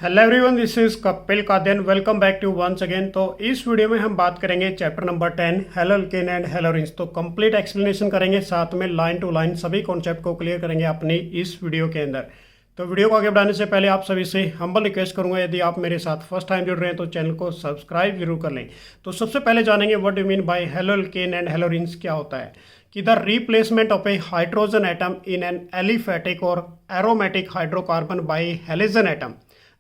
Hello everyone, this is Kapil Kadan. Welcome back to once again. तो इस video में हम बात करेंगे chapter number 10 haloalkane and haloarenes. तो कंप्लीट एक्सप्लेनेशन करेंगे, साथ में लाइन टू लाइन सभी कॉन्सेप्ट को क्लियर करेंगे अपनी इस वीडियो के अंदर। तो वीडियो को आगे बढ़ाने से पहले आप सभी से हम्बल रिक्वेस्ट करूंगा, यदि आप मेरे साथ फर्स्ट टाइम जुड़ रहे हैं तो चैनल को सब्सक्राइब जरूर कर लें। तो सबसे पहले जानेंगे what do mean by haloalkane and haloarenes क्या होता है। कि the replacement of a hydrogen atom in an aliphatic और aromatic hydrocarbon by halogen atom,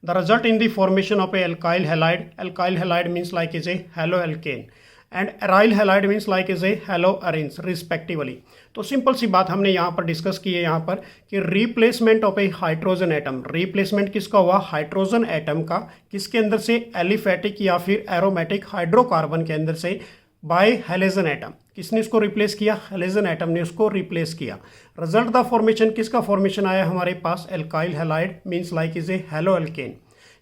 the result in the formation of a alkyl halide. Alkyl halide means like is a haloalkane and aryl halide means like is a haloarenes respectively. तो simple सी बात हमने यहाँ पर discuss की है यहाँ पर कि replacement of a hydrogen atom. Replacement किसका हुआ? हाइड्रोजन एटम का। किसके अंदर से? एलिफेटिक या फिर एरोमेटिक हाइड्रोकार्बन के अंदर से बाय हेलोजन एटम। किसने इसको रिप्लेस किया? हेलोजन एटम ने उसको रिप्लेस किया। रिजल्ट द फॉर्मेशन, किसका फॉर्मेशन आया हमारे पास? Alkyl halide means like is a haloalkane,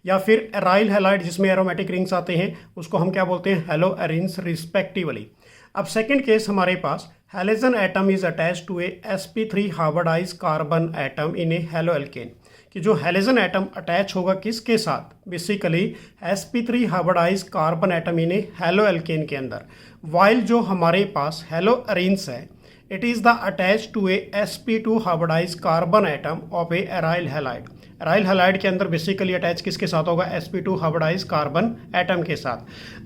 या फिर एराइल हैलाइड जिसमें एरोमेटिक रिंग्स आते हैं उसको हम क्या बोलते हैं? Haloarenes respectively. अब सेकंड केस हमारे पास halogen atom is attached to a sp3 hybridised carbon atom in a haloalkane. कि जो हेलोजन एटम अटैच होगा किसके साथ? Basically sp3 hybridised carbon atom in a haloalkane के अंदर। वाइल जो हमारे पास हेलोएरीन्स है, it is the attach to a sp2 hybridized carbon atom of a aryl halide. Aryl halide के अंदर बेसिकली अटैच किसके साथ होगा? sp2 हाइब्रिडाइज्ड कार्बन एटम के साथ।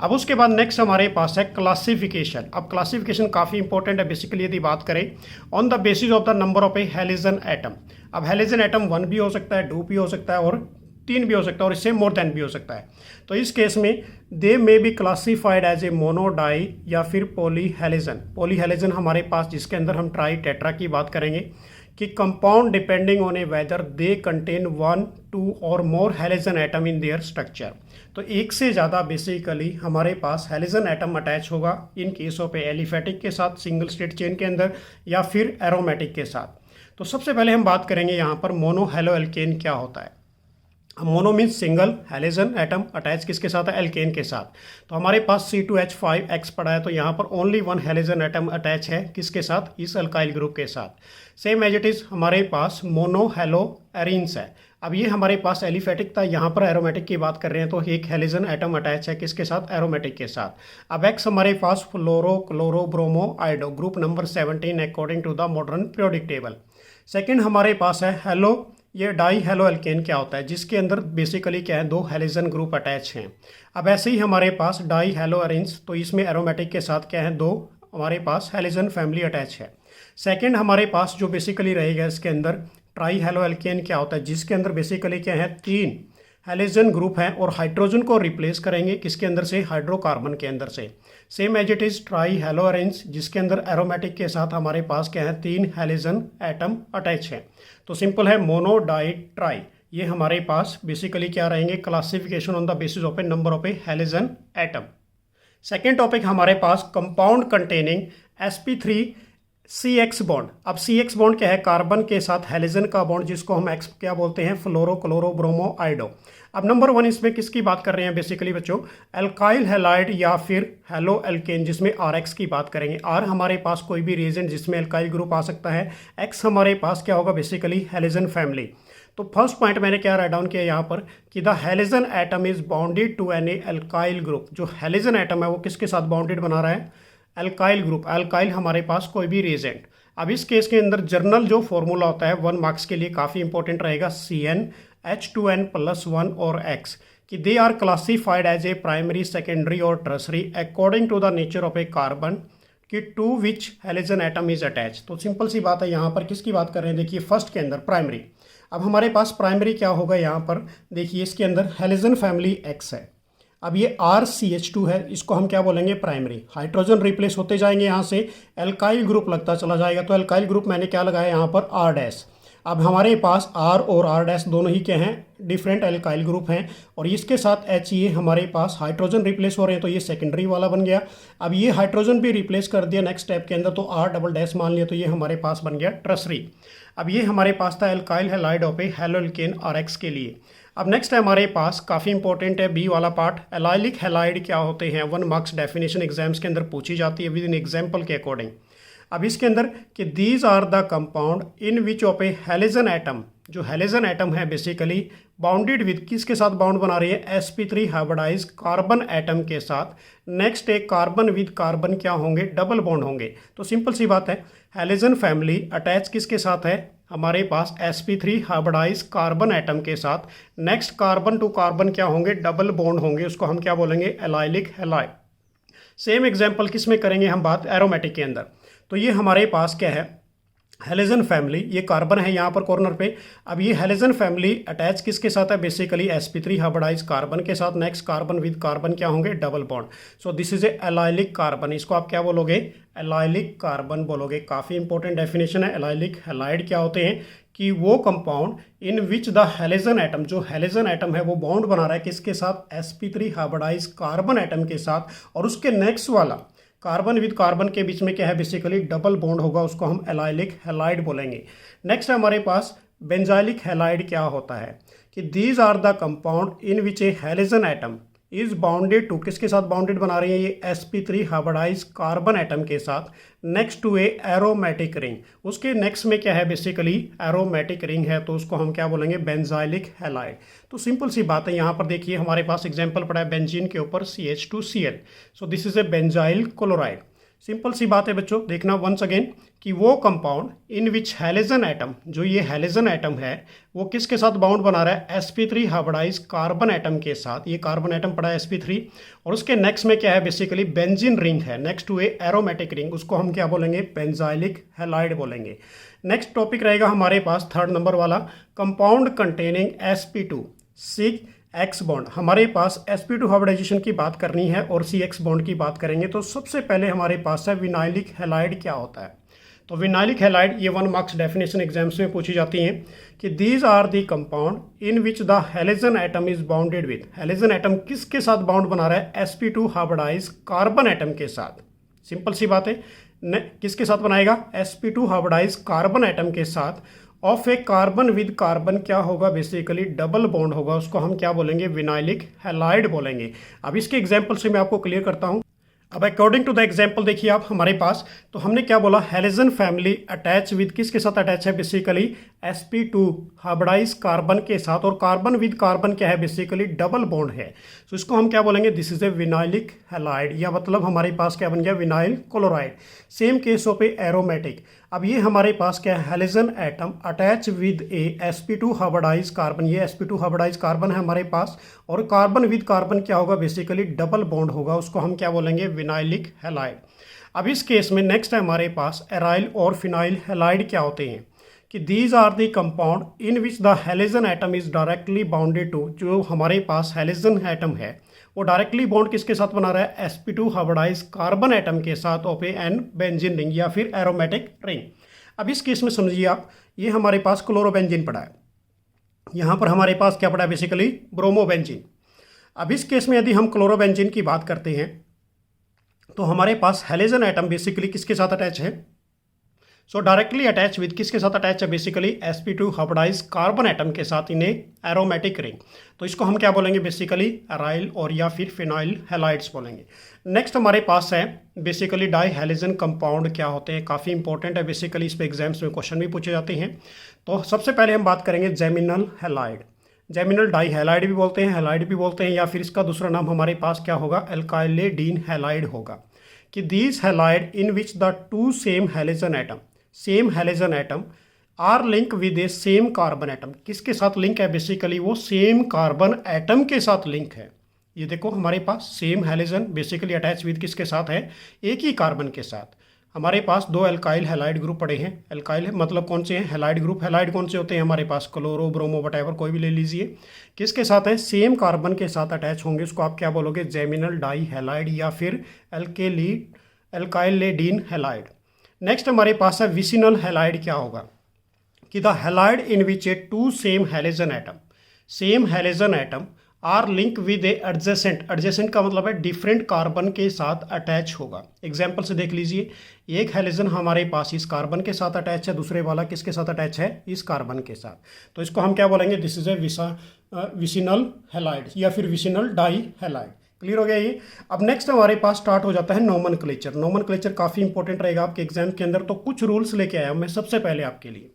अब उसके बाद नेक्स्ट हमारे पास है क्लासिफिकेशन। अब क्लासिफिकेशन काफ़ी इंपॉर्टेंट है बेसिकली यदि बात करें on the basis of the number of a halogen atom. अब हेलोजन एटम 1 भी हो सकता है, 2 भी हो सकता है और 3 भी हो सकता है और इससे मोर देन भी हो सकता है। तो इस केस में they may be classified as a mono di या फिर पॉलीहेलोजन। पॉलीहेलोजन हमारे पास जिसके अंदर हम ट्राई टेट्रा की बात करेंगे कि compound depending on a whether they contain 1, 2 और more halogen atom in their structure. तो एक से ज़्यादा बेसिकली हमारे पास हेलोजन एटम अटैच होगा इन केस ऑफ ए एलिफेटिक के साथ सिंगल स्टेट चेन के अंदर या फिर एरोमेटिक के साथ। तो सबसे पहले हम बात करेंगे यहाँ पर मोनो हेलोएल्केन क्या होता है। Mono means single halogen atom attach किसके साथ है? एल्केन के साथ। तो हमारे पास C2H5X पड़ा है, तो यहाँ पर ओनली 1 हेलोजन एटम अटैच है किसके साथ? इस अल्काइल ग्रुप के साथ। सेम एज इट इज़ हमारे पास मोनो हेलोएरीन्स है। अब ये हमारे पास एलिफेटिक था, यहाँ पर एरोमेटिक की बात कर रहे हैं तो एक हेलोजन एटम अटैच है किसके साथ? एरोमेटिक के साथ। अब X हमारे पास fluoro chloro bromo iodo, group number 17 according to the modern periodic table. Second हमारे पास है हेलो, ये डाई हेलोएल्केन क्या होता है? जिसके अंदर बेसिकली क्या है? 2 हेलोजन ग्रुप अटैच हैं। अब ऐसे ही हमारे पास डाई हेलोएरीन्स, तो इसमें एरोमेटिक के साथ क्या है? 2 हमारे पास हेलोजन फैमिली अटैच है। सेकंड हमारे पास जो बेसिकली रहेगा इसके अंदर ट्राई हेलोएल्केन क्या होता है? जिसके अंदर बेसिकली क्या है? 3 हेलोजन ग्रुप हैं और हाइड्रोजन को रिप्लेस करेंगे किसके अंदर से? हाइड्रोकार्बन के अंदर से। Same as it is tri haloarenes जिसके अंदर एरोमेटिक के साथ हमारे पास क्या है? 3 हेलोजन एटम अटैच है। तो सिंपल है मोनो डाई ट्राई। ये हमारे पास बेसिकली क्या रहेंगे? Classification on the basis of a number of a halogen atom. Second topic हमारे पास compound containing sp3 CX bond. अब CX बॉन्ड क्या है? कार्बन के साथ हेलोजन का बॉन्ड जिसको हम X क्या बोलते हैं? Fluoro chloro bromo आइडो। अब नंबर 1 इसमें किसकी बात कर रहे हैं बेसिकली बच्चों? एल्काइल हैलाइड या फिर हेलोएल्केन जिसमें RX की बात करेंगे। R हमारे पास कोई भी रिएजेंट जिसमें एल्काइल ग्रुप आ सकता है। X हमारे पास क्या होगा? Basically halogen family. तो फर्स्ट पॉइंट मैंने क्या राइट डाउन किया यहाँ पर कि the halogen atom is bounded to an alkyl group. जो हेलोजन एटम है वो किसके साथ बाउंडेड बना रहा है? Alkyl group. एल्काइल हमारे पास कोई भी रिएजेंट। अब इस केस के अंदर जर्नल जो फॉर्मूला होता है 1 मार्क्स के लिए काफ़ी इंपॉर्टेंट रहेगा, CnH2n+1 और X, कि they are classified as a primary secondary और tertiary according to the nature of a carbon कि to which halogen atom is attach. तो सिंपल सी बात है, यहाँ पर किसकी बात कर रहे हैं? देखिए फर्स्ट के अंदर प्राइमरी। अब हमारे पास प्राइमरी क्या होगा यहाँ पर? देखिए इसके अंदर हेलोजन फैमिली X है। अब ये RCH2 है, इसको हम क्या बोलेंगे? प्राइमरी। हाइड्रोजन रिप्लेस होते जाएंगे यहाँ से, एल्काइल ग्रुप लगता चला जाएगा। तो एल्काइल ग्रुप मैंने क्या लगाया यहाँ पर? R'। अब हमारे पास R और R' दोनों ही क्या हैं? डिफरेंट एल्काइल ग्रुप हैं और इसके साथ H ये हमारे पास हाइड्रोजन रिप्लेस हो रहे हैं तो ये सेकेंडरी वाला बन गया। अब ये हाइड्रोजन भी रिप्लेस कर दिया नेक्स्ट स्टेप के अंदर तो R" मान लिया तो ये हमारे पास बन गया टर्सरी। अब ये हमारे पास था alkyl halide of A haloalkane RX के लिए। अब नेक्स्ट है हमारे पास काफ़ी इंपॉर्टेंट है बी वाला पार्ट, एलाइलिक हैलाइड क्या होते हैं? 1 मार्क्स डेफिनेशन एग्जाम्स के अंदर पूछी जाती है विद इन एग्जाम्पल के अकॉर्डिंग। अब इसके अंदर कि these are the compound in which of a halogen atom जो हैलोजन एटम है बेसिकली बाउंडेड विद किसके साथ बाउंड बना रही है, sp3 हाइब्रिडाइज कार्बन एटम के साथ। नेक्स्ट एक कार्बन विद कार्बन क्या होंगे, डबल बॉन्ड होंगे। तो सिंपल सी बात है, हैलोजन फैमिली अटैच किसके साथ है, हमारे पास sp3 हाइब्रिडाइज कार्बन एटम के साथ। नेक्स्ट कार्बन टू कार्बन क्या होंगे, डबल बॉन्ड होंगे, उसको हम क्या बोलेंगे, एलाइलिक हैलाइड। सेम एग्जांपल किस में करेंगे हम बात, एरोमेटिक के अंदर। तो ये हमारे पास क्या है, हैलोजन फैमिली, ये कार्बन है यहाँ पर कॉर्नर पे। अब ये हैलोजन फैमिली अटैच किसके साथ है, बेसिकली sp3 हाइब्रिडाइज कार्बन के साथ। नेक्स्ट कार्बन विद कार्बन क्या होंगे, double bond. So this is A allylic carbon, इसको आप क्या बोलोगे, एलाइलिक कार्बन बोलोगे। काफ़ी इंपॉर्टेंट डेफिनेशन है। एलाइलिक हैलाइड क्या होते हैं कि वो compound in which the halogen atom, जो हैलोजन एटम है वो बॉन्ड बना रहा है किसके साथ, sp3 हाइब्रिडाइज कार्बन एटम के साथ, और उसके नेक्स्ट वाला कार्बन विद कार्बन के बीच में क्या है, बेसिकली डबल बॉन्ड होगा, उसको हम एलाइलिक हैलाइड बोलेंगे। नेक्स्ट हमारे पास बेंजाइलिक हैलाइड क्या होता है कि these are the compound in which a halogen atom is bounded to, किसके साथ बाउंडेड बना रही है ये, sp3 हाइब्रिडाइज कार्बन एटम के साथ। Next to a aromatic ring, उसके नेक्स्ट में क्या है, बेसिकली एरोमेटिक रिंग है, तो उसको हम क्या बोलेंगे, बेंजाइलिक हैलाइड। तो सिंपल सी बात है, यहाँ पर देखिए हमारे पास एग्जांपल पड़ा है बेंजीन के ऊपर CH2Cl, so this is a benzyl chloride. Simple सी बात है बच्चों, देखना वंस अगेन कि वो compound in which halogen atom, जो ये हैलोजन एटम है वो किसके साथ बाउंड बना रहा है, sp3 हाइब्रिडाइज कार्बन एटम के साथ। ये कार्बन एटम पड़ा है sp3, और उसके नेक्स्ट में क्या है, बेसिकली बेंजीन रिंग है, next to a aromatic ring, उसको हम क्या बोलेंगे, बेंजाइलिक हैलाइड बोलेंगे। नेक्स्ट टॉपिक रहेगा हमारे पास 3rd नंबर वाला, compound containing sp2 6x bond. हमारे पास sp2 हाइब्रिडाइजेशन की बात करनी है और 6x बॉन्ड की बात करेंगे। तो सबसे पहले हमारे पास है विनाइलिक हैलाइड क्या होता है। तो विनाइलिक हैलाइड, ये 1 मार्क्स डेफिनेशन एग्जाम्स में पूछी जाती हैं कि these are the compound in which the halogen atom is bounded with, halogen atom किसके साथ बाउंड बना रहा है, sp2 हाइब्रिडाइज कार्बन एटम के साथ। सिंपल सी बात है, किसके साथ बनाएगा, sp2 हाइब्रिडाइज कार्बन एटम के साथ। Of a carbon with carbon क्या होगा, बेसिकली डबल बॉन्ड होगा, उसको हम क्या बोलेंगे, विनाइलिक हैलाइड बोलेंगे। अब इसके एग्जांपल से मैं आपको क्लियर करता हूं। अब अकॉर्डिंग टू द एग्जांपल देखिए आप हमारे पास, तो हमने क्या बोला, हैलोजन फैमिली अटैच विद किसके साथ अटैच है, बेसिकली sp2 हाइब्रिडाइज कार्बन के साथ, और कार्बन विद कार्बन क्या है, बेसिकली डबल बॉन्ड है। तो इसको हम क्या बोलेंगे, this is a vinylic halide, या मतलब हमारे पास क्या बन गया, vinyl chloride. Same case of a aromatic. अब ये हमारे पास क्या है, halogen atom attach with a sp2 hybridize carbon, ये sp2 हाइब्रिडाइज कार्बन है हमारे पास, और कार्बन विद कार्बन क्या होगा, बेसिकली डबल बॉन्ड होगा, उसको हम क्या बोलेंगे, विनाइलिक हैलाइड। अब इस केस में नेक्स्ट है हमारे पास एराइल और फिनाइल हैलाइड क्या होते हैं कि these are the compound in which the halogen atom is directly bounded to, जो हमारे पास हैलोजन एटम है वो डायरेक्टली बॉन्ड किसके साथ बना रहा है, sp2 हाइब्रिडाइज कार्बन एटम के साथ ऑफ एन बेंजीन रिंग या फिर एरोमेटिक रिंग। अब इस केस में समझिए आप, ये हमारे पास क्लोरोबेंजीन पड़ा है, यहाँ पर हमारे पास क्या पड़ा है, बेसिकली ब्रोमोबेंजीन। अब इस केस में यदि हम क्लोरोबेंजीन की बात करते हैं तो हमारे पास हैलोजन एटम बेसिकली किसके साथ अटैच है, सो डायरेक्टली अटैच विद किसके साथ अटैच है, basically sp2 hybridize carbon atom के साथ इन एरोमेटिक रिंग। तो इसको हम क्या बोलेंगे, बेसिकली एराइल और या फिर फिनाइल हैलाइड्स बोलेंगे। नेक्स्ट हमारे पास है बेसिकली डाई हैलोजन कंपाउंड क्या होते हैं, काफ़ी इंपॉर्टेंट है, बेसिकली इस पे एग्जाम्स में क्वेश्चन भी पूछे जाते हैं। तो सबसे पहले हम बात करेंगे geminal halide. Geminal dihalide भी बोलते हैं, हैलाइड भी बोलते हैं, या फिर इसका दूसरा नाम हमारे पास क्या होगा, एल्काइलेडीन हैलाइड होगा। कि these halide in which the two same halogen atom, same halogen atom are link with a same carbon atom, किसके साथ लिंक है, बेसिकली वो सेम कार्बन एटम के साथ लिंक है। ये देखो हमारे पास same halogen basically attach with किसके साथ है, एक ही कार्बन के साथ। हमारे पास 2 एल्काइल हैलाइड ग्रुप पड़े हैं, एल्काइल मतलब कौन से हैं, हैलाइड ग्रुप। हैलाइड कौन से होते हैं हमारे पास, क्लोरो ब्रोमो वटएवर कोई भी ले लीजिए, किसके साथ है, सेम कार्बन के साथ अटैच होंगे, उसको आप क्या बोलोगे, जेमिनल डाई हैलाइड या फिर एल्काइलेडीन हैलाइड। नेक्स्ट हमारे पास है विसिनल हैलाइड क्या होगा कि the halide in which a two same halogen atom, same halogen atom are link with a adjacent, adjacent का मतलब है डिफरेंट कार्बन के साथ अटैच होगा। एग्जाम्पल से देख लीजिए, एक हैलोजन हमारे पास इस कार्बन के साथ अटैच है, दूसरे वाला किसके साथ अटैच है, इस कार्बन के साथ। तो इसको हम क्या बोलेंगे, this is A vicinal halide या फिर विसिनल डाई हैलाइड। क्लियर हो गया ये। अब नेक्स्ट हमारे पास स्टार्ट हो जाता है नोमेनक्लेचर। नोमेनक्लेचर काफ़ी इंपॉर्टेंट रहेगा आपके एग्जाम के अंदर, तो कुछ रूल्स लेके आया हूं मैं सबसे पहले आपके लिए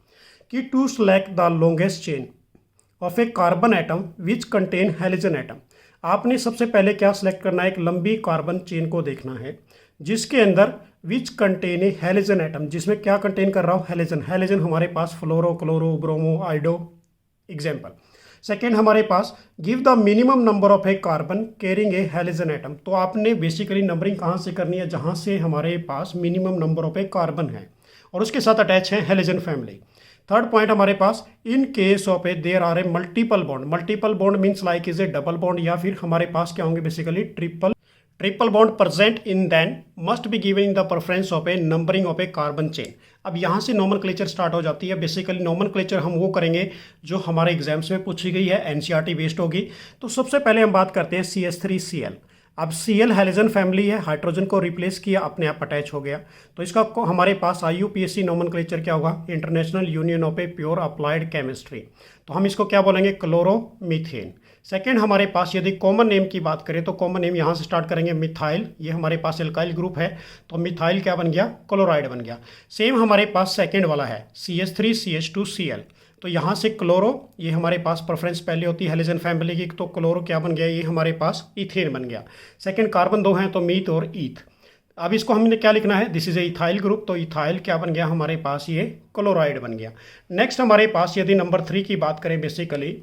कि to select the longest chain of a carbon atom which contain halogen atom. आपने सबसे पहले क्या सिलेक्ट करना है, एक लंबी कार्बन चेन को देखना है जिसके अंदर which contain a halogen atom, जिसमें क्या कंटेन कर रहा हूँ, हेलोजन। हेलोजन हमारे पास fluoro, chloro, bromo, iodo example. Second हमारे पास give the minimum number of a carbon carrying a halogen atom. तो आपने बेसिकली नंबरिंग कहाँ से करनी है, जहाँ से हमारे पास minimum number of a carbon है और उसके साथ अटैच है हेलोजन फैमिली। थर्ड पॉइंट हमारे पास in case of a there are a multiple bond. Multiple bond means like is a double bond, या फिर हमारे पास क्या होंगे basically triple bond present in then must be given in the preference of a numbering of a carbon chain. अब यहाँ से nomenclature start हो जाती है। बेसिकली नॉमनक्लेचर हम वो करेंगे जो हमारे एग्जाम्स में पूछी गई है, एनसीईआरटी बेस्ड होगी। तो सबसे पहले हम बात करते हैं CH3Cl। अब Cl हेलोजन फैमिली है, हाइड्रोजन को रिप्लेस किया, अपने आप अटैच हो गया। तो इसका हमारे पास IUPAC नॉमनक्लेचर क्या होगा, international union of a pure applied chemistry. तो हम इसको क्या बोलेंगे, क्लोरोमीथेन। सेकेंड हमारे पास यदि कॉमन नेम की बात करें तो कॉमन नेम यहाँ से स्टार्ट करेंगे, मिथाइल। ये हमारे पास एल्काइल ग्रुप है तो मिथाइल क्या बन गया, क्लोराइड बन गया। सेम हमारे पास सेकेंड वाला है CH3CH2Cl। तो यहाँ से क्लोरो, ये हमारे पास प्रेफरेंस पहले होती है हेलोजन फैमिली की, तो क्लोरो क्या बन गया, ये हमारे पास इथेन बन गया। सेकेंड कार्बन दो हैं तो मीथ और ईथ। अब इसको हमने क्या लिखना है, this is A ethyl group, तो इथाइल क्या बन गया हमारे पास, ये क्लोराइड बन गया। नेक्स्ट हमारे पास यदि नंबर 3 की बात करें, बेसिकली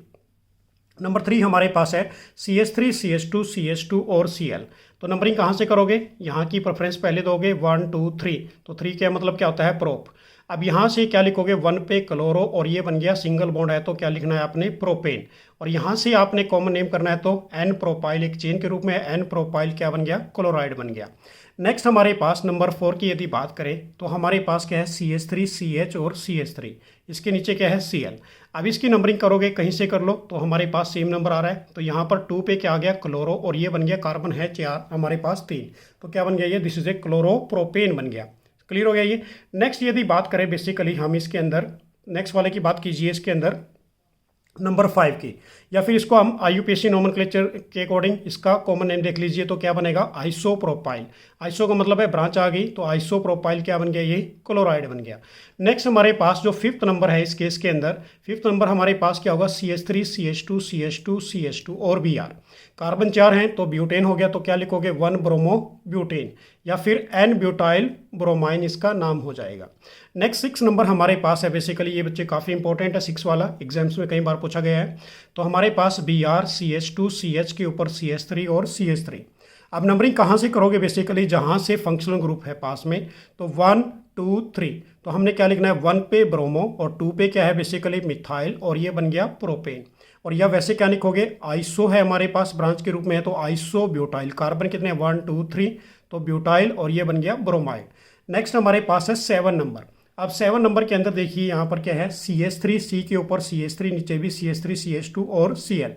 नंबर 3 हमारे पास है CH3CH2CH2 और Cl। तो नंबरिंग कहाँ से करोगे, यहाँ की प्रेफरेंस पहले दोगे 1 2 3। तो 3 का मतलब क्या होता है, प्रोप। अब यहाँ से क्या लिखोगे, 1 पे क्लोरो और ये बन गया सिंगल बॉन्ड है तो क्या लिखना है आपने, प्रोपेन। और यहाँ से आपने कॉमन नेम करना है तो N प्रोपाइल, एक चेन के रूप में N प्रोपाइल क्या बन गया, क्लोराइड बन गया। नेक्स्ट हमारे पास नंबर 4 की यदि बात करें तो हमारे पास क्या है, CH3CH और CH3, इसके नीचे क्या है, Cl। अब इसकी नंबरिंग करोगे कहीं से कर लो तो हमारे पास सेम नंबर आ रहा है। तो यहाँ पर 2 पे क्या आ गया, क्लोरो, और ये बन गया कार्बन है 4, हमारे पास 3, तो क्या बन गया ये, दिस इज ए क्लोरोप्रोपेन बन गया। क्लियर हो गया ये। नेक्स्ट यदि बात करें बेसिकली हम इसके अंदर नेक्स्ट वाले की बात कीजिए, इसके अंदर नंबर 5 की, या फिर इसको हम IUPAC नॉमनक्लेचर के अकॉर्डिंग इसका कॉमन नेम देख लीजिए तो क्या बनेगा, आइसोप्रोपाइल। आइसो का मतलब है ब्रांच आ गई, तो आइसोप्रोपाइल क्या बन गया, ये क्लोराइड बन गया। नेक्स्ट हमारे पास जो 5th नंबर है इस केस के अंदर, 5th नंबर हमारे पास क्या होगा, CH3CH2CH2CH2 और Br। कार्बन 4 हैं तो ब्यूटेन हो गया, तो क्या लिखोगे, 1 ब्रोमो ब्यूटेन, या फिर N ब्यूटाइल ब्रोमाइन इसका नाम हो जाएगा। नेक्स्ट 6 नंबर हमारे पास है, बेसिकली ये बच्चे काफ़ी इंपॉर्टेंट है, 6 वाला एग्जाम्स में कई बार पूछा गया है। तो हमारे पास Br CH2CH के ऊपर CH3 और CH3। अब नंबरिंग कहाँ से करोगे, बेसिकली जहाँ से फंक्शनल ग्रुप है पास में, तो 1 2 3। तो हमने क्या लिखना है, 1 पे ब्रोमो और 2 पे क्या है बेसिकली मिथाइल, और ये बन गया प्रोपेन। और यह वैसे क्या लिखोगे, आइसो है हमारे पास ब्रांच के रूप में है तो आइसो ब्यूटाइल। कार्बन कितने, 1 2 3, तो ब्यूटाइल, और ये बन गया ब्रोमाइड। नेक्स्ट हमारे पास है 7 नंबर। अब 7 नंबर के अंदर देखिए यहाँ पर क्या है, CH3C के ऊपर CH3, नीचे भी CH3CH2 और Cl।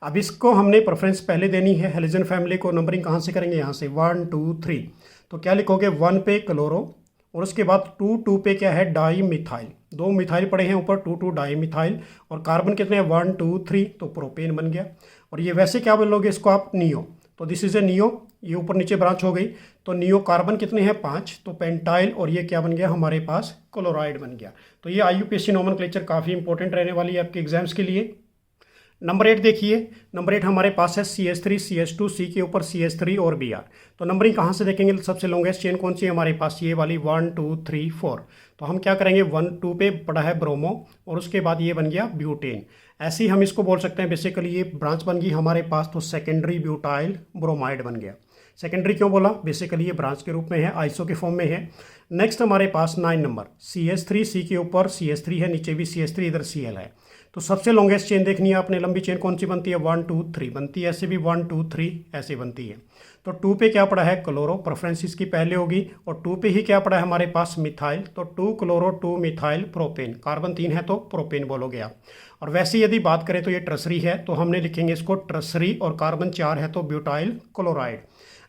अब इसको हमने प्रेफरेंस पहले देनी है हेलोजन फैमिली को। नंबरिंग कहाँ से करेंगे, यहाँ से 1 2 3। तो क्या लिखोगे, 1 पे क्लोरो, और उसके बाद 2 पे क्या है, डाई मिथाइल। 2 मिथाइल पड़े हैं ऊपर, 2 डाई मिथाइल, और कार्बन कितने हैं, 1 2 3, तो प्रोपेन बन गया। और ये वैसे क्या बोलोगे इसको आप, नियो। तो दिस इज ए नियो, ये ऊपर नीचे ब्रांच हो गई, तो नियो कार्बन कितने हैं, 5, तो पेंटाइल, और ये क्या बन गया हमारे पास, क्लोराइड बन गया। तो ये IUPAC नॉमनक्लेचर काफ़ी इंपॉर्टेंट रहने वाली है आपके एग्जाम्स के लिए। नंबर 8 देखिए, नंबर 8 हमारे पास है CH3CH2C के ऊपर CH3 और Br। तो नंबरिंग कहाँ से देखेंगे, सबसे लॉन्गेस्ट चेन कौन सी है हमारे पास, ये वाली 1 2 3 4। तो हम क्या करेंगे, 1 2 पे पड़ा है ब्रोमो, और उसके बाद ये बन गया ब्यूटेन। ऐसे ही हम इसको बोल सकते हैं, बेसिकली ये ब्रांच बन गई हमारे पास, तो सेकेंडरी ब्यूटाइल ब्रोमाइड बन गया। सेकेंडरी क्यों बोला, बेसिकली ये ब्रांच के रूप में है, आइसो के फॉर्म में है। नेक्स्ट हमारे पास 9 नंबर, CH3C के ऊपर CH3 है, नीचे भी CH3, इधर Cl है। तो सबसे लॉन्गेस्ट चेन देखनी है आपने, लंबी चेन कौन सी बनती है, 1 2 3 बनती है, ऐसे भी 1 2 3 ऐसे बनती है। तो 2 पे क्या पड़ा है, क्लोरो, प्रेफरेंस इसकी पहले होगी, और 2 पे ही क्या पड़ा है हमारे पास, मिथाइल। तो 2 क्लोरो 2 मिथाइल प्रोपेन, कार्बन 3 है तो प्रोपेन बोलोगे आप। और वैसे यदि बात करें तो ये ट्रसरी है, तो हमने लिखेंगे इसको ट्रसरी, और कार्बन 4 है तो ब्यूटाइल क्लोराइड।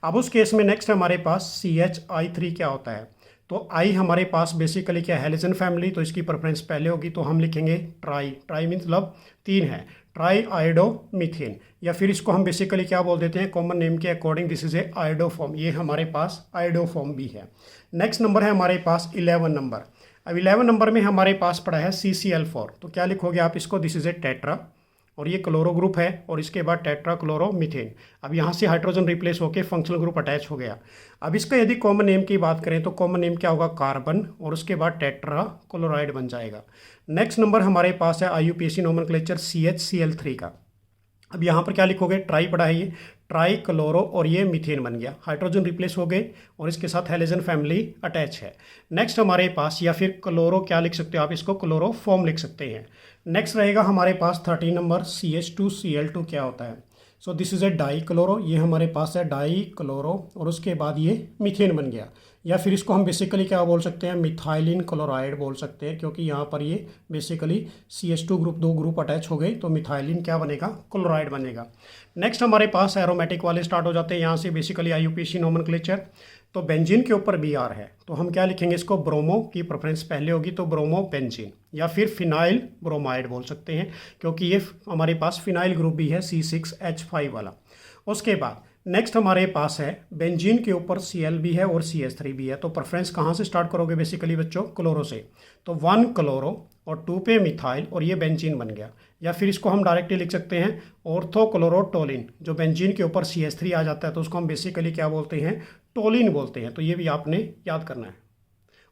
अब उस केस में नेक्स्ट हमारे पास CHI3 क्या होता है, तो आई हमारे पास बेसिकली क्या है, हेलोजन फैमिली, तो इसकी प्रेफरेंस पहले होगी, तो हम लिखेंगे ट्राई। ट्राई मीन्स मतलब 3 है, ट्राई आयोडो मीथेन, या फिर इसको हम बेसिकली क्या बोल देते हैं, कॉमन नेम के according this is A iodo form, ये हमारे पास आयोडो फॉर्म भी है। नेक्स्ट नंबर है हमारे पास 11 नंबर। अब 11 नंबर में हमारे पास पड़ा है CCl4। तो क्या लिखोगे आप इसको, दिस इज ए टेट्रा, और ये क्लोरो ग्रुप है और इसके बाद टेट्रा क्लोरोमीथेन। अब यहाँ से हाइड्रोजन रिप्लेस होकर फंक्शनल ग्रुप अटैच हो गया। अब इसका यदि कॉमन नेम की बात करें तो कॉमन नेम क्या होगा, कार्बन, और उसके बाद टेट्रा क्लोराइड बन जाएगा। नेक्स्ट नंबर हमारे पास है IUPAC नोमेनक्लेचर CHCl3 का। अब यहाँ पर क्या लिखोगे, ट्राई पड़ा है ये, ट्राई क्लोरो, और ये मीथेन बन गया, हाइड्रोजन रिप्लेस हो गए और इसके साथ हेलोजन फैमिली अटैच है। नेक्स्ट हमारे पास, या फिर क्लोरो क्या लिख सकते हो आप इसको, क्लोरोफॉर्म लिख सकते हैं। नेक्स्ट रहेगा हमारे पास 13 नंबर CH2Cl2 क्या होता है। सो this is A die chloro, ये हमारे पास है डाई क्लोरो, और उसके बाद ये मीथेन बन गया। या फिर इसको हम बेसिकली क्या बोल सकते हैं, मिथाइलिन क्लोराइड बोल सकते हैं, क्योंकि यहाँ पर ये बेसिकली CH2 ग्रुप, दो ग्रुप अटैच हो गए तो मिथाइलिन क्या बनेगा, क्लोराइड बनेगा। नेक्स्ट हमारे पास एरोमेटिक वाले स्टार्ट हो जाते हैं यहाँ से, बेसिकली IUPAC नोमेनक्लेचर। तो बेंजीन के ऊपर Br है तो हम क्या लिखेंगे इसको, ब्रोमो की प्रेफरेंस पहले होगी तो ब्रोमो बेंजीन, या फिर फिनाइल ब्रोमाइड बोल सकते हैं, क्योंकि ये हमारे पास फिनाइल ग्रुप भी है C6H5 वाला। उसके बाद नेक्स्ट हमारे पास है बेंजीन के ऊपर Cl भी है और CH3 भी है। तो प्रेफरेंस कहाँ से स्टार्ट करोगे बेसिकली बच्चों, क्लोरो से। तो 1 क्लोरो और 2 पे मिथाइल, और ये बेंजीन बन गया। या फिर इसको हम डायरेक्टली लिख सकते हैं ऑर्थोक्लोरोटोलिन, जो बेंजीन के ऊपर CH3 आ जाता है तो उसको हम बेसिकली क्या बोलते हैं, टोलिन बोलते हैं। तो ये भी आपने याद करना है।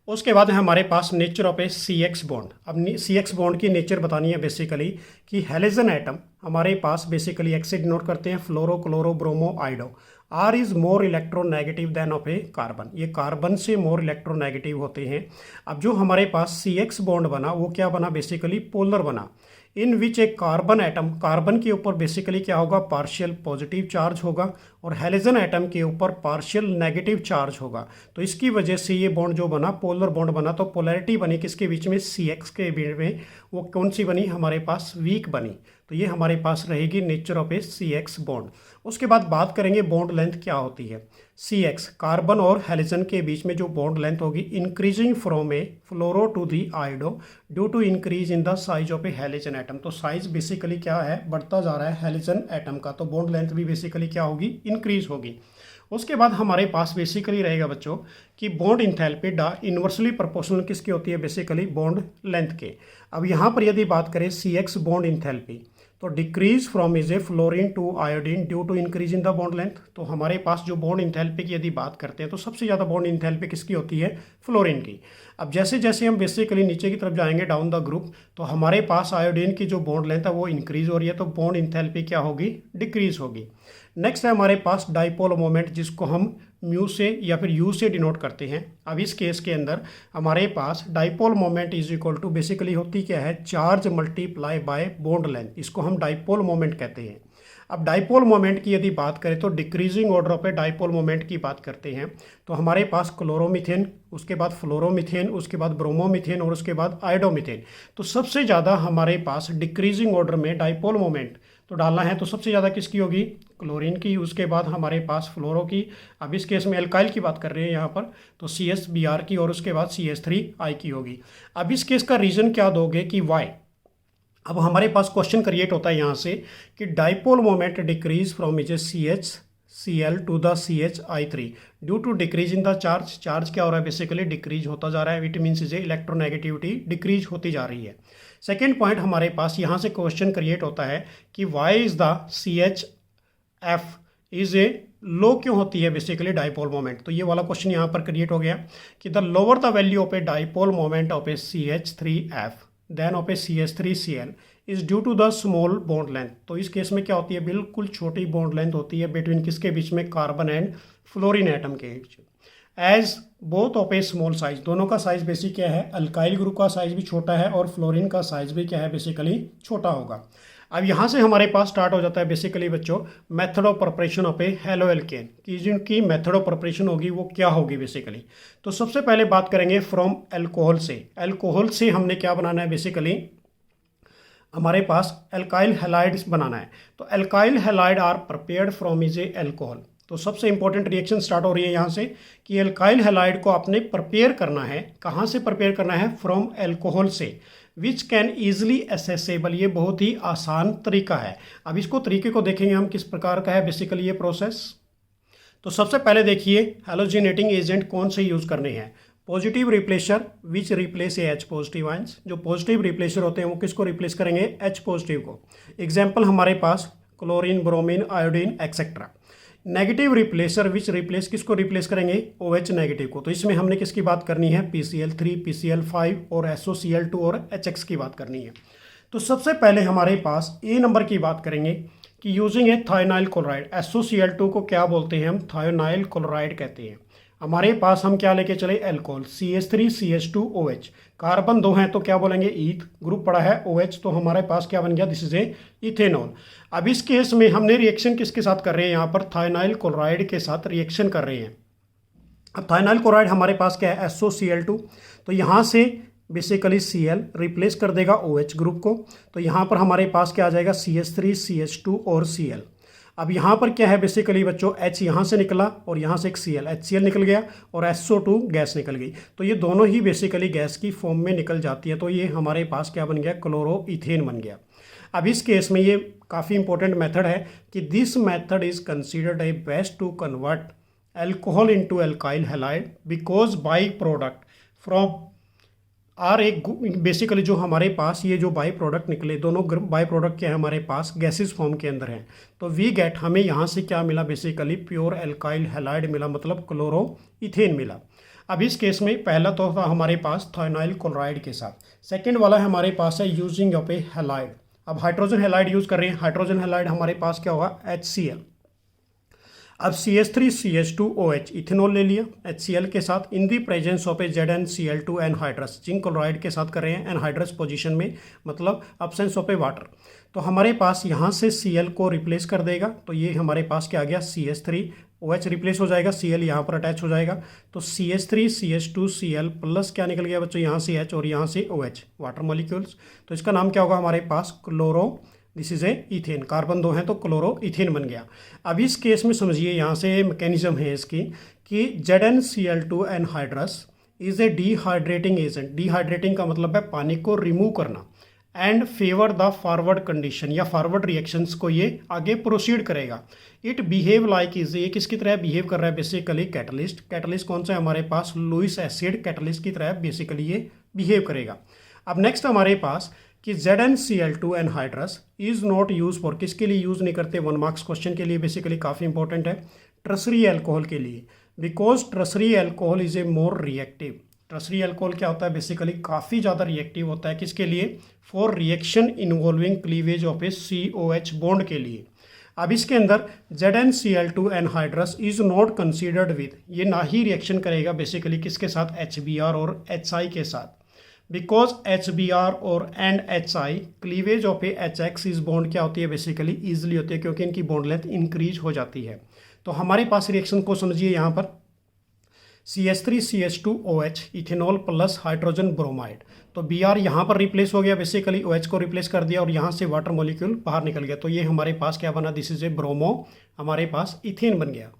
उसके बाद है हमारे पास nature of a CX bond. अब CX बॉन्ड की नेचर बतानी है बेसिकली कि हेलोजन एटम हमारे पास बेसिकली X से डिनोट करते हैं, fluoro chloro bromo iodo. R is more electronegative than of a carbon, ये कार्बन से मोर इलेक्ट्रोनेगेटिव होते हैं। अब जो हमारे पास CX बॉन्ड बना वो क्या बना, बेसिकली पोलर बना, इन विच एक कार्बन एटम, कार्बन के ऊपर बेसिकली क्या होगा, पार्शियल पॉजिटिव चार्ज होगा, और हेलोजन एटम के ऊपर पार्शियल नेगेटिव चार्ज होगा। तो इसकी वजह से ये बॉन्ड जो बना, पोलर बॉन्ड बना। तो पोलैरिटी बनी किसके बीच में, CX के बीच में। वो कौन सी बनी, हमारे पास वीक बनी। तो ये हमारे पास रहेगी nature of a CX bond. उसके बाद बात करेंगे बॉन्ड लेंथ क्या होती है। CX कार्बन और हेलोजन के बीच में जो बॉन्ड लेंथ होगी, increasing from a fluoro to the iodo due to increase in the size of a halogen atom. तो साइज बेसिकली क्या है, बढ़ता जा रहा है हेलोजन एटम का, तो बॉन्ड लेंथ भी बेसिकली क्या होगी, इंक्रीज होगी। उसके बाद हमारे पास बेसिकली रहेगा बच्चों कि बॉन्ड इंथैल्पी इन्वर्सली प्रोपोर्शनल किसकी होती है, बेसिकली बॉन्ड लेंथ के। अब यहाँ पर यदि बात करें CX बॉन्ड इंथैल्पी, तो decrease from is a fluorine to iodine due to increase in the bond length. तो हमारे पास जो बॉन्ड इंथैल्पी की यदि बात करते हैं तो सबसे ज़्यादा बॉन्ड इंथैल्पी किसकी होती है, फ्लोरीन की। अब जैसे जैसे हम बेसिकली नीचे की तरफ जाएंगे डाउन द ग्रुप, तो हमारे पास आयोडीन की जो बॉन्ड लेंथ है वो इंक्रीज हो रही है, तो बॉन्ड इंथैल्पी क्या होगी, डिक्रीज होगी। नेक्स्ट है हमारे पास डाइपोल मोमेंट, जिसको हम म्यू से या फिर यू से डिनोट करते हैं। अब इस केस के अंदर हमारे पास dipole moment is equal to basically होती क्या है, charge multiply by bond length, इसको हम डाइपोल मोमेंट कहते हैं। अब डाइपोल मोमेंट की यदि बात करें तो decreasing order of a dipole moment की बात करते हैं। तो हमारे पास क्लोरोमीथेन, उसके बाद फ्लोरोमीथेन, उसके बाद ब्रोमोमीथेन और उसके बाद आयोडोमीथेन। तो सबसे ज़्यादा हमारे पास डिक्रीजिंग ऑर्डर में डाइपोल मोमेंट तो डालना है तो सबसे ज़्यादा किसकी होगी, क्लोरीन की, उसके बाद हमारे पास फ्लोरो की। अब इस केस में एल्काइल की बात कर रहे हैं यहाँ पर, तो CSBr की, और उसके बाद CH3I की होगी। अब इस केस का रीज़न क्या दोगे कि वाई। अब हमारे पास क्वेश्चन क्रिएट होता है यहाँ से कि dipole moment decrease from is CHCl to the CHI3 due to decrease in the charge. Charge क्या हो रहा है, बेसिकली डिक्रीज होता जा रहा है, विट मीन्स इज इलेक्ट्रोनेगेटिविटी डिक्रीज होती जा रही है। सेकेंड पॉइंट हमारे पास यहाँ से क्वेश्चन क्रिएट होता है कि why is the CHF is a low क्यों होती है बेसिकली डाइपोल मोमेंट। तो ये वाला क्वेश्चन यहाँ पर क्रिएट हो गया कि the lower the value of a dipole moment of a CH3F than of a CH3Cl is due to the small bond length. तो इस केस में क्या होती है, बिल्कुल छोटी बॉन्ड लेंथ होती है बिटवीन किसके बीच में, कार्बन एंड फ्लोरीन एटम के बीच। As both of a small size, दोनों का साइज बेसिक क्या है, अल्काइल ग्रुप का साइज भी छोटा है और फ्लोरीन का साइज भी क्या है, बेसिकली छोटा होगा। अब यहाँ से हमारे पास स्टार्ट हो जाता है बेसिकली बच्चों method of preparation of a halo alkene की, जिनकी मेथड ऑफ प्रिपरेशन होगी वो क्या होगी बेसिकली। तो सबसे पहले बात करेंगे फ्रॉम एल्कोहल से। एल्कोहल से हमने क्या बनाना है, बेसिकली हमारे पास एल्काइल हैलाइड्स बनाना है। तो alkyl halide are prepared from is a alcohol. तो सबसे इंपॉर्टेंट रिएक्शन स्टार्ट हो रही है यहाँ से कि एल्काइल हैलाइड को आपने प्रिपेयर करना है। कहाँ से प्रिपेयर करना है, फ्रॉम एल्कोहल से, विच कैन ईजिली एसेसेबल। ये बहुत ही आसान तरीका है। अब इसको तरीके को देखेंगे हम किस प्रकार का है बेसिकली ये प्रोसेस। तो सबसे पहले देखिए हैलोजिनेटिंग एजेंट कौन से यूज़ करने हैं। Positive replacer which replace A H positive ions. जो पॉजिटिव रिप्लेसर होते हैं वो किसको रिप्लेस करेंगे, एच पॉजिटिव को। एग्जाम्पल हमारे पास chlorine, bromine, iodine etcetera. Negative replacer which replace किसको रिप्लेस करेंगे, OH नेगेटिव को। तो इसमें हमने किसकी बात करनी है, PCl3, PCl5 और SOCl2 और HX की बात करनी है। तो सबसे पहले हमारे पास ए नंबर की बात करेंगे कि यूजिंग ए थायोनाइल क्लोराइड। SOCl2 को क्या बोलते हैं हम, थायोनाइल क्लोराइड कहते हैं। हमारे पास हम क्या लेके चले, एल्कोहल CH3CH2OH। कार्बन 2 हैं तो क्या बोलेंगे, ईथ। ग्रुप पड़ा है OH, तो हमारे पास क्या बन गया, दिस इज ए इथेनॉल। अब इस केस में हमने रिएक्शन किसके साथ कर रहे हैं, यहाँ पर थायोनाइल क्लोराइड के साथ रिएक्शन कर रहे हैं। अब थायोनाइल क्लोराइड हमारे पास क्या है, SOCl2। तो यहाँ से बेसिकली Cl रिप्लेस कर देगा OH ग्रुप को। तो यहाँ पर हमारे पास क्या आ जाएगा, CH3CH2 और Cl। अब यहाँ पर क्या है बेसिकली बच्चों, H यहाँ से निकला और यहाँ से एक Cl, HCl निकल गया और SO2 गैस निकल गई। तो ये दोनों ही बेसिकली गैस की फॉर्म में निकल जाती है। तो ये हमारे पास क्या बन गया, क्लोरोइथेन बन गया। अब इस केस में ये काफ़ी इंपॉर्टेंट मेथड है कि this method is considered a best to convert alcohol into alkyl halide because byproduct from are एक बेसिकली जो हमारे पास ये जो बाई प्रोडक्ट निकले, दोनों बाई प्रोडक्ट क्या है हमारे पास, गैसेस फॉर्म के अंदर हैं। तो वी गेट, हमें यहाँ से क्या मिला, बेसिकली प्योर एल्काइल हैलाइड मिला, मतलब क्लोरोइथेन मिला। अब इस केस में पहला तो था हमारे पास थायोनाइल क्लोराइड के साथ, सेकेंड वाला हमारे पास है यूजिंग ऑफ ए हैलाइड। अब हाइड्रोजन हैलाइड यूज़ कर रहे हैं। हाइड्रोजन हैलाइड हमारे पास क्या होगा, HCl। अब CH3CH2OH इथेनॉल ले लिया HCl के साथ in the presence of a ZnCl2 anhydrous. Zinc chloride के साथ कर रहे हैं एनहाइड्रस पोजीशन में, मतलब अब्सेंस ऑफ ए वाटर। तो हमारे पास यहाँ से Cl को रिप्लेस कर देगा। तो ये हमारे पास क्या आ गया, CH3OH रिप्लेस हो जाएगा, Cl यहाँ पर अटैच हो जाएगा। तो CH3CH2Cl प्लस क्या निकल गया बच्चों, यहाँ से H और यहाँ से OH, वाटर मॉलिक्यूल्स। तो इसका नाम क्या होगा हमारे पास, chloro, this is a ethane. Carbon 2 हैं तो क्लोरो इथेन बन गया। अब इस केस में समझिए, यहाँ से मैकेनिज्म है इसकी कि ZnCl2 anhydrous is a dehydrating agent. Dehydrating का मतलब है पानी को रिमूव करना, and favour the forward condition या फॉरवर्ड रिएक्शंस को ये आगे प्रोसीड करेगा। इट बिहेव लाइक इज, ये किसकी तरह बिहेव कर रहा है, बेसिकली कैटलिस्ट। कैटलिस्ट कौन सा है हमारे पास, लुईस एसिड कैटलिस्ट की तरह बेसिकली ये बिहेव करेगा। अब नेक्स्ट हमारे पास कि ZnCl2 anhydrous is not use for, किसके लिए यूज़ नहीं करते, 1 मार्क्स क्वेश्चन के लिए बेसिकली काफ़ी इंपॉर्टेंट है, ट्रसरी एल्कोहल के लिए। Because tertiary alcohol is a more reactive. Tertiary alcohol क्या होता है, बेसिकली काफ़ी ज़्यादा रिएक्टिव होता है, किसके लिए, for reaction involving cleavage of A COH bond के लिए। अब इसके अंदर ZnCl2 anhydrous is not considered with, ये ना ही रिएक्शन करेगा बेसिकली किसके साथ, HBr और HI के साथ। बिकॉज HBr और and HI cleavage of A HX इस बॉन्ड क्या होती है, बेसिकली ईजिली होती है, क्योंकि इनकी बॉन्ड लेंथ इंक्रीज हो जाती है। तो हमारे पास रिएक्शन को समझिए, यहाँ पर CH3CH2OH ethanol plus hydrogen bromide. तो Br यहाँ पर रिप्लेस हो गया, बेसिकली OH को रिप्लेस कर दिया और यहाँ से वाटर मॉलिक्यूल बाहर निकल गया। तो ये हमारे पास क्या बना, दिस इज ए ब्रोमो, हमारे पास इथेन बन गया।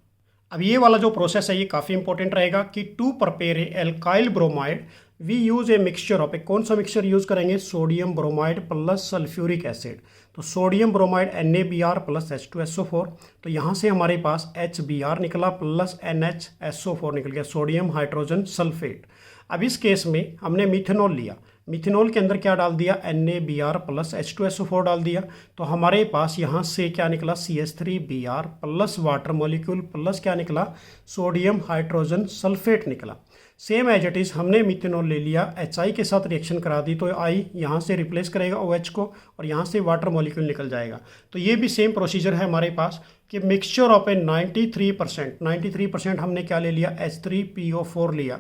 अब ये वाला जो प्रोसेस है ये काफ़ी इंपॉर्टेंट रहेगा कि to prepare a alkyl bromide we use a mixture of a, कौन सा मिक्सचर यूज़ करेंगे, sodium bromide plus sulphuric acid. तो sodium bromide NaBr plus H2SO4। तो यहाँ से हमारे पास HBr निकला प्लस NHSO4 निकल गया, सोडियम हाइड्रोजन सल्फेट। अब इस केस में हमने मिथेनॉल लिया, मिथेनॉल के अंदर क्या डाल दिया, NaBr प्लस H2SO4 डाल दिया। तो हमारे पास यहाँ से क्या निकला, CH3Br plus water molecule plus क्या निकला, सोडियम हाइड्रोजन सल्फेट निकला। सेम एज इट इज़ हमने मिथेनॉल ले लिया, HI के साथ रिएक्शन करा दी, तो I यहाँ से रिप्लेस करेगा OH को और यहाँ से वाटर मॉलिक्यूल निकल जाएगा। तो ये भी सेम प्रोसीजर है हमारे पास कि मिक्सचर ऑफ ए 93% हमने क्या ले लिया, H3PO4 लिया,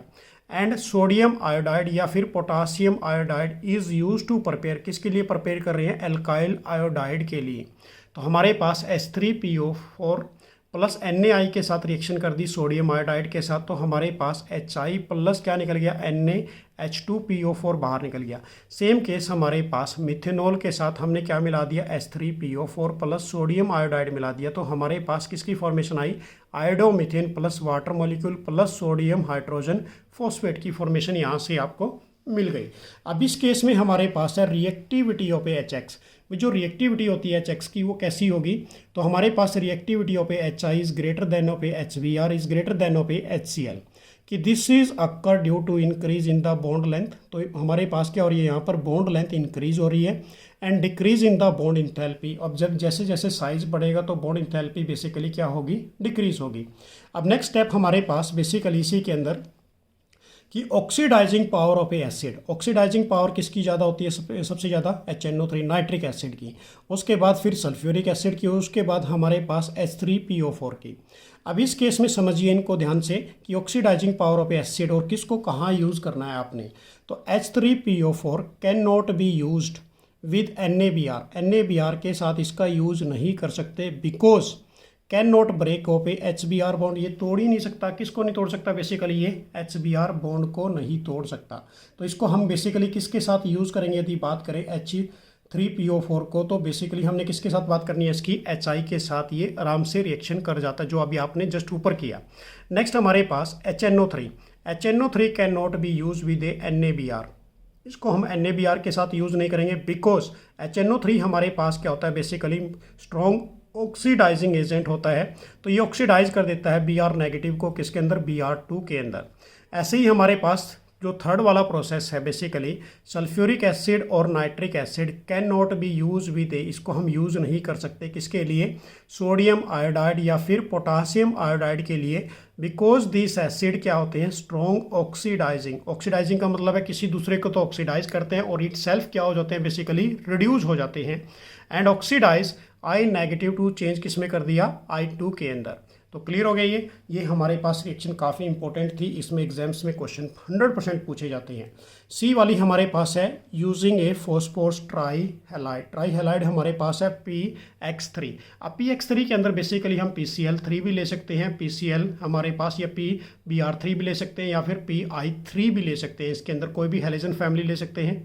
एंड सोडियम आयोडाइड या फिर potassium iodide is use to prepare, किसके लिए प्रिपेयर कर रहे हैं, एल्काइल आयोडाइड के लिए। तो हमारे पास H3PO4 प्लस NaI के साथ रिएक्शन कर दी सोडियम आयोडाइड के साथ, तो हमारे पास HI प्लस क्या निकल गया, NaH2PO4 बाहर निकल गया। सेम केस हमारे पास मिथेनॉल के साथ हमने क्या मिला दिया, H3PO4 प्लस सोडियम आयोडाइड मिला दिया। तो हमारे पास किसकी फॉर्मेशन आई, iodomethane plus water molecule plus sodium hydrogen phosphate की फॉर्मेशन यहाँ से आपको मिल गई। अब इस केस में हमारे पास है रिएक्टिविटी ऑफ HX। जो रिएक्टिविटी होती है HX की वो कैसी होगी, तो हमारे पास reactivity of HI is greater than of HBr is greater than of HCl। कि this is occur due to increase in the bond length. तो हमारे पास क्या हो रही है, यहाँ पर बॉन्ड लेंथ इंक्रीज हो रही है and decrease in the bond enthalpy. अब जब जैसे जैसे साइज बढ़ेगा तो बॉन्ड इंथैल्पी बेसिकली क्या होगी, डिक्रीज होगी। अब नेक्स्ट स्टेप हमारे पास बेसिकली इसी के अंदर कि oxidizing power of a acid, oxidizing power किसकी ज़्यादा होती है, सबसे ज़्यादा HNO3 नाइट्रिक एसिड की, उसके बाद फिर सल्फ्यूरिक एसिड की, उसके बाद हमारे पास H3PO4 की। अब इस केस में समझिए इनको ध्यान से कि ऑक्सीडाइजिंग पावर ऑफ एसिड और किसको कहाँ यूज़ करना है आपने। तो H3PO4 can not be used with NaBr, NaBr के साथ इसका यूज नहीं कर सकते because can not break of a HBr bond, ये तोड़ ही नहीं सकता। किसको नहीं तोड़ सकता, बेसिकली ये HBr बॉन्ड को नहीं तोड़ सकता। तो इसको हम बेसिकली किसके साथ यूज़ करेंगे, यदि बात करें H3PO4 को, तो बेसिकली हमने किसके साथ बात करनी है, इसकी HI के साथ ये आराम से रिएक्शन कर जाता है, जो अभी आपने जस्ट ऊपर किया। नेक्स्ट हमारे पास HNO3, HNO3 can not be use with A NaBr, इसको हम NaBr के साथ यूज़ नहीं करेंगे बिकॉज HNO3 हमारे पास क्या होता है, बेसिकली स्ट्रॉन्ग ऑक्सीडाइजिंग एजेंट होता है। तो ये ऑक्सीडाइज कर देता है Br नेगेटिव को, किसके अंदर, Br2 के अंदर। ऐसे ही हमारे पास जो थर्ड वाला प्रोसेस है बेसिकली सल्फ्यूरिक एसिड और nitric acid can not be use with a, इसको हम यूज़ नहीं कर सकते किसके लिए, सोडियम आयोडाइड या फिर पोटासियम आयोडाइड के लिए, बिकॉज दिस एसिड क्या होते हैं, स्ट्रॉन्ग ऑक्सीडाइजिंग। ऑक्सीडाइजिंग का मतलब है किसी दूसरे को तो ऑक्सीडाइज करते हैं और इट सेल्फ क्या हो जाते हैं, बेसिकली रिड्यूस हो जाते हैं। And oxidize I negative to change किस में कर दिया, I2 के अंदर। तो क्लियर हो गया ये हमारे पास रिएक्शन काफ़ी इंपॉर्टेंट थी, इसमें एग्जाम्स में क्वेश्चन 100% पूछे जाते हैं। सी वाली हमारे पास है यूजिंग ए फॉस्फोरस ट्राईहैलाइड, ट्राईहैलाइड हमारे पास है PX3। अब PX3 के अंदर बेसिकली हम PCl3 भी ले सकते हैं, PCl हमारे पास, या PBr3 भी ले सकते हैं, या फिर PI3 भी ले सकते हैं, इसके अंदर कोई भी हैलोजन फैमिली ले सकते हैं।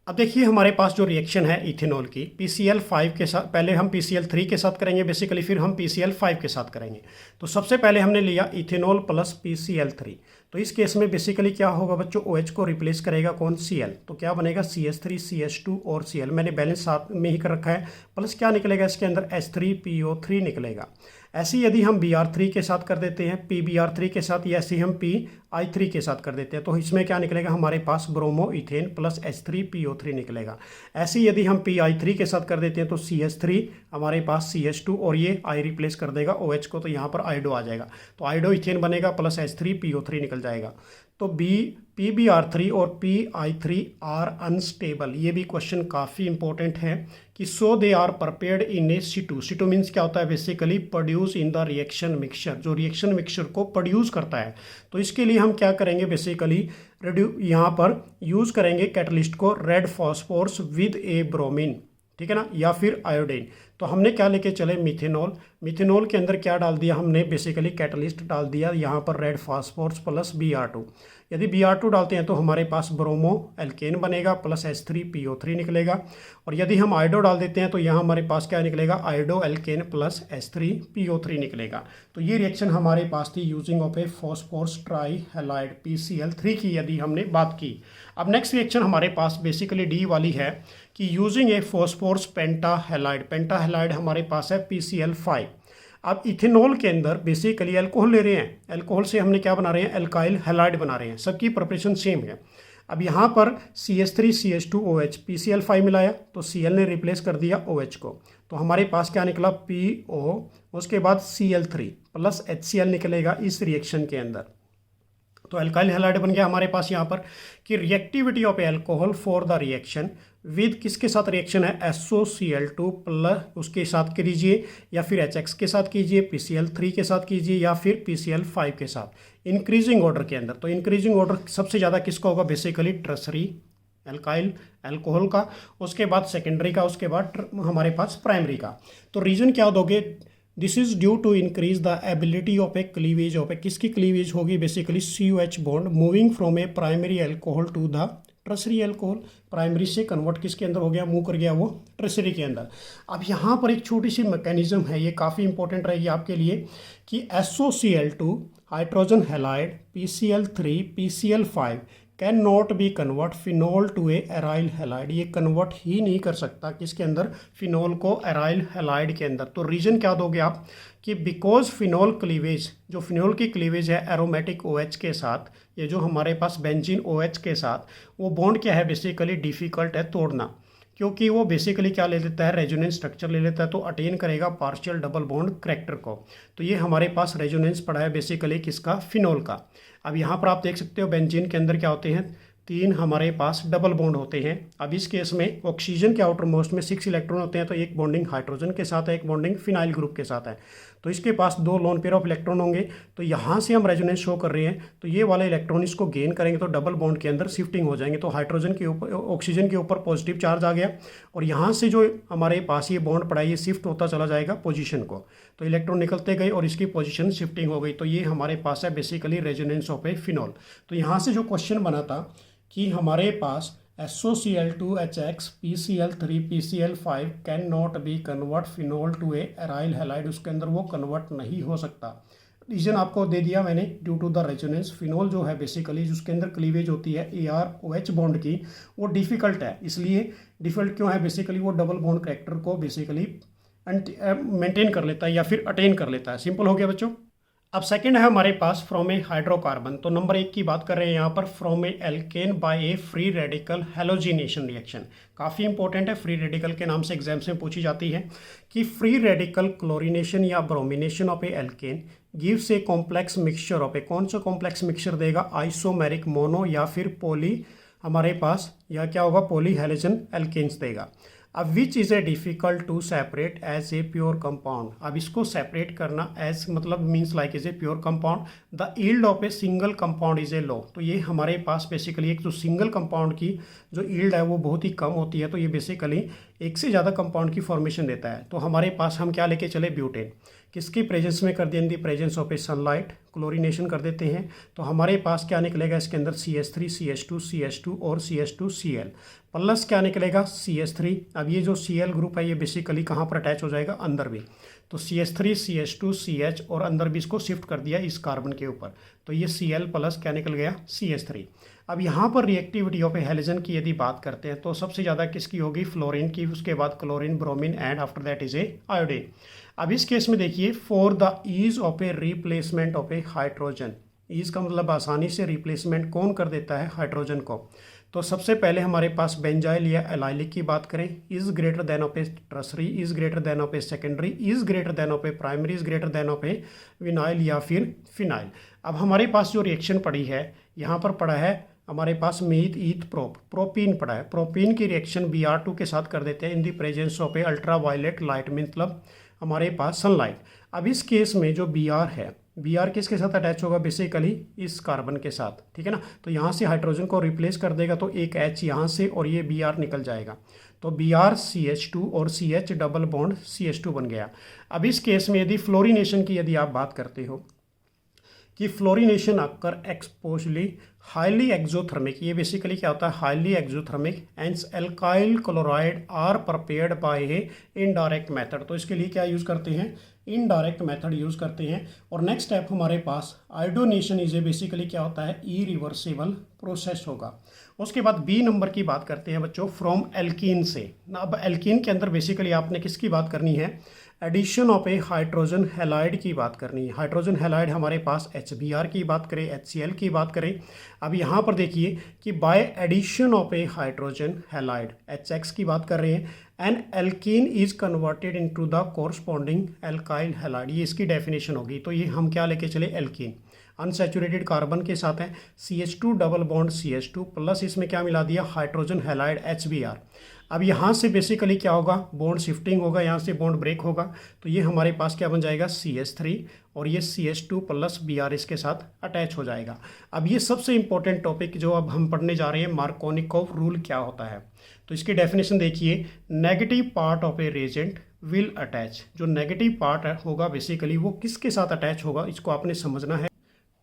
अब देखिए हमारे पास जो रिएक्शन है इथेनॉल की PCl5 के साथ, पहले हम PCl3 के साथ करेंगे बेसिकली, फिर हम PCl5 के साथ करेंगे। तो सबसे पहले हमने लिया इथेनॉल प्लस PCl3। तो इस केस में बेसिकली क्या होगा बच्चों, OH को रिप्लेस करेगा कौन, Cl। तो क्या बनेगा CH3 CH2 और Cl, मैंने बैलेंस साथ में ही कर रखा है, प्लस क्या निकलेगा इसके अंदर, H3PO3 निकलेगा। ऐसे यदि हम Br3 के साथ कर देते हैं, PBr3 के साथ, या ऐसे हम PI3 के साथ कर देते हैं, तो इसमें क्या निकलेगा हमारे पास ब्रोमो इथेन प्लस H3PO3 निकलेगा। ऐसे यदि हम PI3 के साथ कर देते हैं तो CH3 हमारे पास CH2 और ये I रिप्लेस कर देगा OH को, तो यहाँ पर आइडो आ जाएगा, तो आइडो इथेन बनेगा प्लस H3PO3 निकल जाएगा। तो PBr3 और PI3 आर अनस्टेबल, ये भी क्वेश्चन काफ़ी इंपॉर्टेंट है कि so they are prepared in a C2। C2 means क्या होता है, basically produce in the reaction mixture, जो रिएक्शन मिक्सचर को प्रोड्यूस करता है। तो इसके लिए हम क्या करेंगे, बेसिकली यहाँ पर यूज़ करेंगे कैटलिस्ट को red phosphorus with A bromine, ठीक है ना, या फिर आयोडीन। तो हमने क्या लेके चले, मिथेनॉल। मिथेनॉल के अंदर क्या डाल दिया हमने, बेसिकली कैटलिस्ट डाल दिया यहाँ पर रेड फास्फोरस प्लस Br2। यदि Br2 डालते हैं तो हमारे पास ब्रोमो एल्केन बनेगा प्लस H3PO3 निकलेगा, और यदि हम आइडो डाल देते हैं तो यहाँ हमारे पास क्या निकलेगा, आइडो एल्केन प्लस H3PO3 निकलेगा। तो ये रिएक्शन हमारे पास थी using of a phosphorus trihalide PCl3 की यदि हमने बात की। अब नेक्स्ट रिएक्शन हमारे पास बेसिकली डी वाली है कि यूजिंग ए फॉस्फोरस पेंटाहैलाइड, पेंटाहैलाइड हमारे पास है PCl5। अब इथेनॉल के अंदर बेसिकली अल्कोहल ले रहे हैं, अल्कोहल से हमने क्या बना रहे हैं, एल्काइल हैलाइड बना रहे हैं, सबकी प्रिपरेशन सेम है। अब यहाँ पर CH3 CH2OH PCl5 मिलाया तो Cl ने रिप्लेस कर दिया OH को, तो हमारे पास क्या निकला PO, उसके बाद Cl3 प्लस HCl निकलेगा इस रिएक्शन के अंदर। तो एल्काइल हैलाइड बन गया हमारे पास यहाँ पर कि reactivity of alcohol for the reaction with किसके साथ रिएक्शन है, SOCl2 प्लस उसके साथ कीजिए, या फिर HX के साथ कीजिए, PCl3 के साथ कीजिए, या फिर PCl5 के साथ इंक्रीजिंग ऑर्डर के अंदर। तो इंक्रीजिंग ऑर्डर सबसे ज़्यादा किसका होगा, बेसिकली टर्सरी एल्काइल एल्कोहल का, उसके बाद सेकेंडरी का, उसके बाद हमारे पास प्राइमरी का। तो रीजन क्या दोगे, this is due to increase the ability of a cleavage of a, किसकी क्लीवेज होगी, basically COH bond moving from a primary alcohol to the tertiary alcohol. Primary से कन्वर्ट किसके अंदर हो गया, मूव कर गया वो ट्रसरी के अंदर। अब यहाँ पर एक छोटी सी मैकेनिज्म है, ये काफ़ी इंपॉर्टेंट रहेगी आपके लिए कि SOCl2 hydrogen halide PCl3 PCl5 can not be convert phenol to a aryl halide, ये कन्वर्ट ही नहीं कर सकता किसके अंदर, फिनोल को एराइल हैलाइड के अंदर। तो रीजन क्या दोगे आप कि बिकॉज फिनोल क्लीवेज, जो फिनोल की क्लीवेज है एरोमेटिक OH के साथ, ये जो हमारे पास बेंजीन OH के साथ, वो बॉन्ड क्या है बेसिकली डिफ़िकल्ट है तोड़ना, क्योंकि वो बेसिकली क्या ले लेता है, रेजोनेंस स्ट्रक्चर ले लेता है, तो अटेन करेगा पार्शियल डबल बॉन्ड करैक्टर को। तो ये हमारे पास रेजोनेंस पड़ा है बेसिकली किसका, फिनोल का। अब यहाँ पर आप देख सकते हो बेंजीन के अंदर क्या होते हैं, 3 हमारे पास डबल बॉन्ड होते हैं। अब इस केस में ऑक्सीजन के आउटर मोस्ट में 6 इलेक्ट्रॉन होते हैं, तो एक बॉन्डिंग हाइड्रोजन के साथ है, एक बॉन्डिंग फिनाइल ग्रुप के साथ है, तो इसके पास 2 लोन पेयर ऑफ इलेक्ट्रॉन होंगे। तो यहाँ से हम रेजोनेंस शो कर रहे हैं, तो ये वाले इलेक्ट्रॉन इसको गेन करेंगे तो डबल बॉन्ड के अंदर शिफ्टिंग हो जाएंगे, तो हाइड्रोजन के ऊपर, ऑक्सीजन के ऊपर पॉजिटिव चार्ज आ गया, और यहाँ से जो हमारे पास ये बॉन्ड पड़ा है ये शिफ्ट होता चला जाएगा पोजीशन को, तो इलेक्ट्रॉन निकलते गए और इसकी पोजीशन शिफ्टिंग हो गई। तो ये हमारे पास है basically resonance of a phenol. तो यहाँ से जो क्वेश्चन बना था कि हमारे पास SOCl2HX PCl3 PCl5 can not be convert phenol to a aryl halide, उसके अंदर वो कन्वर्ट नहीं हो सकता। रीजन आपको दे दिया मैंने, due to the resonance. Phenol जो है बेसिकली जिसके अंदर क्लीवेज होती है AR-OH बॉन्ड की, वो डिफ़िकल्ट है। इसलिए डिफ़िकल्ट क्यों है, बेसिकली वो डबल बॉन्ड करैक्टर को बेसिकली मेंटेन कर लेता है या फिर अटेन कर लेता है। सिंपल हो गया बच्चों। अब सेकंड है हमारे पास फ्रॉम ए हाइड्रोकार्बन। तो नंबर 1 की बात कर रहे हैं यहाँ पर, from a alkane by a free radical halogenation reaction. काफ़ी इंपॉर्टेंट है, फ्री रेडिकल के नाम से एग्जाम्स में पूछी जाती है कि फ्री रेडिकल क्लोरिनेशन या bromination of a alkane gives a complex mixture of a, कौन सा कॉम्प्लेक्स मिक्सचर देगा, आइसोमेरिक मोनो या फिर पॉली हमारे पास, या क्या होगा, पॉली हैलोजन एल्केन्स देगा। अब which is a difficult to separate as a pure compound. अब इसको सेपरेट करना एज मतलब means like is a pure compound. The yield of a single compound is a low. तो ये हमारे पास बेसिकली एक जो सिंगल कंपाउंड की जो यील्ड है वो बहुत ही कम होती है, तो ये बेसिकली एक से ज़्यादा कंपाउंड की फॉर्मेशन देता है। तो हमारे पास हम क्या लेके चले, ब्यूटेन, किसकी प्रेजेंस में कर दिया, in the presence of a sunlight, chlorination कर देते हैं, तो हमारे पास क्या निकलेगा इसके अंदर, CH3 CH2 CH2 और CH2 Cl प्लस क्या निकलेगा, CH3। अब ये जो Cl ग्रुप है ये बेसिकली कहाँ पर अटैच हो जाएगा, अंदर भी, तो CH3 CH2 CH और अंदर भी इसको शिफ्ट कर दिया इस कार्बन के ऊपर, तो ये Cl प्लस क्या निकल गया, CH3। अब यहाँ पर रिएक्टिविटी ऑफ ए हैलोजन की यदि बात करते हैं तो सबसे ज़्यादा किसकी होगी, फ्लोरीन की, उसके बाद chlorine, bromine and after that is a iodine. अब इस केस में देखिए, for the ease of a replacement of a hydrogen, ease का मतलब आसानी से रिप्लेसमेंट कौन कर देता है, हाइड्रोजन को। तो सबसे पहले हमारे पास बेंजाइल या एलाइलिक की बात करें, is greater than of a tertiary, is greater than of a secondary, is greater than of a primary, is greater than of A vinyl या फिर फिनाइल। अब हमारे पास जो रिएक्शन पड़ी है, यहाँ पर पड़ा है हमारे पास मीथ ईथ प्रोपीन पड़ा है। प्रोपीन की रिएक्शन Br2 के साथ कर देते हैं in the presence of a ultra violet light, मतलब हमारे पास सनलाइट। अब इस केस में जो Br है, Br किसके साथ अटैच होगा, बेसिकली इस कार्बन के साथ, ठीक है ना। तो यहाँ से हाइड्रोजन को रिप्लेस कर देगा, तो एक H यहाँ से और ये Br निकल जाएगा, तो Br CH2 और CH डबल बॉन्ड CH2 बन गया। अब इस केस में यदि फ्लोरिनेशन की यदि आप बात करते हो कि fluorination occur explosively highly exothermic, ये बेसिकली क्या होता है, highly exothermic and alkyl chloride are prepared by a indirect method. तो इसके लिए क्या यूज़ करते हैं, इनडायरेक्ट मेथड यूज़ करते हैं। और नेक्स्ट स्टेप हमारे पास आयोडोनेशन इज ए, बेसिकली क्या होता है, इरिवर्सिबल प्रोसेस होगा। उसके बाद बी नंबर की बात करते हैं बच्चों, फ्रॉम एल्कीन से। अब एल्कीन के अंदर बेसिकली आपने किसकी बात करनी है, addition of a hydrogen halide की बात करनी है। हाइड्रोजन हैलाइड हमारे पास HBr की बात करें, HCl की बात करें। अब यहाँ पर देखिए कि by addition of a hydrogen halide, HX की बात कर रहे हैं, an alkene is converted into the corresponding alkyl halide, ये इसकी डेफिनेशन होगी। तो ये हम क्या लेके चले, एल्कीन, अनसैचुरेटेड कार्बन के साथ है, CH2 double bond CH2 plus इसमें क्या मिला दिया, हाइड्रोजन हैलाइड HBr। अब यहाँ से बेसिकली क्या होगा, बॉन्ड शिफ्टिंग होगा, यहाँ से बॉन्ड ब्रेक होगा, तो ये हमारे पास क्या बन जाएगा, CH3 और ये CH2 प्लस Br इसके साथ अटैच हो जाएगा। अब ये सबसे इंपॉर्टेंट टॉपिक जो अब हम पढ़ने जा रहे हैं, मार्कोनिकोव रूल क्या होता है। तो इसकी डेफिनेशन देखिए, negative part of a reagent will attach, जो नेगेटिव पार्ट होगा बेसिकली वो किसके साथ अटैच होगा, इसको आपने समझना है,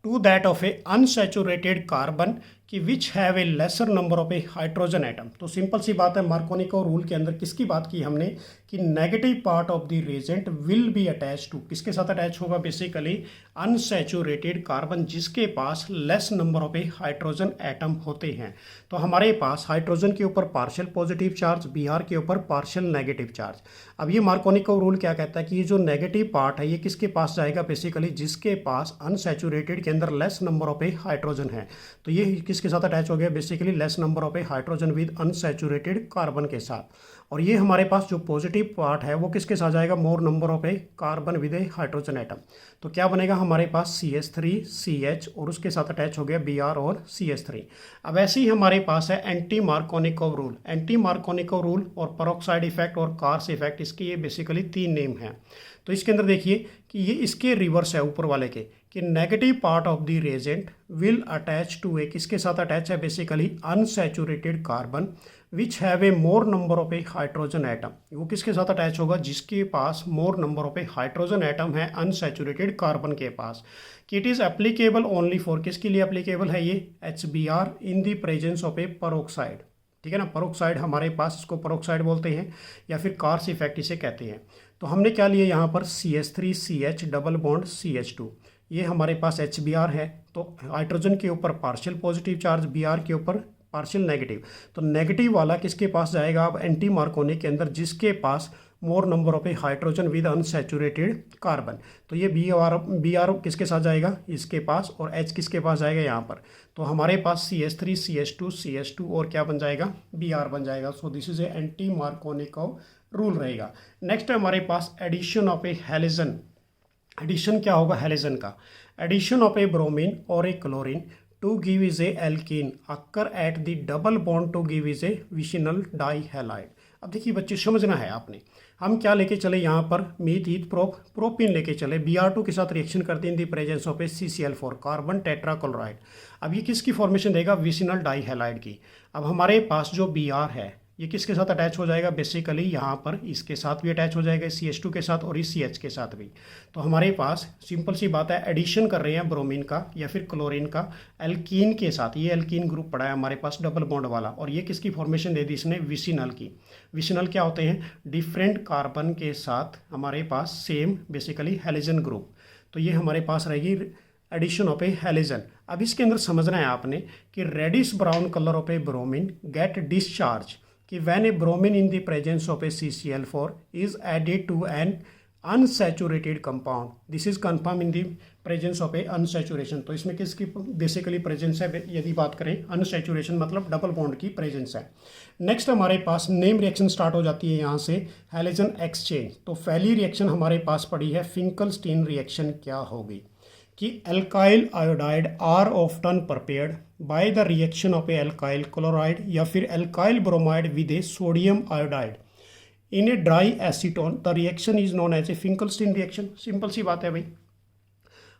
to that of a unsaturated carbon, कि which have a lesser number of a hydrogen atom. तो सिंपल सी बात है, मार्कोनिको रूल के अंदर किसकी बात की हमने कि negative part of the reagent will be attach to, किसके साथ अटैच होगा, बेसिकली अनसैचुरेटेड कार्बन जिसके पास less number of a hydrogen atom होते हैं। तो हमारे पास हाइड्रोजन के ऊपर पार्शियल पॉजिटिव चार्ज, Br के ऊपर पार्शियल नेगेटिव चार्ज। अब ये मार्कोनिको रूल क्या कहता है कि ये जो नेगेटिव पार्ट है ये किसके पास जाएगा, बेसिकली जिसके पास अनसैचुरेटेड के अंदर less number of a hydrogen है। तो ये किसके साथ अटैच हो गया, basically less number of a hydrogen with unsaturated carbon के साथ। और ये हमारे पास जो पॉजिटिव पार्ट है वो किसके साथ जाएगा, मोर number of a carbon with A hydrogen atom. तो क्या बनेगा हमारे पास CH3 CH और उसके साथ अटैच हो गया Br और CH3। अब ऐसे ही हमारे पास है anti Markovnikov rule. Anti Markovnikov rule और पेरोक्साइड इफेक्ट और कार्स इफेक्ट, इसके ये बेसिकली 3 नेम हैं। तो इसके अंदर देखिए कि ये इसके रिवर्स है ऊपर वाले के, कि negative part of the reagent will attach to a, किसके साथ अटैच है, basically unsaturated carbon which have a more number of a hydrogen atom. वो किसके साथ अटैच होगा, जिसके पास more number of a hydrogen atom है अनसैचुरेटेड कार्बन के पास। कि it is applicable only for, किसके लिए एप्लीकेबल है ये, HBr in the presence of a peroxide. ठीक है ना, पेरोक्साइड हमारे पास, इसको पेरोक्साइड बोलते हैं या फिर कार्स इफेक्ट इसे कहते हैं। तो हमने क्या लिया यहाँ पर CH3 CH double bond CH2, ये हमारे पास HBr है। तो हाइड्रोजन के ऊपर पार्शियल पॉजिटिव चार्ज, Br के ऊपर पार्शियल नेगेटिव। तो नेगेटिव वाला किसके पास जाएगा अब एंटी मार्कोनिक के अंदर, जिसके पास more number of a hydrogen with unsaturated carbon. तो ये Br किसके साथ जाएगा, इसके पास, और H किसके पास जाएगा यहाँ पर। तो हमारे पास CH3 CH2 और क्या बन जाएगा, Br बन जाएगा। So this is a anti Markovnikov rule रहेगा। नेक्स्ट है हमारे पास addition of a halogen. Addition क्या होगा हेलोजन का, एडिशन ऑफ ए ब्रोमीन और a chlorine to give is a alkene occur at the double bond to give is a vicinal dihalide. अब देखिए बच्चे समझना है आपने, हम क्या लेके चले यहाँ पर, मीथ ईथ प्रोपिन लेके चले, Br2 के साथ रिएक्शन करते हैं इन the presence of A CCl4 carbon tetrachloride. अब ये किसकी फॉर्मेशन देगा, विशिनल डाईहैलाइड की। अब हमारे पास जो Br है ये किसके साथ अटैच हो जाएगा, बेसिकली यहाँ पर इसके साथ भी अटैच हो जाएगा, CH2 के साथ और इस CH के साथ भी। तो हमारे पास सिंपल सी बात है, एडिशन कर रहे हैं ब्रोमीन का या फिर क्लोरीन का एल्कीन के साथ। ये एल्कीन ग्रुप पड़ा है हमारे पास डबल बॉन्ड वाला, और ये किसकी फॉर्मेशन दे दी इसने, विशिनल की। विशिनल क्या होते हैं, डिफरेंट कार्बन के साथ हमारे पास सेम बेसिकली हेलोजन ग्रुप। तो ये हमारे पास रहेगी एडिशन ऑफ ए हेलोजन। अब इसके अंदर समझना है आपने कि reddish brown colour of a bromine get discharge, कि when a bromine in the presence of a CCl4 is added to an unsaturated compound, this is confirmed in the presence of a unsaturation। तो इसमें किसकी basically presence है, यदि बात करें unsaturation मतलब double bond की प्रेजेंस है। नेक्स्ट हमारे पास नेम रिएक्शन स्टार्ट हो जाती है यहाँ से, हेलोजन एक्सचेंज। तो पहली रिएक्शन हमारे पास पड़ी है फिंकलस्टीन रिएक्शन। क्या होगी कि alkyl iodide are often prepared by the reaction of a alkyl chloride या फिर alkyl bromide with a sodium iodide in a dry acetone. The reaction is known as a Finkelstein reaction. Simple सी बात है भाई,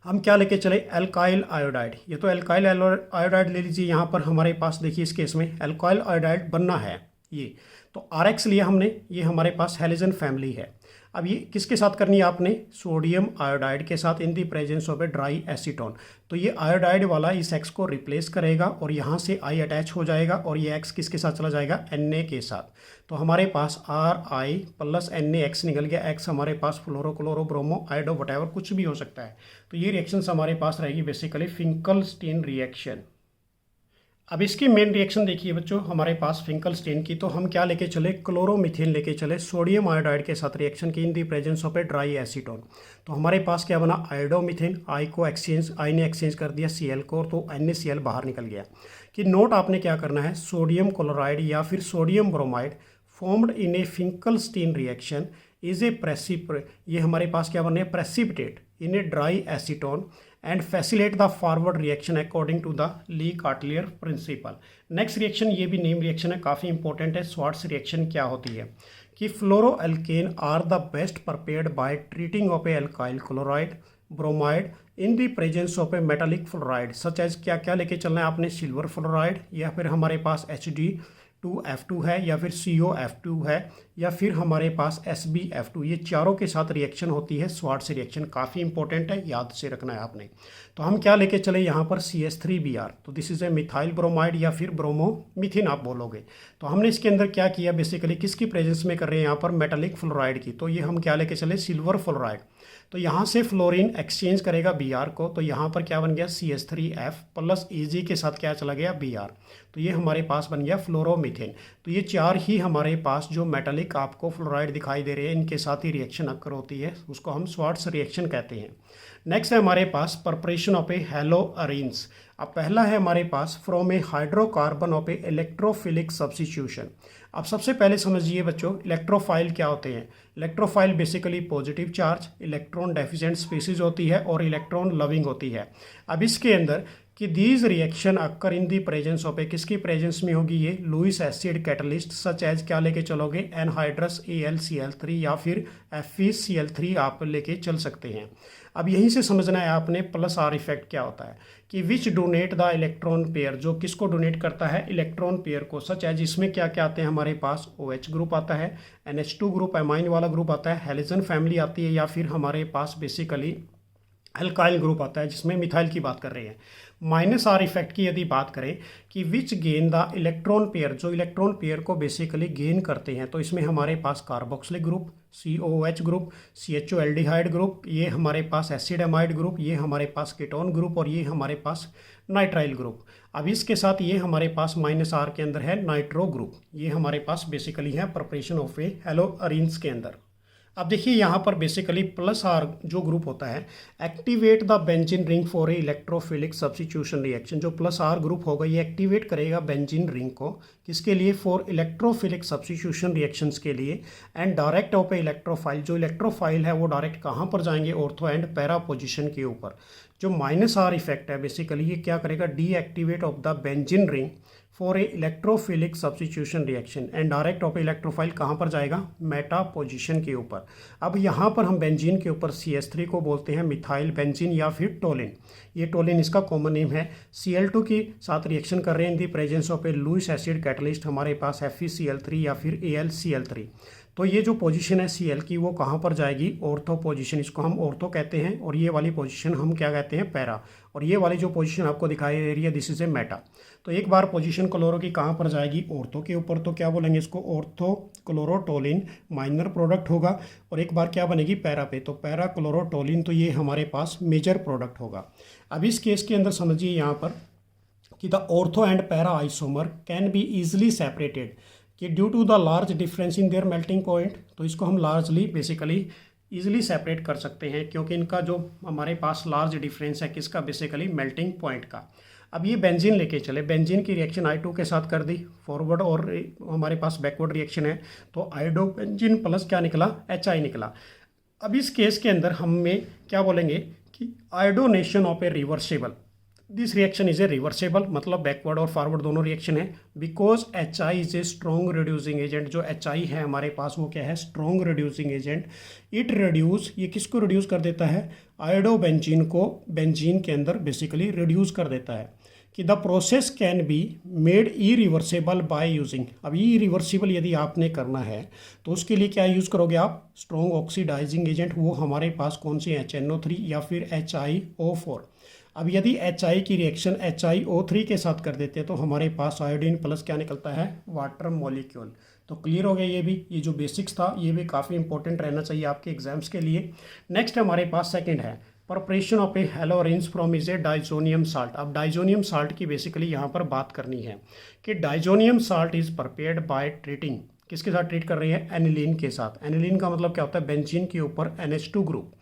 हम क्या लेके चले, एल्काइल आयोडाइड। ये तो एल्काइल आयोडाइड ले लीजिए, यहाँ पर हमारे पास देखिए इस केस में एल्काइल आयोडाइड बनना है ये। तो RX लिया हमने, ये हमारे पास हेलोजन फैमिली है। अब ये किसके साथ करनी है आपने, सोडियम आयोडाइड के साथ in the presence of a dry acetone. तो ये आयोडाइड वाला इस X को रिप्लेस करेगा और यहाँ से I अटैच हो जाएगा और ये X किसके साथ चला जाएगा, Na के साथ। तो हमारे पास RI प्लस NaX निकल गया। X हमारे पास fluoro chloro bromo iodo whatever कुछ भी हो सकता है। तो ये रिएक्शंस हमारे पास रहेगी बेसिकली फिंकलस्टीन रिएक्शन। अब इसकी मेन रिएक्शन देखिए बच्चों हमारे पास फिंकलस्टीन की। तो हम क्या लेके चले, क्लोरोमीथेन लेके चले सोडियम आयोडाइड के साथ रिएक्शन की in the presence of a dry acetone. तो हमारे पास क्या बना, आयोडोमीथेन। आई ने एक्सचेंज कर दिया Cl को, तो NaCl बाहर निकल गया। कि नोट आपने क्या करना है, सोडियम क्लोराइड या फिर sodium bromide formed in a Finkelstein reaction is a ये हमारे पास क्या बने, precipitate in a dry acetone and facilitate the forward reaction according to the Le Chatelier principle. Next reaction ये भी नेम रिएक्शन है, काफ़ी इंपॉर्टेंट है। स्वार्ट्स रिएक्शन क्या होती है कि fluoroalkane are the best prepared by treating of a alkyl chloride bromide in the presence of a metallic fluoride such as, क्या क्या लेके चलना है आपने, सिल्वर फ्लोराइड या फिर हमारे पास HD 2F2 है या फिर COF2 है या फिर हमारे पास SbF2, ये चारों के साथ रिएक्शन होती है स्वार्ट्ज रिएक्शन। काफ़ी इंपॉर्टेंट है, याद से रखना है आपने। तो हम क्या लेके चले यहाँ पर CH3Br, तो this is a methyl bromide या फिर ब्रोमोमिथिन आप बोलोगे। तो हमने इसके अंदर क्या किया, बेसिकली किसकी प्रेजेंस में कर रहे हैं यहाँ पर, मेटालिक फ्लोराइड की। तो ये हम क्या लेके चले, सिल्वर फ्लोराइड। तो यहाँ से फ्लोरीन एक्सचेंज करेगा Br को, तो यहाँ पर क्या बन गया CH3F प्लस Ag के साथ क्या चला गया Br, तो ये हमारे पास बन गया फ्लोरोमीथेन। तो ये चार ही हमारे पास जो मेटालिक आपको फ्लोराइड दिखाई दे रहे हैं, इनके साथ ही रिएक्शन अक्कर होती है, उसको हम स्वार्ट्ज रिएक्शन कहते हैं। नेक्स्ट है हमारे पास प्रिपरेशन ऑफ ए हेलोअरीन्स। अब पहला है हमारे पास from a hydrocarbon of a electrophilic substitution. अब सबसे पहले समझिए बच्चों, इलेक्ट्रोफाइल क्या होते हैं। Electrophile basically positive charge, electron deficient species होती है और इलेक्ट्रॉन लविंग होती है। अब इसके अंदर कि these reaction occur in the presence of a, किसकी प्रेजेंस में होगी ये, Lewis acid catalyst such as क्या लेके चलोगे, एनहाइड्रस AlCl3 या फिर FeCl3 आप लेके चल सकते हैं। अब यहीं से समझना है आपने प्लस आर इफेक्ट क्या होता है, कि विच डोनेट द इलेक्ट्रॉन पेयर, जो किसको डोनेट करता है, इलेक्ट्रॉन पेयर को। सच एज इसमें क्या क्या आते हैं हमारे पास, OH ग्रुप आता है, NH2 ग्रुप एमाइन वाला ग्रुप आता है, हेलोजन फैमिली आती है, या फिर हमारे पास बेसिकली अल्काइल ग्रुप आता है, जिसमें मिथाइल की बात कर रहे हैं। माइनस आर इफेक्ट की यदि बात करें कि which gain the electron pair, जो इलेक्ट्रॉन पेयर को बेसिकली गेन करते हैं, तो इसमें हमारे पास carboxylic group, COOH group, CHO aldehyde group, ये हमारे पास एसिड एमाइड ग्रुप, ये हमारे पास कीटोन ग्रुप और ये हमारे पास नाइट्राइल ग्रुप। अब इसके साथ ये हमारे पास माइनस आर के अंदर है नाइट्रो ग्रुप, ये हमारे पास बेसिकली है प्रिपरेशन ऑफ ए हेलोअरीन्स के अंदर। अब देखिए यहाँ पर बेसिकली प्लस आर जो ग्रुप होता है, activate the benzene ring for a electrophilic substitution reaction. जो प्लस आर ग्रुप होगा ये एक्टिवेट करेगा बेंजीन रिंग को, किसके लिए, फॉर इलेक्ट्रोफिलिक सब्स्टिट्यूशन रिएक्शंस के लिए। And direct of a electrophile, जो इलेक्ट्रोफाइल है वो डायरेक्ट कहाँ पर जाएंगे, ऑर्थो एंड पैरा पोजिशन के ऊपर। जो माइनस आर इफेक्ट है बेसिकली ये क्या करेगा, deactivate of the benzene ring for a electrophilic substitution reaction and direct of electrophile कहाँ पर जाएगा, मेटा पोजीशन के ऊपर। अब यहाँ पर हम बेंजीन के ऊपर CH3 को बोलते हैं मिथाइल बेंजीन या फिर टोलिन, ये टोलिन इसका कॉमन नेम है। Cl2 के साथ रिएक्शन कर रहे हैं in the presence of a Lewis acid catalyst, हमारे पास FeCl3 या फिर AlCl3। तो ये जो पोजीशन है Cl की वो कहाँ पर जाएगी, ऑर्थो पोजीशन, इसको हम ऑर्थो कहते हैं, और ये वाली पोजीशन हम क्या कहते हैं, पैरा। और ये वाली जो पोजीशन आपको दिखाई दे रही है दिस इज ए मेटा। तो एक बार पोजीशन क्लोरो की कहाँ पर जाएगी, ऑर्थो के ऊपर, तो क्या बोलेंगे इसको, ऑर्थो क्लोरोटोलिन माइनर प्रोडक्ट होगा। और एक बार क्या बनेगी, पैरा पे, तो पैरा क्लोरोटोलिन, तो ये हमारे पास मेजर प्रोडक्ट होगा। अब इस केस के अंदर समझिए यहाँ पर कि the ortho and para isomer can be easily separated, कि due to the large difference in their melting point, तो इसको हम लार्जली बेसिकली ईजिली सेपरेट कर सकते हैं, क्योंकि इनका जो हमारे पास लार्ज डिफरेंस है किसका, बेसिकली मेल्टिंग पॉइंट का। अब ये बेंजीन लेके चले, बेंजीन की रिएक्शन I2 के साथ कर दी फॉरवर्ड, और हमारे पास बैकवर्ड रिएक्शन है, तो आयोडो बेंजीन प्लस क्या निकला, HI निकला। अब इस केस के अंदर हमें क्या बोलेंगे कि iodination of a reversible, this reaction is a reversible, मतलब बैकवर्ड और फॉरवर्ड दोनों रिएक्शन है, because HI is a strong reducing agent. जो HI है हमारे पास वो क्या है, strong reducing agent. It reduce, ये किसको रिड्यूस कर देता है, आयोडो बेंजीन को बेंजीन के अंदर बेसिकली रिड्यूस कर देता है। कि the process can be made irreversible by using, अब इरिवर्सिबल यदि आपने करना है तो उसके लिए क्या यूज़ करोगे आप, स्ट्रॉन्ग ऑक्सीडाइजिंग एजेंट, वो हमारे पास कौन सी HNO3 या फिर HiO4। अब यदि HI की रिएक्शन HiO3 के साथ कर देते हैं तो हमारे पास आयोडीन प्लस क्या निकलता है, वाटर मॉलिक्यूल। तो क्लियर हो गया ये भी, ये जो बेसिक्स था ये भी काफ़ी इंपॉर्टेंट रहना चाहिए आपके एग्जाम्स के लिए। नेक्स्ट हमारे पास सेकंड है preparation of a haloarenes from is a diazonium salt. अब डाइजोनियम साल्ट की बेसिकली यहाँ पर बात करनी है कि diazonium salt is prepared by treating, किसके साथ ट्रीट कर रही है, एनिलीन के साथ। एनिलीन का मतलब क्या होता है, बेंजीन के ऊपर NH2 ग्रुप,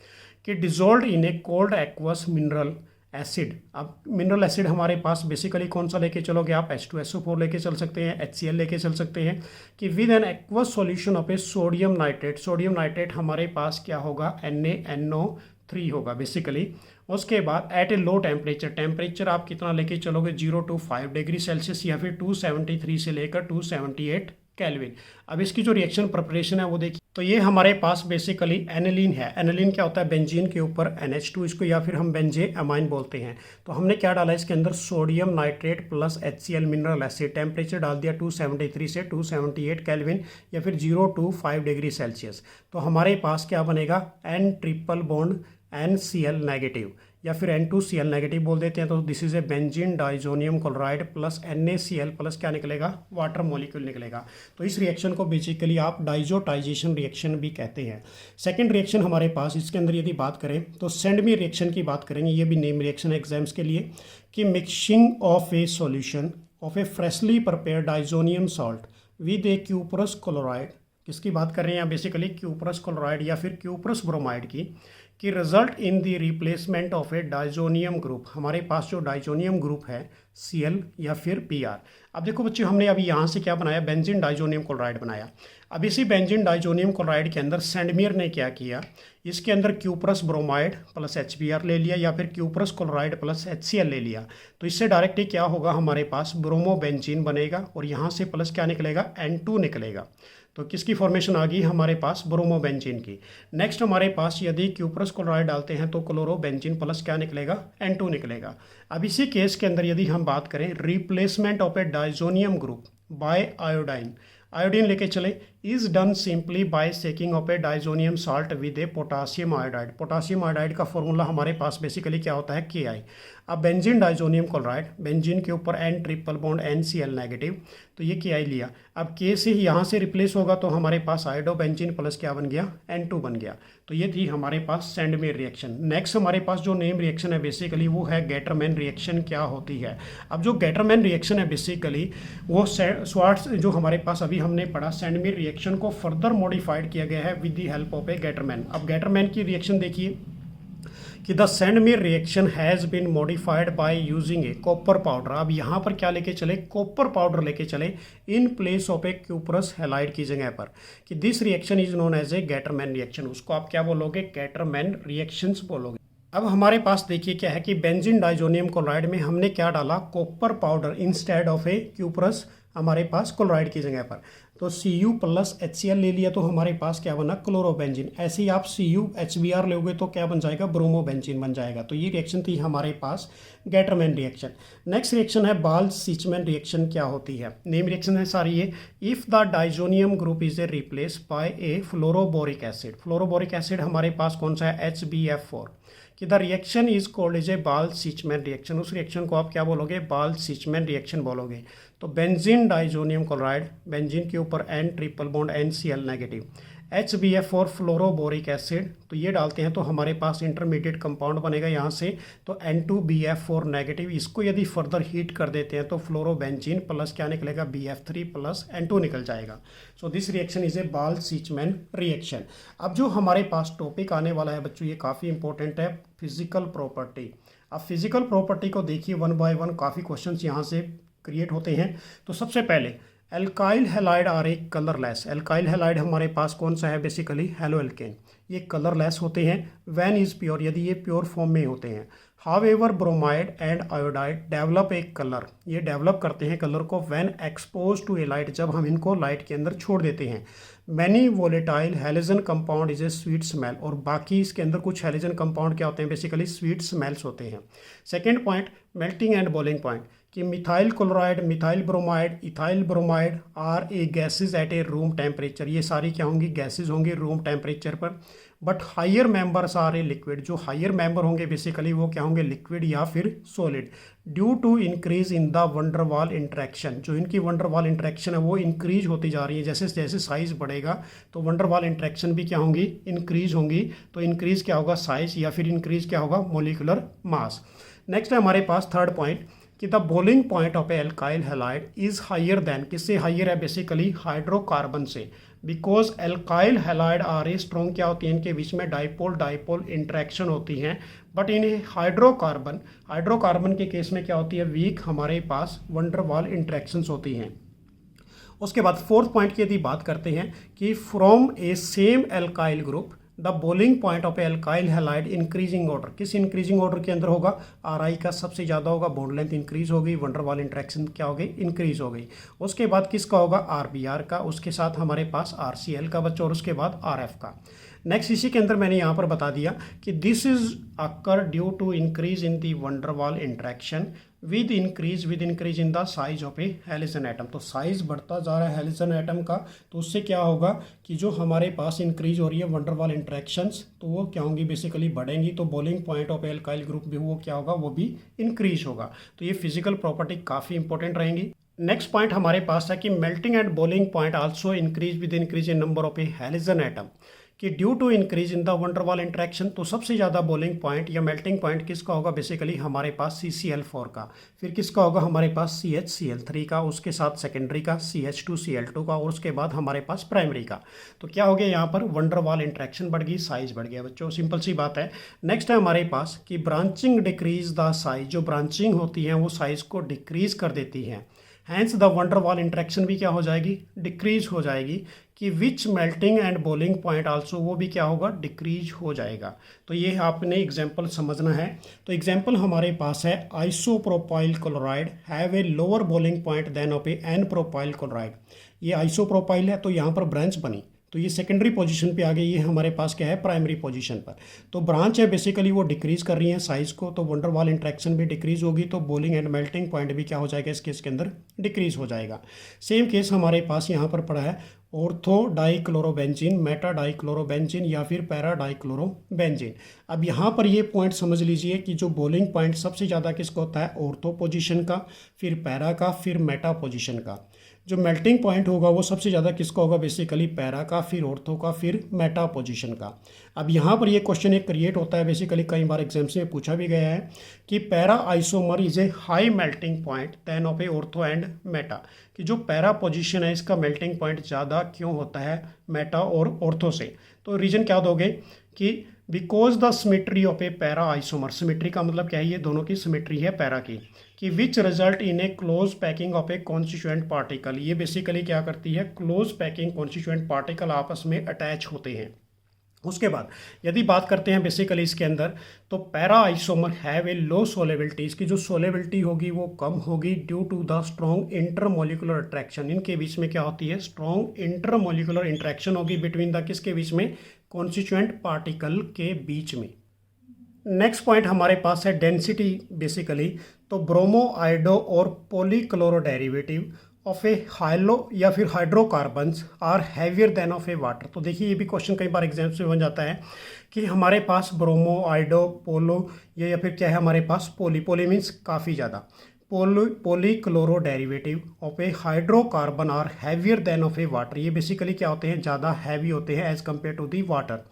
कि dissolve in A cold aqueous mineral acid. अब मिनरल एसिड हमारे पास बेसिकली कौन सा लेके चलोगे आप, H2SO4 लेके चल सकते हैं, HCl लेके चल सकते हैं, कि with an aqueous solution of A sodium nitrate. Sodium nitrate हमारे पास क्या होगा, NaNO3 होगा बेसिकली। उसके बाद एट ए लो टेम्परेचर, टेम्परेचर आप कितना लेके चलोगे, 0 to 5 डिग्री सेल्सियस या फिर 273 से लेकर 278 केल्विन। अब इसकी जो रिएक्शन प्रिपरेशन है वो देखिए, तो ये हमारे पास बेसिकली एनिलीन है। एनिलीन क्या होता है, बेंजीन के ऊपर NH2, इसको या फिर हम बेंजे अमाइन बोलते हैं। तो हमने क्या डाला इसके अंदर, sodium nitrate plus HCl mineral acid. Temperature डाल दिया 273 से 278 केल्विन या फिर 0 to 5 डिग्री सेल्सियस। तो हमारे पास क्या बनेगा, N triple bond NCl negative या फिर N2Cl नेगेटिव बोल देते हैं। तो this is A benzene diazonium chloride plus NaCl plus क्या निकलेगा, वाटर मॉलिक्यूल निकलेगा। तो इस रिएक्शन को बेसिकली आप डाइजोटाइजेशन रिएक्शन भी कहते हैं। सेकंड रिएक्शन हमारे पास इसके अंदर यदि बात करें तो सेंडमी रिएक्शन की बात करेंगे। ये भी नेम रिएक्शन एग्जाम्स के लिए, कि mixing of A solution of A freshly prepared diazonium salt with A cuprous chloride. किसकी बात कर रहे हैं यहाँ, बेसिकली क्यूपरस क्लोराइड या फिर क्यूपरस ब्रोमाइड की result in the replacement of a diazonium group. हमारे पास जो डाइजोनियम ग्रुप है Cl या फिर Br। अब देखो बच्चों, हमने अभी यहाँ से क्या बनाया, बेंजीन डाइजोनियम क्लोराइड बनाया। अब इसी बेंजीन डाइजोनियम क्लोराइड के अंदर सेंडमियर ने क्या किया, इसके अंदर क्यूपरस ब्रोमाइड प्लस HBr ले लिया या फिर क्यूपरस क्लोराइड प्लस HCl ले लिया। तो इससे डायरेक्टली क्या होगा, हमारे पास ब्रोमोबेंजीन बनेगा और यहाँ से प्लस क्या निकलेगा, N2 निकलेगा। तो किसकी फॉर्मेशन आ गई हमारे पास, ब्रोमोबेंजीन की। नेक्स्ट हमारे पास यदि क्यूपरस क्लोराइड डालते हैं तो क्लोरोबेंजीन प्लस क्या निकलेगा, N2 निकलेगा। अब इसी केस के अंदर यदि हम बात करें replacement of a diazonium group by iodine, iodine लेके चले, is done simply by shaking of a diazonium salt with a potassium iodide. Potassium iodide का फॉर्मूला हमारे पास बेसिकली क्या होता है, Ki। अब बेंजीन डाइजोनियम क्लोराइड, बेंजीन के ऊपर N triple bond NCl negative, तो ये Ki लिया। अब K से यहाँ से रिप्लेस होगा तो हमारे पास आयोडोबेंजीन प्लस क्या बन गया, N2 बन गया। तो ये थी हमारे पास सेंडमेयर रिएक्शन। नेक्स्ट हमारे पास जो नेम रिएक्शन है बेसिकली वो है गेटरमैन रिएक्शन। क्या होती है, अब जो गेटरमैन रिएक्शन है बेसिकली वो स्वार्ट्स जो हमारे पास अभी हमने पढ़ा, सेंडमेयर रिएक्शन को फर्दर मॉडिफाइड किया गया है with the help of a Gattermann. अब गेटरमैन की रिएक्शन देखिए कि the Sandmeyer reaction has been modified by using a copper powder. अब यहाँ पर क्या लेके चले, कॉपर पाउडर लेके चले in place of a cuprous halide की जगह पर, कि this reaction is known as a Gattermann reaction. उसको आप क्या बोलोगे, गेटरमैन रिएक्शंस बोलोगे। अब हमारे पास देखिए क्या है कि बेंजीन डाइजोनियम क्लोराइड में हमने क्या डाला, copper powder instead of a cuprous हमारे पास क्लोराइड की जगह पर। तो Cu प्लस HCl ले लिया तो हमारे पास क्या बना, क्लोरोबेंजीन। ऐसे ही आप Cu HBr लोगे तो क्या बन जाएगा, ब्रोमोबेंजीन बन जाएगा। तो ये रिएक्शन थी हमारे पास गेटरमैन रिएक्शन। नेक्स्ट रिएक्शन है बाल्स-सीचमैन रिएक्शन। क्या होती है, नेम रिएक्शन है सारी ये। If the diazonium group is a replace by a fluoroboric acid, fluoroboric acid हमारे पास कौन सा है, HbF4, कि the reaction is called as a Balz Schiemann reaction. उस रिएक्शन को आप क्या बोलोगे, बाल्स-सीचमैन रिएक्शन बोलोगे। तो बेंजीन डाइजोनियम क्लोराइड, बेंजीन के ऊपर N triple bond NCl negative, HbF4 fluoroboric acid, तो ये डालते हैं तो हमारे पास इंटरमीडिएट कंपाउंड बनेगा यहाँ से, तो N2BF4 नेगेटिव। इसको यदि फर्दर हीट कर देते हैं तो फ्लोरोबेंजीन प्लस क्या निकलेगा, BF3 प्लस N2 निकल जाएगा। So this reaction is a Balz Schiemann reaction. अब जो हमारे पास टॉपिक आने वाला है बच्चों, ये काफ़ी इंपॉर्टेंट है, फिजिकल प्रॉपर्टी। अब फिजिकल प्रॉपर्टी को देखिए वन बाय वन, काफ़ी क्वेश्चन यहाँ से क्रिएट होते हैं। तो सबसे पहले alkyl halide are a colourless. Alkyl halide हमारे पास कौन सा है, बेसिकली हेलोएल्केन। ये कलरलेस होते हैं व्हेन इज प्योर, यदि ये प्योर फॉर्म में होते हैं। However bromide and iodide develop a colour, ये डेवलप करते हैं कलर को when expose to a light, जब हम इनको लाइट के अंदर छोड़ देते हैं। Many volatile halogen compound is a sweet smell, और बाकी इसके अंदर कुछ हेलोजन कंपाउंड क्या होते हैं, बेसिकली स्वीट स्मेल्स होते हैं। Second point, melting and boiling point, कि methyl chloride, methyl bromide, ethyl bromide are a gases at a room temperature, ये सारी क्या होंगी, गैसेज होंगी रूम टेम्परेचर पर। But higher members are a liquid, जो हायर मेंबर होंगे बेसिकली वो क्या होंगे, लिक्विड या फिर solid. Due to increase in the van der Waals interaction, जो इनकी वंडरवाल इंट्रैक्शन है वो इंक्रीज होती जा रही है। जैसे जैसे साइज बढ़ेगा तो वंडरवाल इंट्रैक्शन भी क्या होंगी, इंक्रीज होंगी। तो इंक्रीज क्या होगा, साइज, या फिर इंक्रीज क्या होगा, मोलिकुलर मास। नेक्स्ट है हमारे पास थर्ड पॉइंट, कि the boiling point of a alkyl halide is higher than, किससे हायर है, बेसिकली हाइड्रोकार्बन से। Because alkyl halide are a strong, क्या होती है, इनके बीच में डाइपोल डाइपोल इंट्रैक्शन होती हैं। बट इन हाइड्रोकार्बन, हाइड्रोकार्बन के केस में क्या होती है, वीक हमारे पास वंडरवाल इंट्रैक्शंस होती हैं। उसके बाद फोर्थ पॉइंट की यदि बात करते हैं कि from A same alkyl group the bowling point of alkyl halide increasing order, किस इंक्रीजिंग ऑर्डर के अंदर होगा, RI का सबसे ज़्यादा होगा, बॉन्ड लेंथ इंक्रीज हो गई, वंडरवाल इंट्रैक्शन क्या हो गई, इंक्रीज हो गई। उसके बाद किसका होगा, RBr का, उसके साथ हमारे पास RCl का बच्चा और उसके बाद RF का। नेक्स्ट इसी के अंदर मैंने यहाँ पर बता दिया कि this is occur due to increase in the van der Waals interaction with increase in the size of a halogen atom. तो साइज बढ़ता जा रहा है हैलोजन एटम का, तो उससे क्या होगा कि जो हमारे पास इंक्रीज हो रही है वंडरवाल इंट्रैक्शंस, तो वो क्या होंगी, बेसिकली बढ़ेंगी। तो boiling point of alkyl group भी वो क्या होगा, वो भी इंक्रीज होगा। तो ये फिजिकल प्रॉपर्टी काफ़ी इंपॉर्टेंट रहेंगी। नेक्स्ट पॉइंट हमारे पास है कि melting and boiling point also increase in number of a halogen atom, कि due to increase in the van der Waals interaction. तो सबसे ज़्यादा बॉइलिंग पॉइंट या मेल्टिंग पॉइंट किसका होगा, बेसिकली हमारे पास CCl4 का, फिर किसका होगा हमारे पास CHCl3 का, उसके साथ सेकेंडरी का CH2Cl2 का, और उसके बाद हमारे पास प्राइमरी का। तो क्या हो गया यहाँ पर, वंडरवाल इंट्रैक्शन बढ़ गई, साइज बढ़ गया बच्चों, सिंपल सी बात है। नेक्स्ट है हमारे पास कि ब्रांचिंग डिक्रीज द साइज, जो ब्रांचिंग होती है वो साइज को डिक्रीज कर देती है, हैंस द वंडरवाल इंट्रैक्शन भी क्या हो जाएगी, डिक्रीज हो जाएगी, कि which melting and boiling point also वो भी क्या होगा, डिक्रीज हो जाएगा। तो ये आपने एग्जांपल समझना है। तो एग्जांपल हमारे पास है isopropyl chloride have a lower boiling point than of a n propyl chloride. ये आइसोप्रोपाइल है तो यहाँ पर ब्रांच बनी, तो ये सेकेंडरी पोजीशन पे आ गई, ये हमारे पास क्या है, प्राइमरी पोजीशन पर। तो ब्रांच है बेसिकली वो डिक्रीज कर रही है साइज को, तो वंडरवाल इंट्रैक्शन भी डिक्रीज होगी, तो बॉइलिंग एंड मेल्टिंग पॉइंट भी क्या हो जाएगा, इस केस के अंदर डिक्रीज हो जाएगा। सेम केस हमारे पास यहाँ पर पड़ा है ऑर्थो डाइक्लोरोबेंजीन, मेटा डाइक्लोरोबेंजीन या फिर पैरा डाइक्लोरोबेंजीन। अब यहाँ पर ये पॉइंट समझ लीजिए कि जो बॉइलिंग पॉइंट सबसे ज़्यादा किसका होता है, ऑर्थो पोजीशन का, फिर पैरा का, फिर मेटा पोजीशन का। जो मेल्टिंग पॉइंट होगा वो सबसे ज़्यादा किसका होगा, बेसिकली पैरा का, फिर ऑर्थो का, फिर मेटा पोजीशन का। अब यहाँ पर ये क्वेश्चन एक क्रिएट होता है, बेसिकली कई बार एग्जाम्स में पूछा भी गया है कि para isomer is a high melting point than of a ortho and meta, कि जो पैरा पोजीशन है इसका मेल्टिंग पॉइंट ज़्यादा क्यों होता है मेटा और ऑर्थो से। तो रीजन क्या दोगे कि because the symmetry of A para isomer, symmetry का मतलब क्या है, ये दोनों की सिमेट्री है पैरा की, कि which result in A close packing of A constituent particle. ये बेसिकली क्या करती है, क्लोज पैकिंग कॉन्स्टिट्यूएंट पार्टिकल आपस में अटैच होते हैं। उसके बाद यदि बात करते हैं बेसिकली इसके अंदर, तो para isomer have a low solubility, इसकी जो सोलेबिलिटी होगी वो कम होगी due to the strong intermolecular attraction. इनके बीच में क्या होती है, स्ट्रॉन्ग इंटरमोलिकुलर इंट्रैक्शन होगी बिटवीन द किसके बीच में, कॉन्स्टिट्यूएंट पार्टिकल के बीच में। नेक्स्ट पॉइंट हमारे पास है डेंसिटी बेसिकली, तो ब्रोमो आइडो और polychloro derivative of a halo या फिर hydrocarbons are heavier than of a water. तो देखिए ये भी क्वेश्चन कई बार एग्जाम्स में बन जाता है कि हमारे पास ब्रोमो आइडो पोलो या फिर क्या है हमारे पास पोली मीन्स काफ़ी ज़्यादा, polychloro derivative of a hydrocarbon are heavier than of a water. ये बेसिकली क्या होते हैं, ज़्यादा हैवी होते हैं as compare to the water.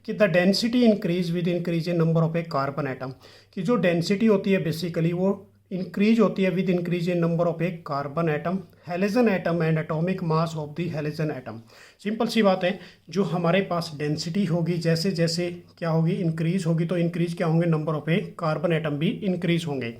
कि the density increase with increase in number of a carbon atom, कि जो डेंसिटी होती है बेसिकली वो इंक्रीज होती है with increase in number of a carbon atom, halogen atom and atomic mass of the halogen atom. Simple सी बात है, जो हमारे पास डेंसिटी होगी जैसे जैसे क्या होगी, इंक्रीज होगी, तो इंक्रीज क्या होंगे, number of a carbon atom भी इंक्रीज होंगे।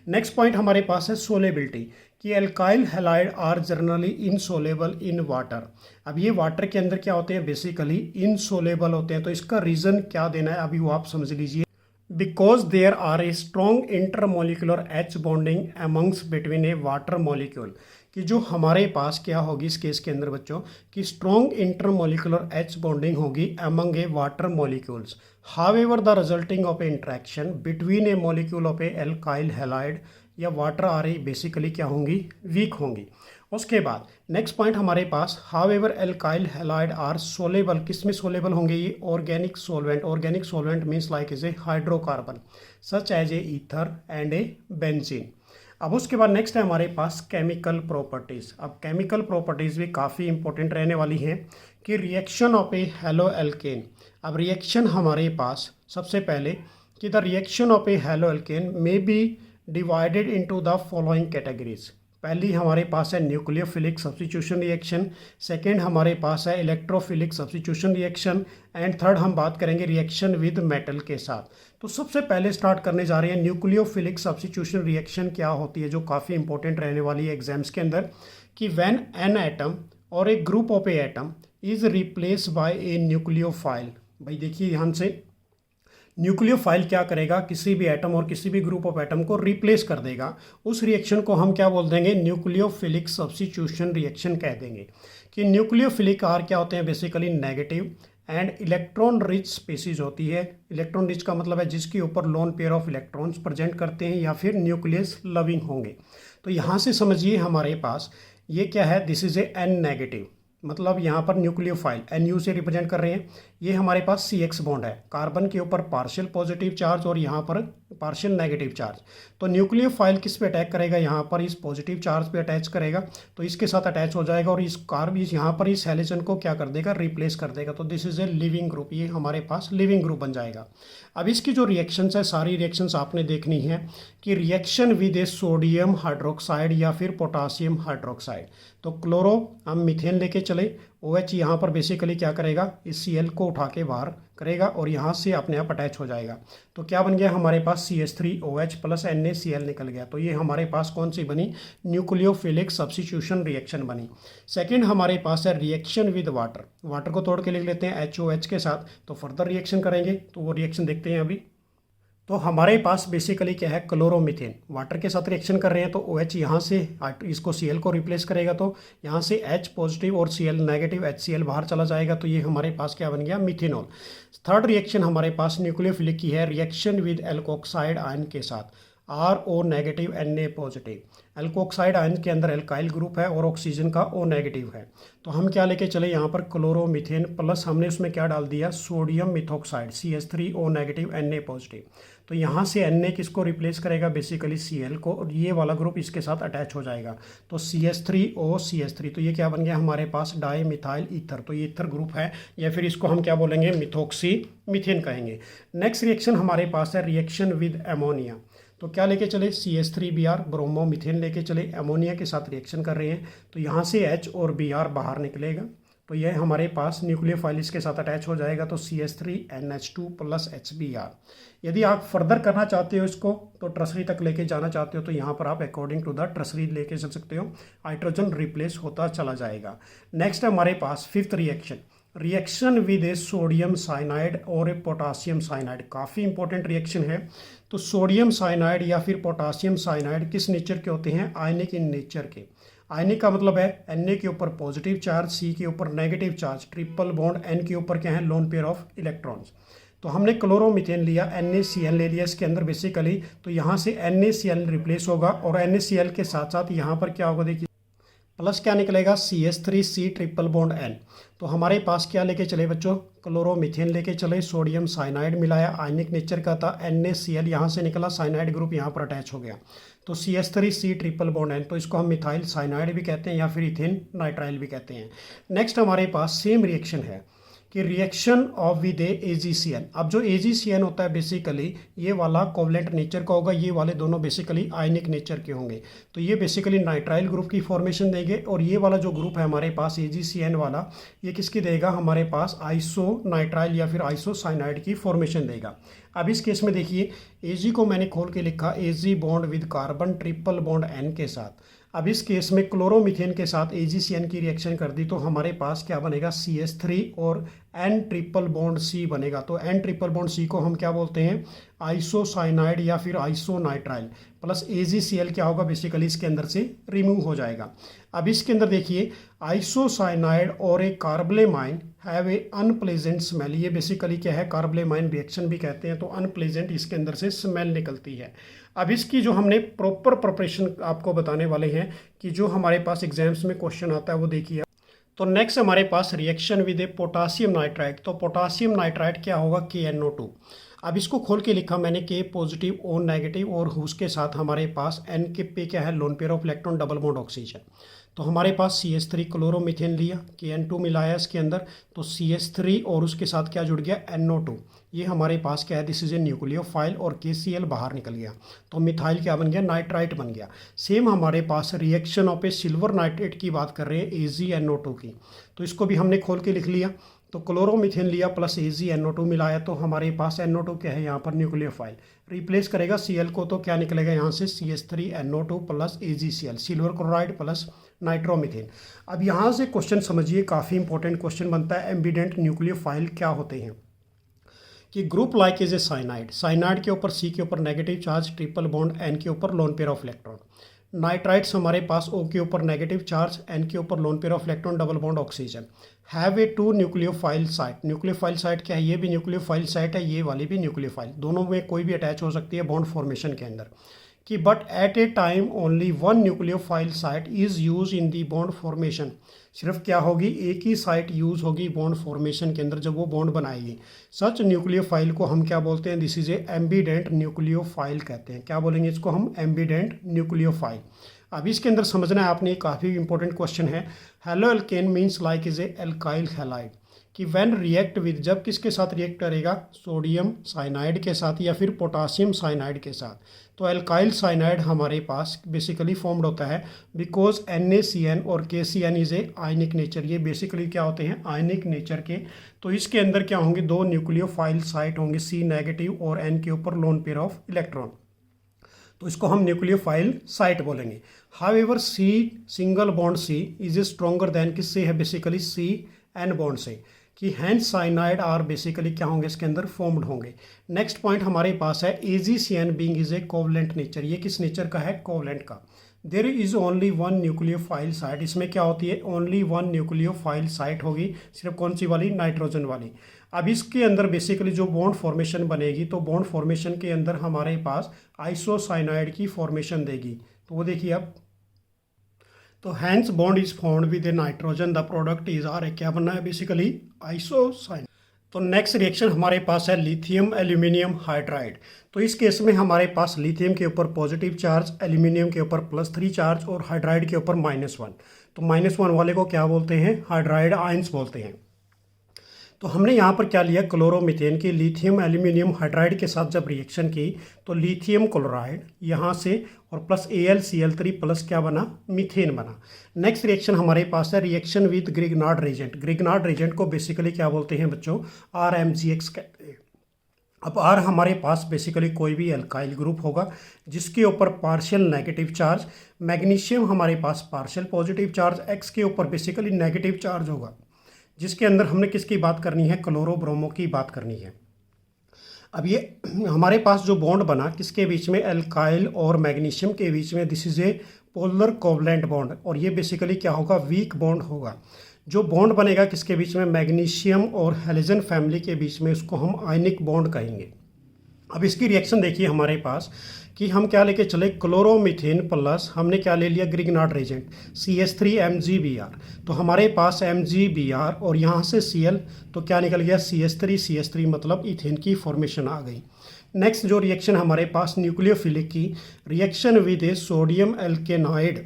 नेक्स्ट पॉइंट हमारे पास है सोलेबिलिटी, कि alkyl halide are generally insoluble in water. अब ये वाटर के अंदर क्या होते हैं, बेसिकली इनसोलेबल होते हैं। तो इसका रीज़न क्या देना है अभी वो आप समझ लीजिए। Because there are a strong intermolecular H bonding amongst between a water molecule, कि जो हमारे पास क्या होगी इस केस के अंदर बच्चों, कि स्ट्रॉन्ग इंटरमोलिकुलर एच बॉन्डिंग होगी among A water molecules. However the resulting of A interaction between A molecule of a alkyl halide या वाटर आ रही बेसिकली क्या होंगी, वीक होंगी। उसके बाद नेक्स्ट पॉइंट हमारे पास, however alkyl halide are soluble, किस में सोलेबल होंगे ये, organic solvent. Organic solvent means like is a hydrocarbon such as a ether and a benzene. अब उसके बाद नेक्स्ट है हमारे पास केमिकल प्रॉपर्टीज़। अब केमिकल प्रॉपर्टीज़ भी काफ़ी इंपॉर्टेंट रहने वाली हैं, कि reaction of a halo alkane. अब रिएक्शन हमारे पास सबसे पहले कि the reaction of a halo alkane may B divided into the following categories. पहली हमारे पास है न्यूक्लियोफिलिक सब्स्टिट्यूशन रिएक्शन, सेकेंड हमारे पास है electrophilic substitution reaction, and third हम बात करेंगे रिएक्शन विद मेटल के साथ। तो सबसे पहले स्टार्ट करने जा रहे हैं न्यूक्लियोफिलिक सब्स्टिट्यूशन रिएक्शन क्या होती है, जो काफ़ी इंपॉर्टेंट रहने वाली है एग्जाम्स के अंदर, कि व्हेन एन एटम और a group of a atom is replace by a nucleophile भाई देखिए ध्यान से, न्यूक्लियोफाइल क्या करेगा, किसी भी एटम और किसी भी ग्रुप ऑफ एटम को रिप्लेस कर देगा। उस रिएक्शन को हम क्या बोल देंगे, न्यूक्लियोफिलिक सब्स्टिट्यूशन रिएक्शन कह देंगे। कि न्यूक्लियोफिलिक आर क्या होते हैं, basically negative and electron rich species होती है। इलेक्ट्रॉन रिच का मतलब है जिसके ऊपर lone pair of electrons present करते हैं या फिर न्यूक्लियस लविंग होंगे। तो यहाँ से समझिए हमारे पास ये क्या है, this is a an negative, मतलब यहाँ पर न्यूक्लियोफाइल NU से रिप्रेजेंट कर रहे हैं। ये हमारे पास CX बॉन्ड है, कार्बन के ऊपर पार्शियल पॉजिटिव चार्ज और यहाँ पर पार्शियल नेगेटिव चार्ज। तो न्यूक्लियोफाइल किस पे अटैक करेगा, यहाँ पर इस पॉजिटिव चार्ज पे अटैच करेगा, तो इसके साथ अटैच हो जाएगा और इस यहाँ पर इस हेलोजन को क्या कर देगा, रिप्लेस कर देगा। तो this is a leaving group, ये हमारे पास लिविंग ग्रुप बन जाएगा। अब इसकी जो रिएक्शंस है, सारी रिएक्शंस आपने देखनी है कि reaction with a sodium hydroxide या फिर पोटासियम हाइड्रोक्साइड। तो क्लोरो हम मीथेन लेके चले, OH यहाँ पर बेसिकली क्या करेगा, इस Cl को उठा के बाहर करेगा और यहाँ से अपने आप अटैच हो जाएगा। तो क्या बन गया हमारे पास, CH3OH प्लस NaCl निकल गया। तो ये हमारे पास कौन सी बनी, न्यूक्लियोफिलिक सब्स्टिट्यूशन रिएक्शन बनी। सेकंड हमारे पास है रिएक्शन विद वाटर। वाटर को तोड़ के लिख लेते हैं HOH के साथ, तो फर्दर रिएक्शन करेंगे, तो वो रिएक्शन देखते हैं अभी। तो हमारे पास बेसिकली क्या है, क्लोरोमीथेन वाटर के साथ रिएक्शन कर रहे हैं। तो OH यहाँ से इसको Cl को रिप्लेस करेगा, तो यहाँ से H पॉजिटिव और Cl नेगेटिव, HCl बाहर चला जाएगा। तो ये हमारे पास क्या बन गया, मिथेनॉल। थर्ड रिएक्शन हमारे पास न्यूक्लियोफिलिक की है, रिएक्शन विद एल्कोक्साइड आयन के साथ, RO negative Na positive. Alkoxide ion के अंदर एल्काइल ग्रुप है और ऑक्सीजन का O नेगेटिव है। तो हम क्या लेके चले, यहाँ पर क्लोरोमीथेन प्लस हमने उसमें क्या डाल दिया, sodium methoxide CH3O negative Na positive. तो यहाँ से Na किसको रिप्लेस करेगा, बेसिकली Cl को, और ये वाला ग्रुप इसके साथ अटैच हो जाएगा। तो CH3O CH3, तो ये क्या बन गया हमारे पास, डाई मिथाइल ईथर। तो ये ईथर ग्रुप है, या फिर इसको हम क्या बोलेंगे, मिथॉक्सी मीथेन कहेंगे। नेक्स्ट रिएक्शन हमारे पास है रिएक्शन विद एमोनिया। तो क्या लेके चले, CH3Br ब्रोमोमीथेन लेके चले, एमोनिया के साथ रिएक्शन कर रहे हैं। तो यहाँ से H और Br बाहर निकलेगा, तो यह हमारे पास न्यूक्लियोफाइल इसके साथ अटैच हो जाएगा। तो CH3NH2 प्लस HBr। यदि आप फर्दर करना चाहते हो इसको, तो ट्रसरी तक लेके जाना चाहते हो, तो यहाँ पर आप अकॉर्डिंग टू द ट्रसरी लेके चल सकते हो, हाइड्रोजन रिप्लेस होता चला जाएगा। नेक्स्ट हमारे पास fifth reaction, reaction with a sodium cyanide और ए पोटासियम साइनाइड। काफ़ी इंपॉर्टेंट रिएक्शन है। तो सोडियम साइनाइड या फिर पोटासियम साइनाइड किस नेचर के होते हैं, आयनिक इन नेचर के। आयनिक का मतलब है Na के ऊपर पॉजिटिव चार्ज, C के ऊपर negative charge, triple bond, N के ऊपर क्या है, लोन पेयर ऑफ इलेक्ट्रॉन्स। तो हमने क्लोरोमीथेन लिया, NaCl ले लिया इसके अंदर बेसिकली, तो यहाँ से NaCl रिप्लेस होगा और NaCl के साथ साथ यहाँ पर क्या होगा, देखिए प्लस क्या निकलेगा, CH3C ट्रिपल बॉन्ड N। तो हमारे पास क्या लेके चले बच्चों, क्लोरोमीथेन लेके चले, सोडियम साइनाइड मिलाया, आयनिक नेचर का था, NaCl यहाँ से निकला, साइनाइड ग्रुप यहाँ पर अटैच हो गया। तो CH3C ट्रिपल बॉन्ड N, तो इसको हम मिथाइल साइनाइड भी कहते हैं या फिर इथेन नाइट्राइल भी कहते हैं। नेक्स्ट हमारे पास सेम रिएक्शन है कि रिएक्शन ऑफ विद AgCN। अब जो AgCN होता है बेसिकली ये वाला कोवलेंट नेचर का होगा, ये वाले दोनों बेसिकली आयनिक नेचर के होंगे। तो ये बेसिकली नाइट्राइल ग्रुप की फॉर्मेशन देंगे, और ये वाला जो ग्रुप है हमारे पास AgCN वाला, ये किसकी देगा, हमारे पास आइसो नाइट्राइल या फिर आइसोसाइनाइड की फॉर्मेशन देगा। अब इस केस में देखिए, Ag को मैंने खोल के लिखा, Ag bond with carbon triple bond N के साथ। अब इस केस में क्लोरोमीथेन के साथ AgCN की रिएक्शन कर दी, तो हमारे पास क्या बनेगा, CH3 और N ट्रिपल बॉन्ड C बनेगा। तो N ट्रिपल बॉन्ड C को हम क्या बोलते हैं, आइसोसाइनाइड या फिर आइसोनाइट्राइल, प्लस AgCl क्या होगा, बेसिकली इसके अंदर से रिमूव हो जाएगा। अब इसके अंदर देखिए, आइसोसाइनाइड और ए कार्बलेमाइन हैव ए अनप्लेजेंट स्मेल। ये बेसिकली क्या है, कार्बलेमाइन रिएक्शन भी कहते हैं। तो अनप्लेजेंट इसके अंदर से स्मेल निकलती है। अब इसकी जो हमने प्रॉपर प्रिपरेशन आपको बताने वाले हैं कि जो हमारे पास एग्जाम्स में क्वेश्चन आता है वो देखिए। तो नेक्स्ट हमारे पास reaction with a potassium nitride. तो पोटासियम नाइट्राइड क्या होगा, KNO2। अब इसको खोल के लिखा मैंने, K पॉजिटिव O नेगेटिव, और उसके साथ हमारे पास N के पे क्या है, loan pair of electron, double bond oxygen. तो हमारे पास CH3 क्लोरोमीथेन लिया, KN2 मिलाया इसके अंदर, तो CH3 और उसके साथ क्या जुड़ गया, NO2। ये हमारे पास क्या है, दिस इज ए न्यूक्लियोफाइल, और KCl बाहर निकल गया, तो मिथाइल क्या बन गया, नाइट्राइट बन गया। सेम हमारे पास reaction of a silver nitrate की बात कर रहे हैं, AgNO2 की। तो इसको भी हमने खोल के लिख लिया। तो क्लोरोमीथेन लिया प्लस AgNO2 मिलाया, तो हमारे पास NO2 क्या है, यहाँ पर न्यूक्लियोफाइल रिप्लेस करेगा Cl को, तो क्या निकलेगा यहाँ से, CH3NO2 plus AgCl, silver chloride plus nitromethane. अब यहाँ से क्वेश्चन समझिए, काफ़ी इंपॉर्टेंट क्वेश्चन बनता है, एम्बिडेंट न्यूक्लियोफाइल क्या होते हैं। कि group like is a cyanide, cyanide के ऊपर सी के ऊपर negative charge, triple bond, N के ऊपर lone pair of electron. Nitrites हमारे पास ओ के ऊपर नेगेटिव चार्ज, एन के ऊपर lone pair of electron, double bond oxygen. Have a 2 nucleophile site, nucleophile site क्या है, ये भी न्यूक्लियोफाइल साइट है, ये वाली भी न्यूक्लियोफाइल, दोनों में कोई भी अटैच हो सकती है बॉन्ड फॉर्मेशन के अंदर। कि but at A time only 1 nucleophile site is use in the bond formation, सिर्फ क्या होगी, एक ही साइट यूज होगी बॉन्ड फॉर्मेशन के अंदर जब वो बॉन्ड बनाएगी। सच न्यूक्लियोफाइल को हम क्या बोलते हैं, दिस इज ए एम्बीडेंट न्यूक्लियोफाइल कहते हैं। क्या बोलेंगे इसको हम, एम्बीडेंट न्यूक्लियोफाइल। अब इसके अंदर समझना है आपने, काफ़ी इंपॉर्टेंट क्वेश्चन है। Halo alkane means like is A alkyl halide, कि व्हेन रिएक्ट विद, जब किसके साथ रिएक्ट करेगा, सोडियम साइनाइड के साथ या फिर पोटासियम साइनाइड के साथ। तो एल्काइल साइनाइड हमारे पास बेसिकली फॉर्म्ड होता है बिकॉज NaCN और KCN is a ionic nature, ये बेसिकली क्या होते हैं, आयनिक नेचर के। तो इसके अंदर क्या होंगे, 2 न्यूक्लियोफाइल साइट होंगे, C नेगेटिव और N के ऊपर लोन पेयर ऑफ इलेक्ट्रॉन, तो इसको हम न्यूक्लियोफाइल साइट बोलेंगे। However C single bond C is a stronger than, किससे है, बेसिकली CN बॉन्ड से, कि हैंस साइनाइड आर बेसिकली क्या होंगे, इसके अंदर फॉर्म्ड होंगे। नेक्स्ट पॉइंट हमारे पास है AgCN being is a covalent nature, ये किस नेचर का है, कोवलेंट का। There is only 1 nucleophile site, इसमें क्या होती है, ओनली 1 न्यूक्लियोफाइल साइट होगी, सिर्फ कौन सी वाली, नाइट्रोजन वाली। अब इसके अंदर बेसिकली जो बॉन्ड फॉर्मेशन बनेगी, तो बॉन्ड फॉर्मेशन के अंदर हमारे पास आइसोसाइनाइड की फॉर्मेशन देगी। तो वो देखिए अब, तो hence bond is formed with a nitrogen, the product is are, क्या बनना है, बेसिकली आइसोसाइनाइड। तो नेक्स्ट रिएक्शन हमारे पास है लिथियम एल्यूमिनियम हाइड्राइड। तो इस केस में हमारे पास लिथियम के ऊपर पॉजिटिव चार्ज, एल्यूमिनियम के ऊपर +3 चार्ज और हाइड्राइड के ऊपर -1। तो -1 वाले को क्या बोलते हैं, हाइड्राइड आयंस बोलते हैं। तो हमने यहाँ पर क्या लिया, क्लोरोमीथेन की लिथियम एल्यूमिनियम हाइड्राइड के साथ जब रिएक्शन की, तो लिथियम क्लोराइड यहाँ से और प्लस AlCl3 प्लस क्या बना, मीथेन बना। नेक्स्ट रिएक्शन हमारे पास है reaction with Grignard Regent. Grignard Regent को बेसिकली क्या बोलते हैं बच्चों, RMgX कहते हैं। अब R हमारे पास बेसिकली कोई भी एल्काइल ग्रुप होगा जिसके ऊपर पार्शियल नेगेटिव चार्ज, मैग्नीशियम हमारे पास पार्शियल पॉजिटिव चार्ज, X के ऊपर बेसिकली नेगेटिव चार्ज होगा, जिसके अंदर हमने किसकी बात करनी है, क्लोरोब्रोमो की बात करनी है। अब ये हमारे पास जो बॉन्ड बना किसके बीच में, एल्काइल और मैग्नीशियम के बीच में, this is A polar covalent bond, और ये बेसिकली क्या होगा, वीक बॉन्ड होगा। जो बॉन्ड बनेगा किसके बीच में, मैग्नीशियम और हेलोजन फैमिली के बीच में, उसको हम आयनिक बॉन्ड कहेंगे। अब इसकी रिएक्शन देखिए हमारे पास कि हम क्या लेके चले, क्लोरोमीथेन प्लस हमने क्या ले लिया, ग्रिग्नार्ड रेजेंट CH3MgBr। तो हमारे पास MgBr और यहाँ से Cl, तो क्या निकल गया, CH3 मतलब इथेन की फॉर्मेशन आ गई। नेक्स्ट जो रिएक्शन हमारे पास न्यूक्लियोफिलिक की, रिएक्शन विद ए सोडियम एल्केनाइड।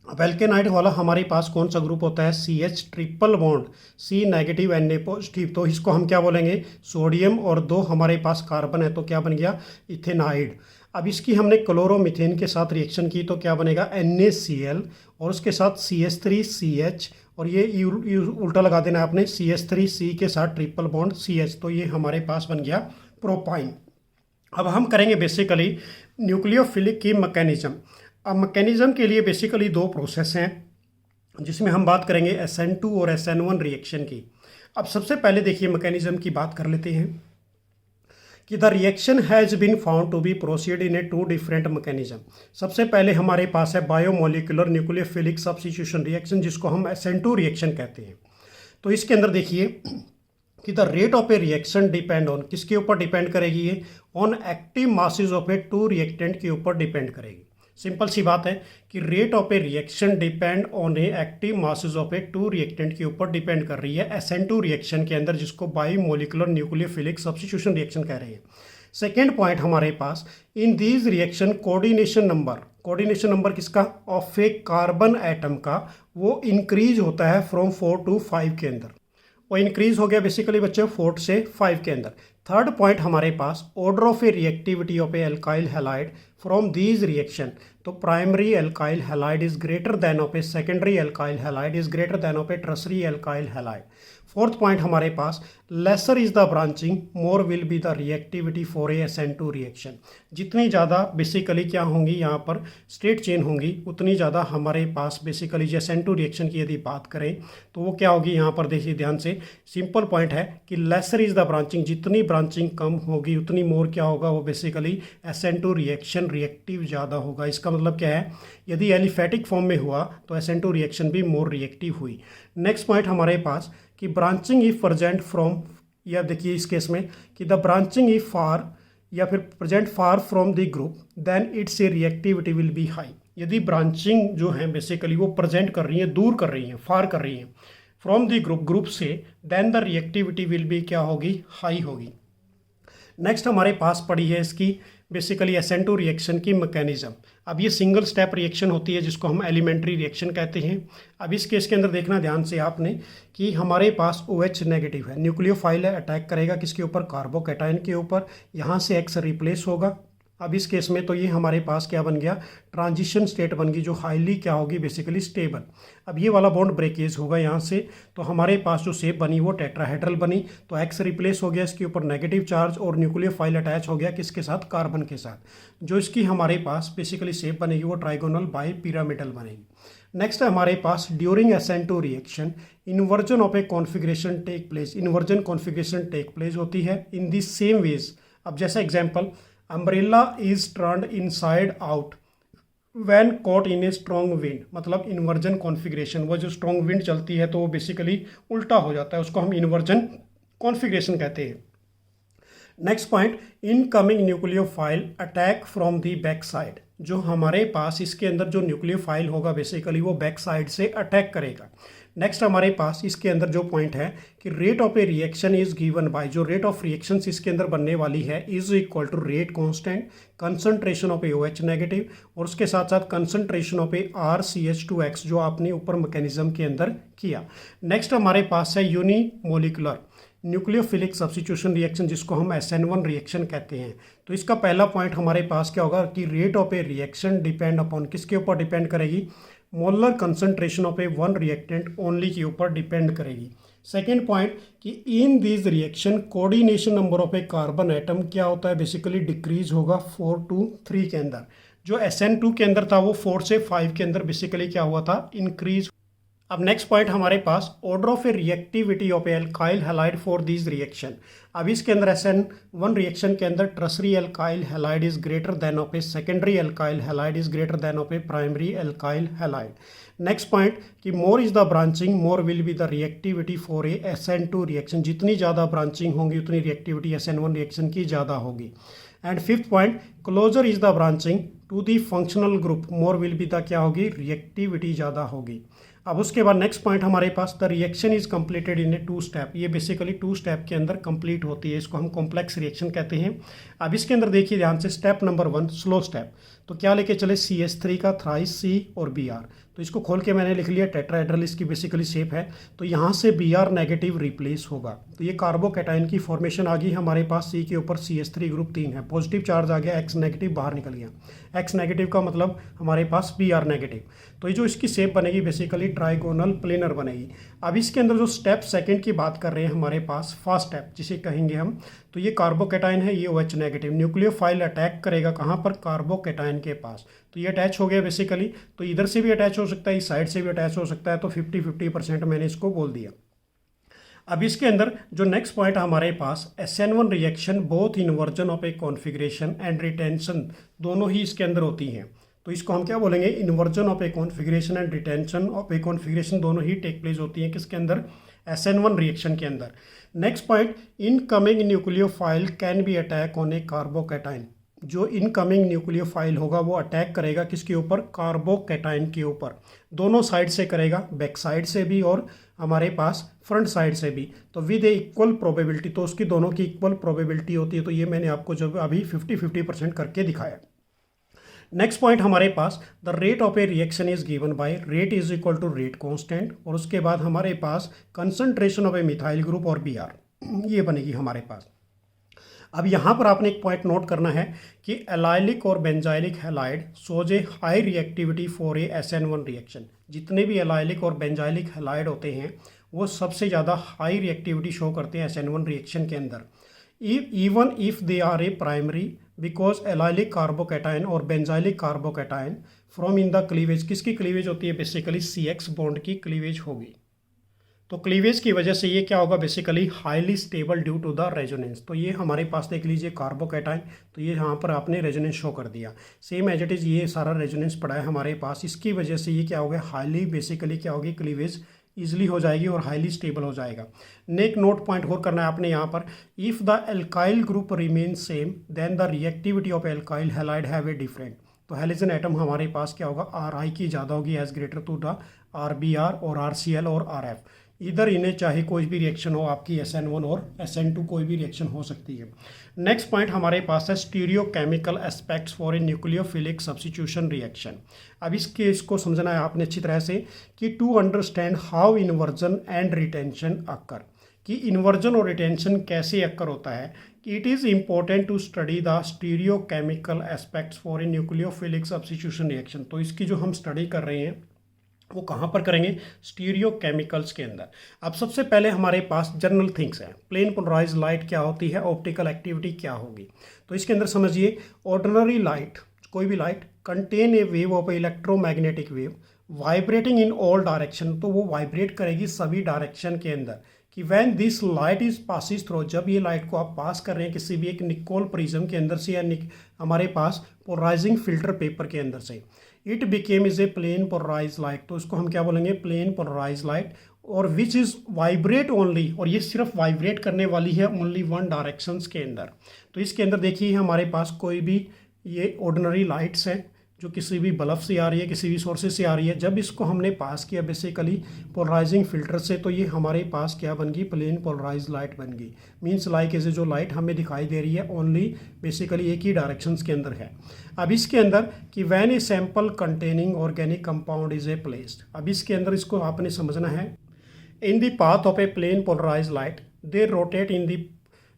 अब एल्केनाइड वाला हमारे पास कौन सा ग्रुप होता है, CH triple bond, C negative Na positive, तो इसको हम क्या बोलेंगे, सोडियम और 2 हमारे पास कार्बन है, तो क्या बन गया, इथेनाइड। अब इसकी हमने क्लोरोमीथेन के साथ रिएक्शन की, तो क्या बनेगा, NaCl और उसके साथ CH3CH, और ये उल्टा लगा देना आपने, CH3C के साथ ट्रिपल बॉन्ड CH, तो ये हमारे पास बन गया प्रोपाइन। अब हम करेंगे बेसिकली न्यूक्लियोफिलिक की मैकेनिज्म। अब मैकेनिज्म के लिए बेसिकली 2 प्रोसेस हैं जिसमें हम बात करेंगे SN2 और SN1 रिएक्शन की। अब सबसे पहले देखिए मैकेनिज्म की बात कर लेते हैं कि the reaction has been found to be proceed in a 2 different mechanism. सबसे पहले हमारे पास है बायोमोलिकुलर न्यूक्लियोफिलिक सब्स्टिट्यूशन रिएक्शन, जिसको हम SN2 रिएक्शन कहते हैं। तो इसके अंदर देखिए कि the rate of a reaction depend on, किसके ऊपर डिपेंड करेगी ये, on active masses of A 2 reactant के ऊपर डिपेंड करेगी। सिंपल सी बात है कि rate of a reaction depend on A active masses of A 2 reactant के ऊपर डिपेंड कर रही है SN2 रिएक्शन के अंदर, जिसको बायोमोलिकुलर न्यूक्लियोफिलिक सब्स्टिट्यूशन रिएक्शन कह रहे हैं। सेकेंड पॉइंट हमारे पास, in these reaction coordination number किसका, ऑफ ए कार्बन एटम का, वो इंक्रीज होता है फ्रॉम 4 to 5 के अंदर, वो इंक्रीज हो गया बेसिकली बच्चों 4 से 5 के अंदर। थर्ड पॉइंट हमारे पास, order of a reactivity of a alkyl halide from these reaction, तो primary alkyl halide is greater than of a secondary alkyl halide is greater than of a tertiary alkyl halide. Fourth point हमारे पास lesser is the branching more will be the reactivity for a SN2 reaction. जितनी ज़्यादा basically क्या होंगी यहाँ पर straight chain होंगी उतनी ज़्यादा हमारे पास बेसिकली जो SN2 रिएक्शन की यदि बात करें तो वो क्या होगी, यहाँ पर देखिए ध्यान से सिंपल पॉइंट है कि लेसर इज द ब्रांचिंग, जितनी ब्रांचिंग कम होगी उतनी मोर क्या होगा, वो बेसिकली SN2 रिएक्शन रिएक्टिव ज़्यादा होगा। इसका मतलब क्या है, यदि एलिफेटिक फॉर्म में हुआ तो SN2 रिएक्शन भी मोर रिएक्टिव हुई। नेक्स्ट पॉइंट हमारे पास कि ब्रांचिंग इफ प्रेजेंट फ्रॉम, या देखिए इस केस में कि द ब्रांचिंग इफ फार या फिर present far from the group then its a reactivity will be high. यदि ब्रांचिंग जो है बेसिकली वो प्रेजेंट कर रही है, दूर कर रही है, फार कर रही है फ्रॉम द ग्रुप से, then the reactivity will be क्या होगी, हाई होगी। नेक्स्ट हमारे पास पड़ी है इसकी बेसिकली SN2 रिएक्शन की मैकेनिज्म। अब ये सिंगल स्टेप रिएक्शन होती है जिसको हम एलिमेंट्री रिएक्शन कहते हैं। अब इस केस के अंदर देखना ध्यान से आपने कि हमारे पास OH नेगेटिव है, न्यूक्लियोफाइल है, अटैक करेगा किसके ऊपर, कार्बोकैटायन के ऊपर, यहाँ से X रिप्लेस होगा। अब इस केस में तो ये हमारे पास क्या बन गया, ट्रांजिशन स्टेट बन गई जो हाईली क्या होगी, बेसिकली स्टेबल। अब ये वाला बॉन्ड ब्रेकेज होगा यहाँ से, तो हमारे पास जो शेप बनी वो टेट्राहेड्रल बनी, तो X रिप्लेस हो गया इसके ऊपर नेगेटिव चार्ज और न्यूक्लियोफाइल अटैच हो गया किसके साथ, कार्बन के साथ। जो इसकी हमारे पास बेसिकली शेप बनेगी वो ट्राइगोनल बाई पिरामिडल बनेगी। नेक्स्ट है हमारे पास during SN2 reaction inversion of a configuration take place. Inversion configuration take place होती है इन दी सेम वेज। अब जैसा example, umbrella is turned inside out when caught in a strong wind, मतलब inversion configuration, वो जो strong wind चलती है तो वो बेसिकली उल्टा हो जाता है, उसको हम इन्वर्जन कॉन्फिग्रेशन कहते हैं। Next point, incoming nucleophile attack from the back side. जो हमारे पास इसके अंदर जो न्यूक्लियोफाइल होगा बेसिकली वो बैक साइड से अटैक करेगा। नेक्स्ट हमारे पास इसके अंदर जो पॉइंट है कि rate of a reaction is given by, जो रेट ऑफ रिएक्शंस इसके अंदर बनने वाली है is equal to rate constant, concentration of a OH negative और उसके साथ साथ कंसंट्रेशन ऑफ ए RCH2X जो आपने ऊपर मैकेनिज्म के अंदर किया। नेक्स्ट हमारे पास है यूनिमोलिकुलर न्यूक्लियोफिलिक सब्स्टिट्यूशन रिएक्शन जिसको हम SN1 रिएक्शन कहते हैं। तो इसका पहला पॉइंट हमारे पास क्या होगा कि rate of a reaction depend upon, किसके ऊपर डिपेंड करेगी, molar concentration of A one reactant only के ऊपर डिपेंड करेगी। सेकेंड पॉइंट कि in this reaction coordination number of a carbon atom क्या होता है, बेसिकली डिक्रीज होगा 4 to 3 के अंदर। जो SN2 के अंदर था वो 4 से 5 के अंदर बेसिकली क्या हुआ था, इंक्रीज। अब नेक्स्ट पॉइंट हमारे पास order of a reactivity of a alkyl halide for this reaction. अब इसके अंदर SN1 रिएक्शन के अंदर tertiary alkyl halide is greater than of a secondary alkyl halide is greater than of a primary alkyl halide. Next point कि more is the branching more will be the reactivity for a SN2 reaction. जितनी ज़्यादा branching होगी उतनी reactivity SN1 reaction की ज़्यादा होगी। And fifth point, closer is the branching to the functional group more will be the क्या होगी, reactivity ज़्यादा होगी। अब उसके बाद नेक्स्ट पॉइंट हमारे पास the reaction is completed in a 2 step. ये बेसिकली 2 स्टेप के अंदर कंप्लीट होती है, इसको हम कॉम्प्लेक्स रिएक्शन कहते हैं। अब इसके अंदर देखिए ध्यान से, स्टेप नंबर 1 स्लो स्टेप, तो क्या लेके चले CH3 का थ्राइस C और Br। तो इसको खोल के मैंने लिख लिया टेट्राहेड्रल, इसकी बेसिकली शेप है, तो यहाँ से Br नेगेटिव रिप्लेस होगा, तो ये कार्बोकैटायन की फॉर्मेशन आ गई हमारे पास। C के ऊपर CH3 ग्रुप 3 है, पॉजिटिव चार्ज आ गया, X नेगेटिव बाहर निकल गया। X नेगेटिव का मतलब हमारे पास Br नेगेटिव, तो ये जो इसकी शेप बनेगी बेसिकली ट्राइगोनल प्लेनर बनेगी। अब इसके अंदर जो स्टेप सेकंड की बात कर रहे हैं हमारे पास, फर्स्ट स्टेप जिसे कहेंगे हम, तो ये कार्बोकैटायन है, ये OH नेगेटिव, न्यूक्लियोफाइल अटैक करेगा कहाँ पर, कार्बोकैटायन के पास, तो ये अटैच हो गया बेसिकली। तो इधर से भी अटैच हो सकता है, इस साइड से भी अटैच हो सकता है, तो 50-50% मैंने इसको बोल दिया। अब इसके अंदर जो नेक्स्ट पॉइंट हमारे पास, SN1 reaction both inversion of a configuration and retention दोनों ही इसके अंदर होती हैं, तो इसको हम क्या बोलेंगे, inversion of a configuration and retention of a configuration दोनों ही टेक प्लेस होती हैं किसके अंदर, SN1 रिएक्शन के अंदर। Next point, incoming nucleophile can be attack on A carbocation. जो इनकमिंग न्यूक्लियोफाइल होगा वो अटैक करेगा किसके ऊपर, कार्बोकैटायन के ऊपर, दोनों साइड से करेगा, बैक साइड से भी और हमारे पास फ्रंट साइड से भी, तो विद ए इक्वल प्रोबेबिलिटी, तो उसकी दोनों की इक्वल प्रोबेबिलिटी होती है। तो ये मैंने आपको जब अभी 50-50% करके दिखाया। नेक्स्ट पॉइंट हमारे पास, the rate of a reaction is given by rate is equal to rate constant, और उसके बाद हमारे पास concentration of a methyl group और Br, ये बनेगी हमारे पास। अब यहाँ पर आपने एक पॉइंट नोट करना है कि एलाइलिक और benzylic halide shows A high reactivity for A SN1 reaction. जितने भी एलाइलिक और बेंजाइलिक हैलाइड होते हैं वो सबसे ज़्यादा हाई रिएक्टिविटी शो करते हैं SN1 रिएक्शन के अंदर, even if they are a primary, because allylic carbocation और benzylic carbocation from in the cleavage. किसकी क्लीवेज होती है? बेसिकली CX बॉन्ड की क्लीवेज होगी। तो क्लीवेज की वजह से ये क्या होगा? Basically highly stable due to the resonance. तो ये हमारे पास देख लीजिए कार्बोकैटायन, तो ये यहाँ पर आपने रेजोनेंस शो कर दिया। सेम एज इट इज़ ये सारा रेजोनेंस पड़ा है हमारे पास, इसकी वजह से ये क्या हो गया? हाईली बेसिकली क्या होगी? क्लीवेज ईजिली हो जाएगी और हाईली स्टेबल हो जाएगा। नेक नोट पॉइंट और करना है आपने यहाँ पर, if the alkyl group remain same then the reactivity of alkyl halide have a different. तो हेलोजन एटम हमारे पास क्या होगा? RI की ज़्यादा होगी as greater to the RBr और RCl और RF। इधर इन्हें चाहे कोई भी रिएक्शन हो, आपकी SN1 और SN2 कोई भी रिएक्शन हो सकती है। नेक्स्ट पॉइंट हमारे पास है stereo chemical aspects for a nucleophilic substitution reaction. अब इस केस को समझना है आपने अच्छी तरह से कि to understand how inversion and retention occur, कि इन्वर्जन और रिटेंशन कैसे अकर होता है। कि it is important to study the stereo chemical aspects for a nucleophilic substitution reaction. तो इसकी जो हम स्टडी कर रहे हैं वो कहाँ पर करेंगे? स्टीरियो केमिकल्स के अंदर। अब सबसे पहले हमारे पास जनरल थिंग्स हैं। प्लेन पोलराइज लाइट क्या होती है? ऑप्टिकल एक्टिविटी क्या होगी? तो इसके अंदर समझिए, ऑर्डिनरी लाइट, कोई भी light contain a wave of electromagnetic wave vibrating in all direction. तो वो वाइब्रेट करेगी सभी डायरेक्शन के अंदर। कि when this light is passes through, जब ये लाइट को आप पास कर रहे हैं किसी भी एक निकोल प्रिज्म के अंदर से या हमारे पास पोलराइजिंग फिल्टर पेपर के अंदर से, it became is a plane polarise light. तो इसको हम क्या बोलेंगे? Plane polarise light. और विच इज़ वाइब्रेट ओनली, और ये सिर्फ वाइब्रेट करने वाली है ओनली वन डायरेक्शंस के अंदर। तो इसके अंदर देखिए हमारे पास कोई भी ये ऑर्डिनरी लाइट्स हैं जो किसी भी बल्ब से आ रही है, किसी भी सोर्सेज से आ रही है। जब इसको हमने पास किया बेसिकली पोलराइजिंग फिल्टर से, तो ये हमारे पास क्या बन गई? प्लेन पोलराइज लाइट बन गई। मीन्स लाइक ऐसे जो लाइट हमें दिखाई दे रही है ओनली बेसिकली एक ही डायरेक्शंस के अंदर है। अब इसके अंदर कि when a sample containing organic compound is a placed, अब इसके अंदर इसको आपने समझना है, in the path of a plane polarise light they rotate in the,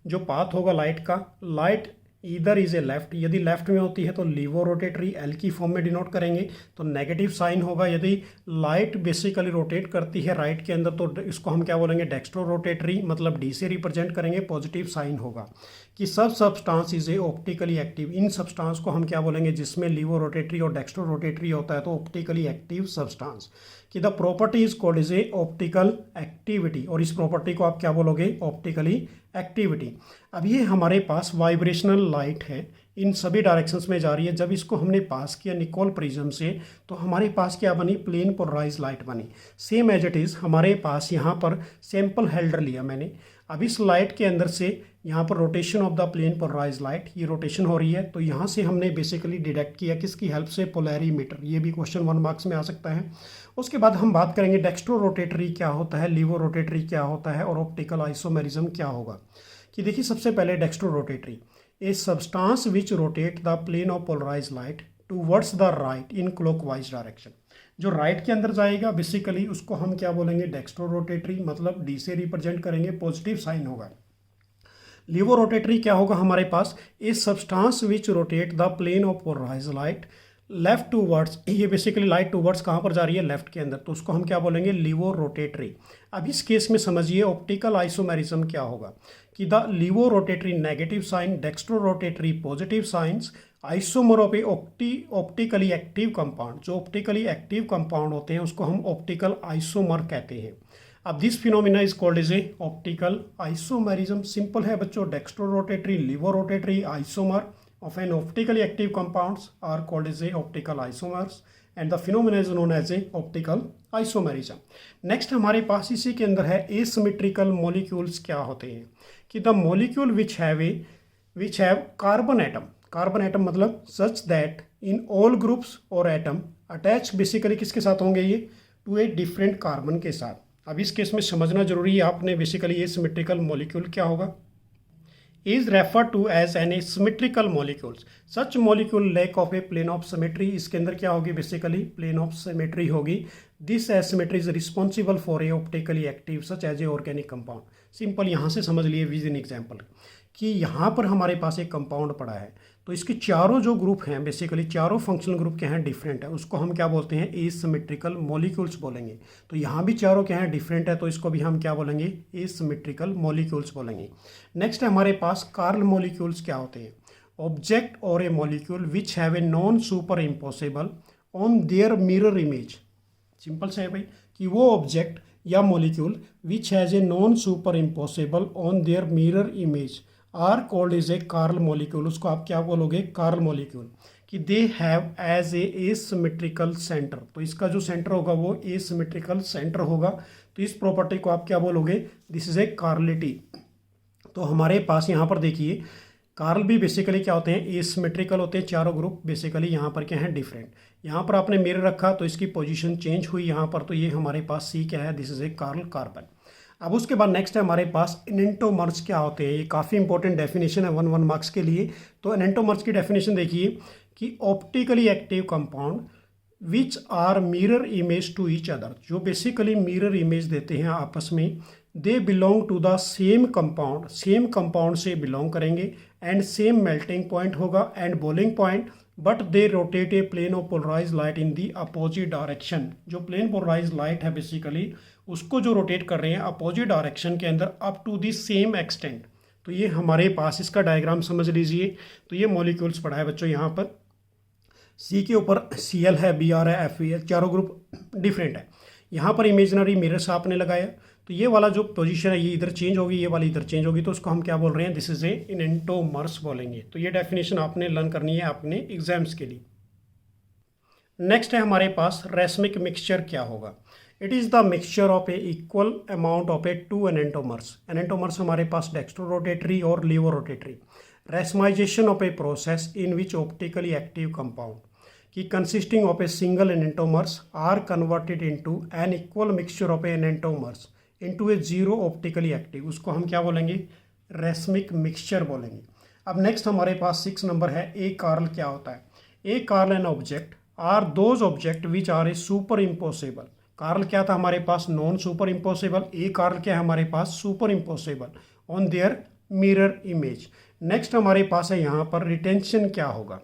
जो पाथ होगा लाइट का, लाइट इधर इज ए लेफ्ट, यदि लेफ्ट में होती है तो लीवो रोटेटरी, एल की फॉर्म में डिनोट करेंगे तो नेगेटिव साइन होगा। यदि लाइट बेसिकली रोटेट करती है राइट के अंदर तो इसको हम क्या बोलेंगे? डेक्स्ट्रो रोटेटरी, मतलब डी से रिप्रेजेंट करेंगे, पॉजिटिव साइन होगा। कि सब substance is a optically active, in substance को हम क्या बोलेंगे? जिसमें लीवो रोटेटरी और डेक्स्ट्रो रोटेटरी होता है तो ऑप्टिकली एक्टिव सब्सटेंस। कि the property is called is A optical activity, और इस प्रॉपर्टी को आप क्या बोलोगे? Optically activity. अब ये हमारे पास वाइब्रेशनल लाइट है, इन सभी डायरेक्शंस में जा रही है। जब इसको हमने पास किया निकोल प्रिज्म से तो हमारे पास क्या बनी? प्लेन पोलराइज लाइट बनी। सेम एज इट इज़ हमारे पास यहाँ पर सैंपल हेल्डर लिया मैंने। अब इस लाइट के अंदर से यहाँ पर rotation of the plane polarise light, ये रोटेशन हो रही है, तो यहाँ से हमने बेसिकली डिटेक्ट किया किसकी हेल्प से? पोलैरीमीटर। ये भी क्वेश्चन 1 मार्क्स में आ सकता है। उसके बाद हम बात करेंगे डेक्स्ट्रो रोटेटरी क्या होता है, लीवो रोटेटरी क्या होता है और ऑप्टिकल आइसोमेरिज्म क्या होगा। कि देखिए सबसे पहले dextro rotatory, a substance which rotate the plane of polarise light towards the right in clockwise direction. जो राइट के अंदर जाएगा बेसिकली उसको हम क्या बोलेंगे? डेक्स्ट्रो रोटेटरी, मतलब डी से रिप्रेजेंट करेंगे, पॉजिटिव साइन होगा। लीवो रोटेटरी क्या होगा हमारे पास? A substance which rotate the plane of polarise light left towards, ये बेसिकली लाइट टूवर्ड्स कहाँ पर जा रही है? लेफ्ट के अंदर, तो उसको हम क्या बोलेंगे? Laevo rotatory. अब इस केस में समझिए ऑप्टिकल आइसोमेरिज्म क्या होगा? कि the laevo rotatory negative sign, dextro rotatory positive signs, isomer of a optically active compound. जो ऑप्टिकली एक्टिव कंपाउंड होते हैं उसको हम ऑप्टिकल आइसोमर कहते हैं। अब this phenomena is called as a optical isomerism. Simple है बच्चों, dextro rotatory, laevo rotatory, isomer of an optically active compounds are called as a optical isomers and the phenomena is known as a optical isomerism. Next हमारे पास इसी के अंदर है asymmetrical molecules क्या होते हैं? कि the molecule which have carbon atom मतलब such that in all groups or atom attach basically किसके साथ होंगे ये? to a different carbon के साथ। अब इस केस में समझना जरूरी है आपने बेसिकली asymmetrical molecule क्या होगा? is referred to as an asymmetrical molecules. Such molecule lack of a plane of symmetry, इसके अंदर क्या होगी? बेसिकली plane of symmetry होगी। This asymmetry is responsible for a optically active such as a organic compound. Simple यहाँ से समझ लिए with in example कि यहाँ पर हमारे पास एक कंपाउंड पड़ा है, तो इसके चारों जो ग्रुप हैं बेसिकली चारों फंक्शनल ग्रुप क्या हैं डिफरेंट है, उसको हम क्या बोलते हैं एसिमेट्रिकल मॉलिक्यूल्स बोलेंगे। तो यहाँ भी चारों क्या हैं डिफरेंट है, तो इसको भी हम क्या बोलेंगे एसिमेट्रिकल मॉलिक्यूल्स बोलेंगे। नेक्स्ट है हमारे पास कार्ल मॉलिक्यूल्स क्या होते हैं, ऑब्जेक्ट और a molecule which have a non super impossible on their mirror image. Simple से है भाई कि वो ऑब्जेक्ट या molecule which has a non super impossible on their mirror image are called is a chiral molecule. उसको आप क्या बोलोगे कार्ल मॉलिक्यूल। कि they have as a asymmetrical centre, तो इसका जो सेंटर होगा वो एसिमेट्रिकल सेंटर होगा। तो इस प्रॉपर्टी को आप क्या बोलोगे, दिस इज ए कार्लिटी। तो हमारे पास यहाँ पर देखिए कार्ल भी बेसिकली क्या होते हैं एसिमेट्रिकल होते हैं, चारों ग्रुप बेसिकली यहाँ पर क्या है डिफरेंट। यहाँ पर आपने मिरर रखा तो इसकी पोजीशन चेंज हुई यहाँ पर, तो ये हमारे पास सी क्या है, this is a chiral carbon. अब उसके बाद नेक्स्ट है हमारे पास एनेंटोमर्स क्या होते हैं, ये काफ़ी इंपॉर्टेंट डेफिनेशन है 1 मार्क्स के लिए। तो एनेंटोमर्स की डेफिनेशन देखिए कि optically active compound which are mirror image to each other, जो बेसिकली मिरर इमेज देते हैं आपस में, they belong to the same compound, same compound से बिलोंग करेंगे एंड सेम मेल्टिंग पॉइंट होगा and boiling point, but they rotate a plane of polarise light in the opposite direction. जो plane polarise light है basically उसको जो rotate कर रहे हैं अपोजिट डायरेक्शन के अंदर up to the same extent. तो ये हमारे पास इसका डायग्राम समझ लीजिए। तो ये मॉलिक्यूल्स पढ़ा है बच्चों, यहाँ पर सी के ऊपर Cl है, Br है, Fe है, चारों ग्रुप डिफरेंट है। यहाँ पर इमेजिनरी मिरर्स आपने लगाया, तो ये वाला जो पोजीशन है ये इधर चेंज होगी, ये वाली इधर चेंज होगी, तो उसको हम क्या बोल रहे हैं, दिस इज ए एनेंटोमर्स बोलेंगे। तो ये डेफिनेशन आपने लर्न करनी है अपने एग्जाम्स के लिए। नेक्स्ट है हमारे पास रेसमिक मिक्सचर क्या होगा, it is the mixture of a equal amount of a two enantiomers. Enantiomers हमारे पास डेक्स्ट्रो रोटेटरी और levo rotatory. Racemization of a process in which optically active compound कि consisting of a single enantiomers are converted into an equal mixture of enantiomers into a zero optically active, उसको हम क्या बोलेंगे racemic mixture बोलेंगे। अब next हमारे पास 6 number है achiral क्या होता है। Achiral an object are those object which are a super impossible. Chiral क्या था हमारे पास non super impossible, achiral क्या है हमारे पास super impossible on their mirror image. Next हमारे पास है यहाँ पर रिटेंशन क्या होगा,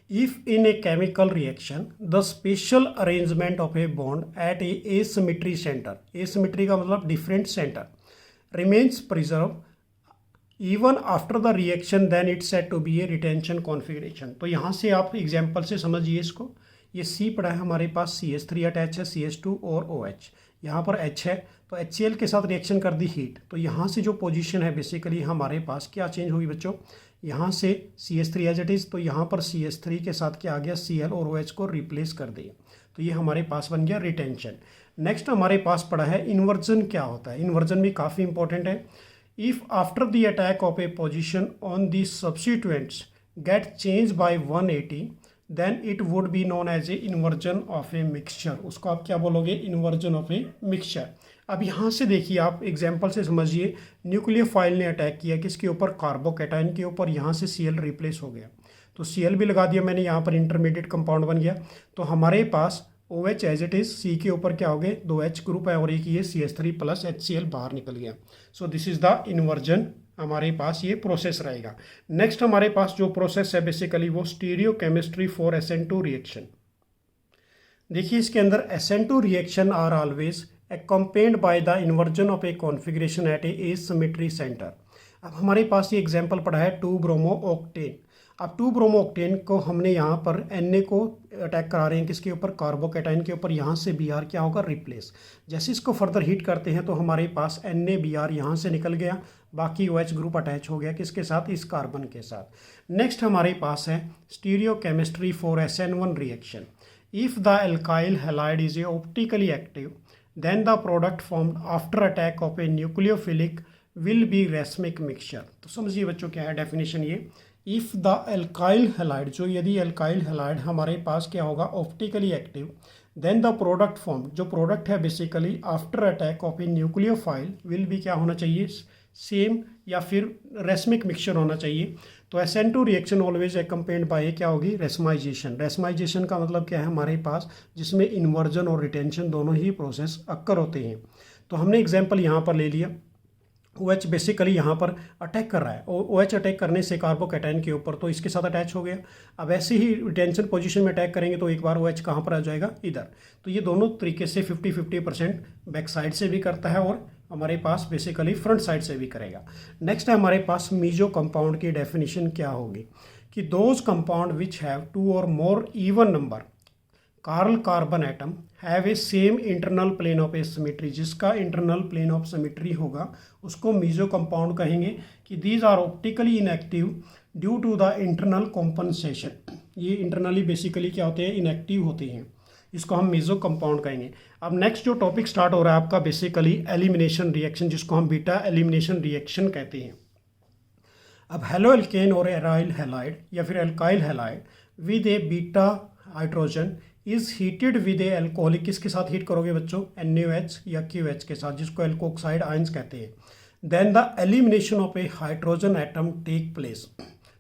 if in a chemical reaction the special arrangement of a bond at a asymmetry center, asymmetry का मतलब different center, remains preserved even after the reaction, then it's said to be a retention configuration। तो यहाँ से आप example से समझिए इसको। ये C पड़ा है हमारे पास, CH3 अटैच है, CH2 और OH, यहाँ पर H है, तो HCl के साथ रिएक्शन कर दी हीट, तो यहाँ से जो पोजीशन है बेसिकली हमारे पास क्या चेंज होगी बच्चों, यहाँ से CH3 एज इट इज़, तो यहाँ पर CH3 के साथ क्या आ गया Cl और OH को रिप्लेस कर दिया, तो ये हमारे पास बन गया रिटेंशन। नेक्स्ट हमारे पास पड़ा है इन्वर्जन क्या होता है। इन्वर्जन भी काफ़ी इंपॉर्टेंट है। If after the attack of a position on the substituents get change by 180 then it would be known as a inversion of a mixture. उसको आप क्या बोलोगे इन्वर्जन ऑफ ए मिक्सचर। अब यहाँ से देखिए आप एग्जाम्पल से समझिए, न्यूक्लियोफाइल ने अटैक किया किसके ऊपर, कार्बोकैटायन के ऊपर, यहाँ से Cl रिप्लेस हो गया, तो Cl भी लगा दिया मैंने, यहाँ पर इंटरमीडिएट कंपाउंड बन गया। तो हमारे पास OH as it is, C के ऊपर क्या हो गए 2 H ग्रुप है और एक ये CH3 प्लस HCl बाहर निकल गया। So this is the inversion, हमारे पास ये प्रोसेस रहेगा। नेक्स्ट हमारे पास जो प्रोसेस है बेसिकली वो स्टीरियोकेमिस्ट्री फॉर SN2 रिएक्शन। देखिए इसके अंदर SN2 reaction are always accompanied by the inversion of a configuration at a asymmetry center। अब हमारे पास ये एग्जाम्पल पड़ा है 2-ब्रोमो-ऑक्टेन। अब 2-ब्रोमो-ऑक्टेन को हमने यहाँ पर Na को अटैक करा रहे हैं किसके ऊपर, कार्बोकैटायन के ऊपर, यहाँ से Br क्या होगा रिप्लेस। जैसे इसको फर्दर हीट करते हैं तो हमारे पास NaBr यहाँ से निकल गया, बाकी OH ग्रुप अटैच हो गया किसके साथ, इस कार्बन के साथ। नेक्स्ट हमारे पास है stereochemistry for SN1 reaction. If the alkyl halide is a optically active then the product formed after attack of a nucleophilic will be racemic mixture। तो समझिए बच्चों क्या है डेफिनेशन ये, if the alkyl halide, जो यदि alkyl halide हमारे पास क्या होगा optically active, then the product formed, जो प्रोडक्ट है basically after attack of a nucleophile will भी क्या होना चाहिए सेम या फिर रेसमिक मिक्सचर होना चाहिए। तो SN2 रिएक्शन ऑलवेज एक्कम्पेन्ड बाय क्या होगी रेसमाइजेशन। रेसमाइजेशन का मतलब क्या है हमारे पास, जिसमें इन्वर्जन और रिटेंशन दोनों ही प्रोसेस अक्कर होते हैं। तो हमने एग्जाम्पल यहाँ पर ले लिया OH बेसिकली यहाँ पर अटैक कर रहा है, OH अटैक करने से कार्बोकैटायन के ऊपर, तो इसके साथ अटैच हो गया। अब ऐसे ही टेंशन पोजीशन में अटैक करेंगे तो एक बार OH कहाँ पर आ जाएगा, इधर। तो ये दोनों तरीके से 50-50% बैक साइड से भी करता है और हमारे पास बेसिकली फ्रंट साइड से भी करेगा। नेक्स्ट है हमारे पास मीजो कंपाउंड की डेफिनेशन क्या होगी कि दोज कंपाउंड विच हैव 2 और more even number chiral carbon atom have a same internal plane of symmetry, जिसका इंटरनल प्लेन ऑफ सिमेट्री होगा उसको मीजो कंपाउंड कहेंगे। कि these are optically inactive due to the internal compensation, ये internally basically क्या होते हैं, इनएक्टिव होते हैं, इसको हम मीजो कंपाउंड कहेंगे। अब नेक्स्ट जो टॉपिक स्टार्ट हो रहा है आपका बेसिकली एलिमिनेशन रिएक्शन, जिसको हम बीटा एलिमिनेशन रिएक्शन कहते हैं। अब हेलो एल्केन और एराइल हैलाइड या फिर alkyl halide with A beta hydrogen is heated with A alcoholic, किसके साथ हीट करोगे बच्चों, NaOH या QH के साथ, जिसको एल्कोक्साइड आयंस कहते हैं। Then the elimination of a hydrogen atom take place,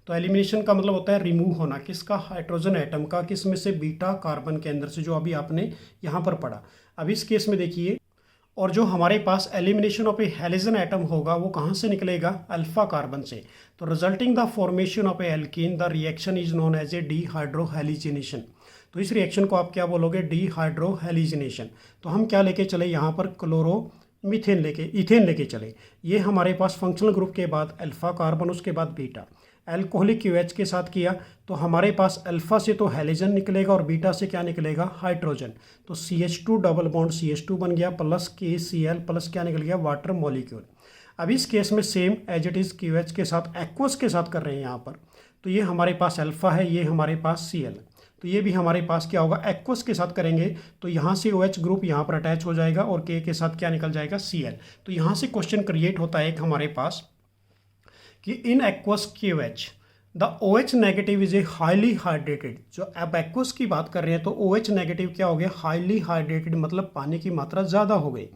तो एलिमिनेशन का मतलब होता है रिमूव होना, किसका, हाइड्रोजन एटम का, किस में से, बीटा कार्बन के अंदर से, जो अभी आपने यहाँ पर पढ़ा। अब इस केस में देखिए, और जो हमारे पास elimination of a halogen atom होगा वो कहाँ से निकलेगा, अल्फा कार्बन से। तो resulting the formation of a alkene the reaction is known as a dehydrohalogenation. तो इस रिएक्शन को आप क्या बोलोगे, डीहाइड्रोहेलिजिनेशन। तो हम क्या लेके चले यहाँ पर, क्लोरोमीथेन लेके, इथेन लेके चले। ये हमारे पास फंक्शनल ग्रुप के बाद अल्फा कार्बन, उसके बाद बीटा। एल्कोहलिक QH के साथ किया तो हमारे पास अल्फा से तो हैलोजन निकलेगा और बीटा से क्या निकलेगा, हाइड्रोजन। तो CH2 डबल बॉन्ड CH2 बन गया प्लस KCl प्लस क्या निकल गया, वाटर मॉलिक्यूल। अब इस केस में same as it is QH के साथ एक्वस के साथ कर रहे हैं यहाँ पर। तो ये हमारे पास अल्फा है, ये हमारे पास Cl, तो ये भी हमारे पास क्या होगा, एक्वस के साथ करेंगे तो यहाँ से OH ग्रुप यहाँ पर अटैच हो जाएगा और K के साथ क्या निकल जाएगा, Cl। तो यहाँ से क्वेश्चन क्रिएट होता है एक हमारे पास कि in aqueous QH the OH negative is a highly hydrated. जो अब एक्वस की बात कर रहे हैं तो OH नेगेटिव क्या हो गया, हाईली हाइड्रेटेड, मतलब पानी की मात्रा ज़्यादा हो गई।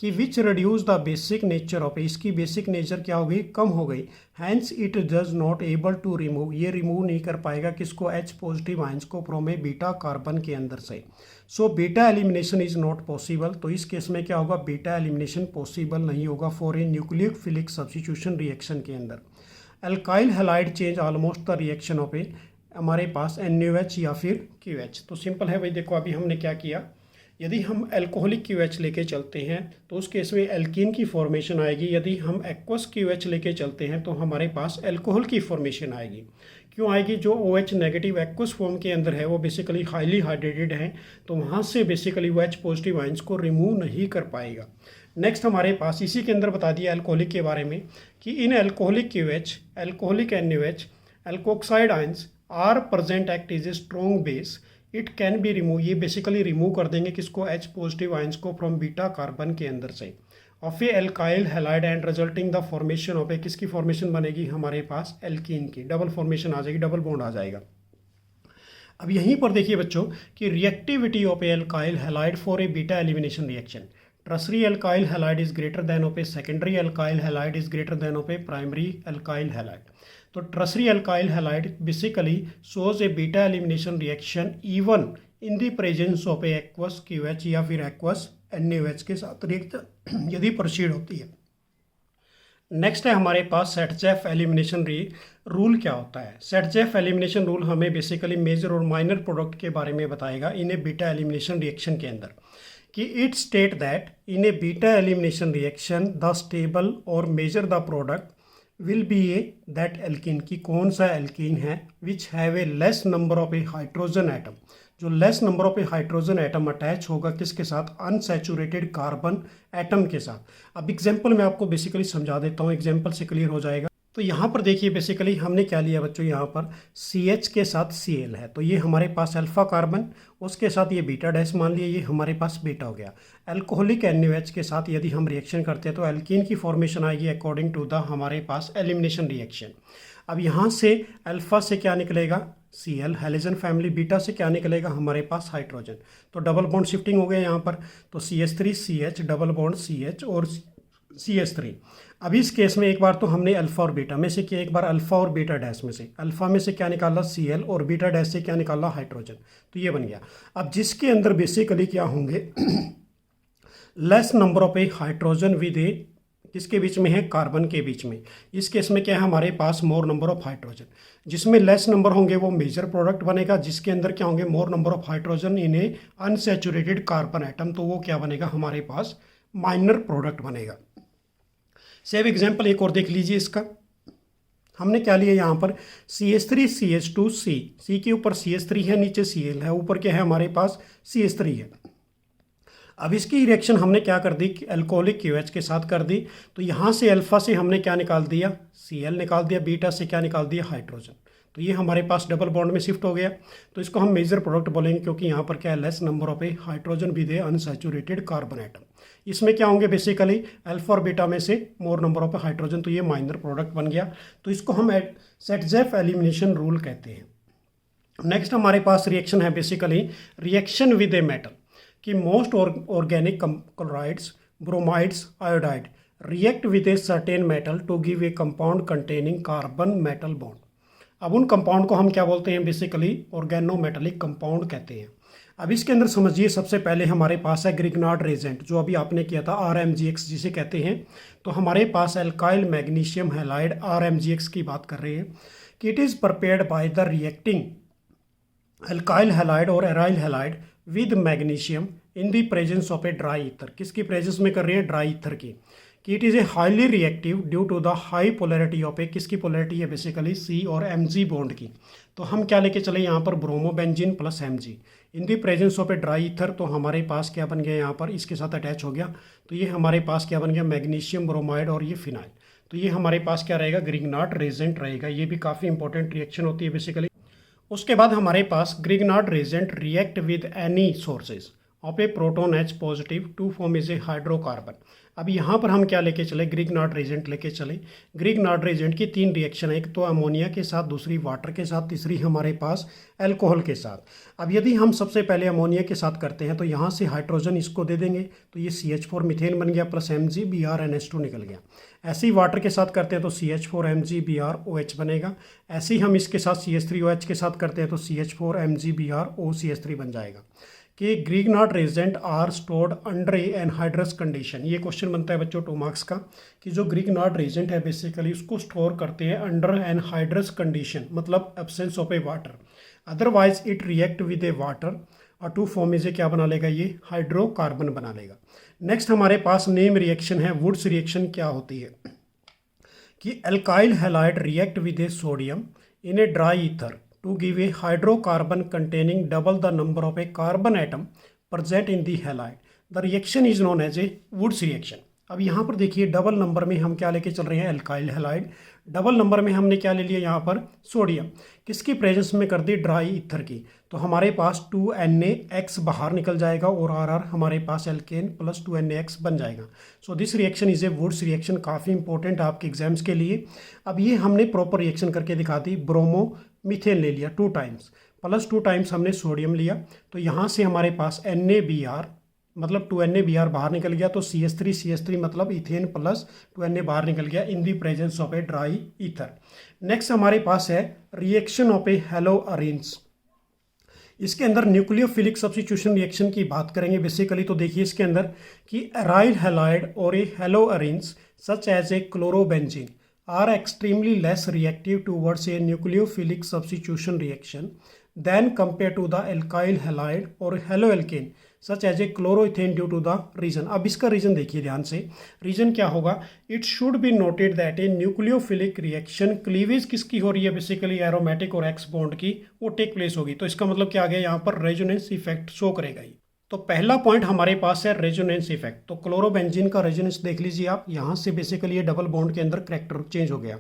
कि which reduce the basic nature of, इसकी बेसिक नेचर क्या हो गई, कम हो गई। Hence it does not able to remove, ये रिमूव नहीं कर पाएगा किसको, H पॉजिटिव आयंस को फ्रॉम ए बीटा कार्बन के अंदर से। So beta elimination is not possible. तो इस केस में क्या होगा, बीटा एलिमिनेशन पॉसिबल नहीं होगा for a nucleophilic substitution reaction के अंदर। Alkyl halide change almost the reaction of a, हमारे पास NaOH या फिर QH। तो सिंपल है भाई, देखो अभी हमने क्या किया, यदि हम एल्कोहलिक QH लेके चलते हैं तो उस केस में एल्कीन की फॉर्मेशन आएगी। यदि हम एक्वस QH लेके चलते हैं तो हमारे पास एल्कोहल की फॉर्मेशन आएगी। क्यों आएगी, जो OH नेगेटिव एक्वस फॉर्म के अंदर है वो बेसिकली हाईली हाइड्रेटेड है, तो वहाँ से बेसिकली वो H पॉजिटिव आयंस को रिमूव नहीं कर पाएगा। नेक्स्ट हमारे पास इसी के अंदर बता दिया एल्कोहलिक के बारे में कि in alcoholic QH, alcoholic NaOH, alkoxide ions are present act is a strong base, it can be remove, ये बेसिकली रिमूव कर देंगे किसको, H पॉजिटिव आयंस को फ्रॉम बीटा कार्बन के अंदर से of a alkyl halide and resulting the formation of a, किसकी formation बनेगी, हमारे पास एल्कीन की, डबल फॉर्मेशन आ जाएगी, डबल बॉन्ड आ जाएगा। अब यहीं पर देखिए बच्चों कि reactivity of a alkyl halide for a beta elimination reaction, tertiary alkyl halide is greater than of a secondary alkyl halide is greater than of a primary alkyl halide. तो tertiary alkyl halide basically shows a beta elimination reaction even in the presence of a aqueous QH या फिर aqueous NaOH के साथ reaction यदि proceed होती है। Next है हमारे पास सेटजेफ एलिमिनेशन रूल क्या होता है। सेटजेफ एलिमिनेशन रूल हमें बेसिकली मेजर और माइनर प्रोडक्ट के बारे में बताएगा in a beta elimination reaction के अंदर, कि it state that in a beta elimination reaction the stable और major the product will be a that alkene, की कौन सा एल्कीन है which have a less number of a hydrogen atom, जो less number of a hydrogen atom attach होगा किसके साथ, unsaturated carbon atom के साथ। अब एग्जांपल मैं आपको बेसिकली समझा देता हूँ, एग्जांपल से क्लियर हो जाएगा। तो यहाँ पर देखिए बेसिकली हमने क्या लिया बच्चों, यहाँ पर CH के साथ Cl है, तो ये हमारे पास अल्फा कार्बन, उसके साथ ये बीटा डैश मान लिया, ये हमारे पास बीटा हो गया। एल्कोहलिक NaOH के साथ यदि हम रिएक्शन करते हैं तो एल्कीन की फॉर्मेशन आएगी अकॉर्डिंग टू द हमारे पास एलिमिनेशन रिएक्शन। अब यहाँ से अल्फा से क्या निकलेगा, Cl हैलोजन फैमिली, बीटा से क्या निकलेगा हमारे पास हाइड्रोजन, तो डबल बॉन्ड शिफ्टिंग हो गया यहाँ पर, तो CH3 CH double bond CH और CH3। अब इस केस में एक बार तो हमने अल्फा और बीटा में से किया, एक बार अल्फा और बीटा डैश में से, अल्फा में से क्या निकाला Cl और बीटा डैश से क्या निकाला हाइड्रोजन, तो ये बन गया। अब जिसके अंदर बेसिकली क्या होंगे less number of a hydrogen with a किसके बीच में है, कार्बन के बीच में। इस केस में क्या है, हमारे पास मोर नंबर ऑफ हाइड्रोजन। जिसमें लेस नंबर होंगे वो मेजर प्रोडक्ट बनेगा, जिसके अंदर क्या होंगे, मोर number of hydrogen in A unsaturated carbon atom, तो वो क्या बनेगा, हमारे पास माइनर प्रोडक्ट बनेगा। सेव एग्जाम्पल एक और देख लीजिए इसका। हमने क्या लिया यहाँ पर, CH3 CH2 C के ऊपर CH3 है, नीचे Cl है, ऊपर क्या है हमारे पास CH3 है। अब इसकी रिएक्शन हमने क्या कर दी, अल्कोहलिक QH के साथ कर दी। तो यहाँ से अल्फा से हमने क्या निकाल दिया, Cl निकाल दिया, बीटा से क्या निकाल दिया, हाइड्रोजन। तो ये हमारे पास डबल बॉन्ड में शिफ्ट हो गया। तो इसको हम मेजर प्रोडक्ट बोलेंगे, क्योंकि यहाँ पर क्या है, less number of a hydrogen with A unsaturated carbon atom. इसमें क्या होंगे, बेसिकली अल्फा और बीटा में से मोर नंबर ऑफ हाइड्रोजन, तो ये माइनर प्रोडक्ट बन गया। तो इसको हम सेटजेफ एलिमिनेशन रूल कहते हैं। नेक्स्ट हमारे पास रिएक्शन है basically reaction with a metal, कि most organic chlorides, bromides, iodide react with a certain metal to give a compound containing carbon metal bond. अब उन कंपाउंड को हम क्या बोलते हैं, बेसिकली ऑर्गेनोमेटेलिक कंपाउंड कहते हैं। अब इसके अंदर समझिए, सबसे पहले हमारे पास है ग्रिग्नार्ड रेजेंट, जो अभी आपने किया था RMGX जिसे कहते हैं। तो हमारे पास एल्काइल मैग्नीशियम हैलाइड RMGX की बात कर रहे हैं, कि it is prepared by the reacting alkyl halide और aryl halide with magnesium in the presence of a dry ether. किसकी प्रेजेंस में कर रहे हैं, ड्राई ईथर की। कि it is a highly reactive due to the high polarity of a, किसकी polarity है, बेसिकली C और Mg बॉन्ड की। तो हम क्या लेके चले यहाँ पर, bromobenzene plus Mg in the presence of a dry ether. तो हमारे पास क्या बन गया यहाँ पर, इसके साथ अटैच हो गया। तो ये हमारे पास क्या बन गया, मैग्नीशियम ब्रोमाइड और ये फिनाइल। तो ये हमारे पास क्या रहेगा, ग्रिग्नार्ड रेजेंट रहेगा। ये भी काफ़ी इंपॉर्टेंट रिएक्शन होती है बेसिकली। उसके बाद हमारे पास Grignard reagent react with any sources of a proton H positive to form is a hydrocarbon. अब यहाँ पर हम क्या लेके चले, ग्रिग्नार्ड रेजेंट लेके चले। ग्रिग्नार्ड रेजेंट की 3 रिएक्शन है, एक तो अमोनिया के साथ, दूसरी वाटर के साथ, तीसरी हमारे पास अल्कोहल के साथ। अब यदि हम सबसे पहले अमोनिया के साथ करते हैं, तो यहाँ से हाइड्रोजन इसको दे देंगे, तो ये CH4 मीथेन बन गया, प्लस MgBr NH2 निकल गया। ऐसे ही वाटर के साथ करते हैं तो CH4 MgBr OH बनेगा। ऐसे ही हम इसके साथ CH3 OH के साथ करते हैं तो CH4 MgBr OCH3 बन जाएगा। कि Grignard reagent are stored under a anhydrous condition. ये क्वेश्चन बनता है बच्चों 2 मार्क्स का, कि जो ग्रिग्नार्ड रेजेंट है बेसिकली उसको स्टोर करते हैं अंडर एनहाइड्रस कंडीशन, मतलब absence of a water. Otherwise it react with A water और टू फॉर्म इज क्या बना लेगा, ये हाइड्रोकार्बन बना लेगा। नेक्स्ट हमारे पास नेम रिएक्शन है, वुड्स रिएक्शन क्या होती है, कि alkyl halide react with a sodium in a dry ether to give a hydrocarbon containing double the number of a carbon atom present in the halide. The reaction is known as a Woods reaction. अब यहाँ पर देखिए double number में हम क्या लेके चल रहे हैं, एल्काइल हैलाइड। डबल नंबर में हमने क्या ले लिया यहाँ पर, सोडियम। किसकी प्रेजेंस में कर दी, ड्राई ईथर की। तो हमारे पास 2NaX बाहर निकल जाएगा और RR हमारे पास एल्केन प्लस 2NaX बन जाएगा। So this reaction is A Wurtz reaction, काफ़ी इंपॉर्टेंट आपके एग्जाम्स के लिए। अब ये हमने प्रॉपर रिएक्शन करके दिखा दी। ब्रोमो मीथेन ले लिया 2 टाइम्स, प्लस 2 टाइम्स हमने सोडियम लिया। तो यहाँ से हमारे पास NaBr मतलब 2NaBr बाहर निकल गया, तो CH3 मतलब इथेन प्लस 2Na बाहर निकल गया in the presence of a dry ether. Next हमारे पास है reaction of a hello arene. इसके अंदर न्यूक्लियोफिलिक सब्स्टिट्यूशन रिएक्शन की बात करेंगे बेसिकली। तो देखिए इसके अंदर कि एराइल हैलाइड और a hello arene such as a chlorobenzene are extremely less reactive towards a nucleophilic substitution reaction than compared to the alkyl halide or haloalkane such as a chloroethane due to the reason। अब इसका reason देखिए ध्यान से, reason क्या होगा, it should be noted that A nucleophilic reaction cleavage किसकी हो रही है, बेसिकली एरोमेटिक और एक्स बॉन्ड की वो टेक प्लेस होगी। तो इसका मतलब क्या आ गया, यहाँ पर रेजोनेंस इफेक्ट शो करेगा ही। तो पहला पॉइंट हमारे पास है रेजोनेंस इफेक्ट। तो क्लोरोबेंजीन का रेजोनेंस देख लीजिए आप, यहाँ से बेसिकली ये डबल बॉन्ड के अंदर करैक्टर चेंज हो गया।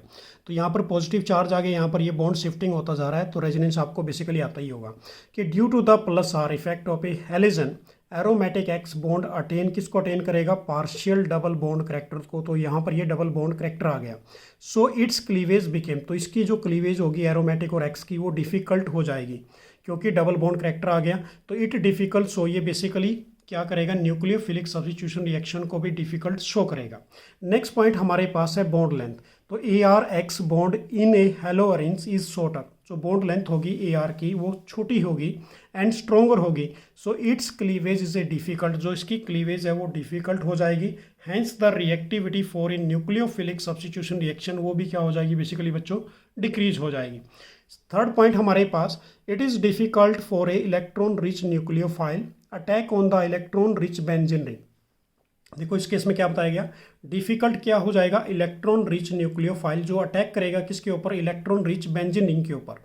तो यहाँ पर पॉजिटिव चार्ज आ गया, यहाँ पर ये बॉन्ड शिफ्टिंग होता जा रहा है। तो रेजोनेंस आपको बेसिकली आता ही होगा कि due to the plus R effect of a halogen aromatic X bond attain किसको अटेन करेगा, पार्शियल डबल बॉन्ड करैक्टर को। तो यहाँ पर ये डबल बॉन्ड करैक्टर आ गया। सो इट्स क्लीवेज बिकेम, तो इसकी जो क्लीवेज होगी एरोमेटिक और एक्स की वो डिफिकल्ट हो जाएगी क्योंकि डबल बॉन्ड करैक्टर आ गया। तो इट डिफिकल्ट, सो ये बेसिकली क्या करेगा, न्यूक्लियोफिलिक सब्स्टिट्यूशन रिएक्शन को भी डिफिकल्ट शो करेगा। नेक्स्ट पॉइंट हमारे पास है बॉन्ड लेंथ। तो AR X bond in a hello arrange is shorter, जो बॉन्ड लेंथ होगी AR की वो छोटी होगी एंड स्ट्रोंगर होगी, so its cleavage is a difficult, जो इसकी क्लीवेज है वो डिफिकल्ट हो जाएगी। Hence the reactivity for in nucleophilic substitution reaction वो भी क्या हो जाएगी बेसिकली बच्चों, डिक्रीज हो जाएगी। थर्ड पॉइंट हमारे पास, it is difficult for a electron rich nucleophile attack on the electron rich benzene ring. देखो इस केस में क्या बताया गया, डिफिकल्ट क्या हो जाएगा, इलेक्ट्रॉन रिच न्यूक्लियोफाइल जो अटैक करेगा किसके ऊपर, इलेक्ट्रॉन रिच बेंजीन रिंग के ऊपर।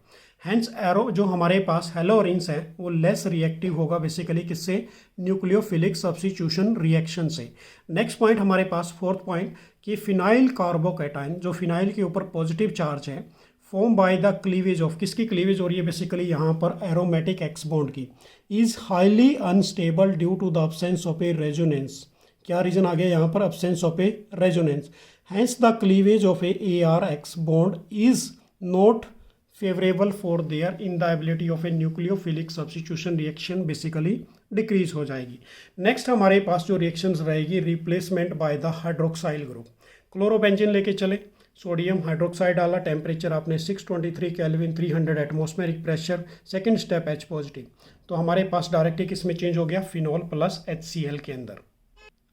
हैंस एरो जो हमारे पास हेलो रिंग्स हैं वो लेस रिएक्टिव होगा बेसिकली किससे, न्यूक्लियोफिलिक सब्स्टिट्यूशन रिएक्शन से। नेक्स्ट पॉइंट हमारे पास फोर्थ पॉइंट कि फिनाइल कार्बोकैटायन जो फिनाइल के ऊपर पॉजिटिव चार्ज है form by the cleavage of, किसकी क्लीवेज हो रही है बेसिकली यहाँ पर एरोमेटिक एक्स बॉन्ड की, is highly unstable due to the absence of a resonance. क्या रीजन आ गया यहाँ पर, absence of a resonance. Hence the cleavage of A AR-X bond is not favourable for their in the ability of a nucleophilic substitution reaction basically decrease हो जाएगी। Next हमारे पास जो रिएक्शंस रहेगी, replacement by the hydroxyl group. Chlorobenzene लेके चले, sodium hydroxide डाला, temperature आपने 623 kelvin, 300 atmospheric pressure, second step H positive, तो हमारे पास डायरेक्टली किसमें चेंज हो गया, फिनॉल प्लस HCl के अंदर।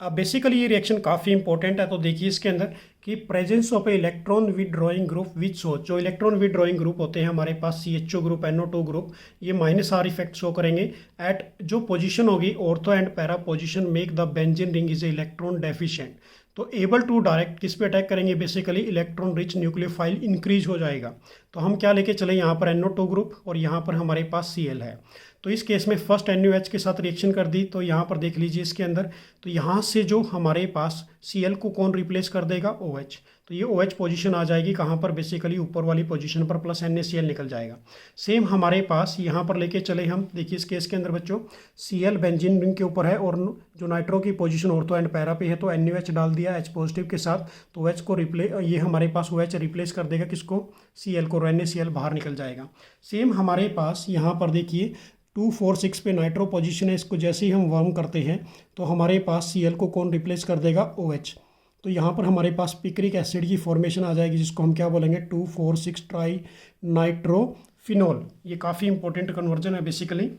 अब बेसिकली ये रिएक्शन काफ़ी इंपॉर्टेंट है, तो देखिए इसके अंदर कि presence of A electron withdrawing group which show, जो इलेक्ट्रॉन विदड्रॉइंग ग्रुप होते हैं हमारे पास CHO ग्रुप, NO2 ग्रुप, ये -R इफेक्ट शो करेंगे एट जो पोजीशन होगी ortho and para position make the benzene ring is a electron deficient, तो able to direct किस पे अटैक करेंगे basically, electron rich nucleophile increase हो जाएगा। तो हम क्या लेके चले, यहाँ पर NO2 ग्रुप और यहाँ पर हमारे पास Cl है, तो इस केस में फर्स्ट NaOH के साथ रिएक्शन कर दी, तो यहाँ पर देख लीजिए इसके अंदर, तो यहाँ से जो हमारे पास Cl को कौन रिप्लेस कर देगा, OH, तो ये OH पोजीशन आ जाएगी कहाँ पर बेसिकली, ऊपर वाली पोजीशन पर, प्लस NaCl निकल जाएगा। सेम हमारे पास यहाँ पर लेके चले हम, देखिए इस केस के अंदर बच्चों Cl बेंजीन रिंग के ऊपर है और जो नाइट्रो की पोजीशन ऑर्थो एंड पैरा पे है, तो NaOH डाल दिया H पॉजिटिव के साथ, तो OH को ये हमारे पास OH रिप्लेस कर देगा किसको, Cl को, और NaCl बाहर निकल जाएगा। सेम हमारे पास यहाँ पर देखिए 246 पे नाइट्रो पोजीशन है, इसको जैसे ही हम वार्म करते हैं तो हमारे पास Cl को कौन रिप्लेस कर देगा, OH, तो यहाँ पर हमारे पास पिक्रिक एसिड की फॉर्मेशन आ जाएगी जिसको हम क्या बोलेंगे, 2,4,6 ट्राई नाइट्रोफिनॉल। ये काफ़ी इंपॉर्टेंट कन्वर्जन है बेसिकली।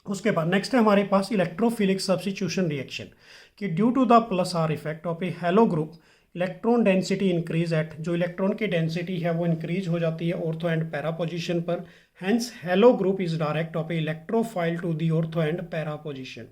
उसके बाद नेक्स्ट है हमारे पास इलेक्ट्रोफिलिक सब्स्टिट्यूशन रिएक्शन कि due to the +R effect of a halo group electron density increase at, जो इलेक्ट्रॉन की डेंसिटी है वो इंक्रीज हो जाती है ऑर्थो एंड पैरा पोजीशन पर। Hence halo group is direct of a electrophile to the ortho and para position,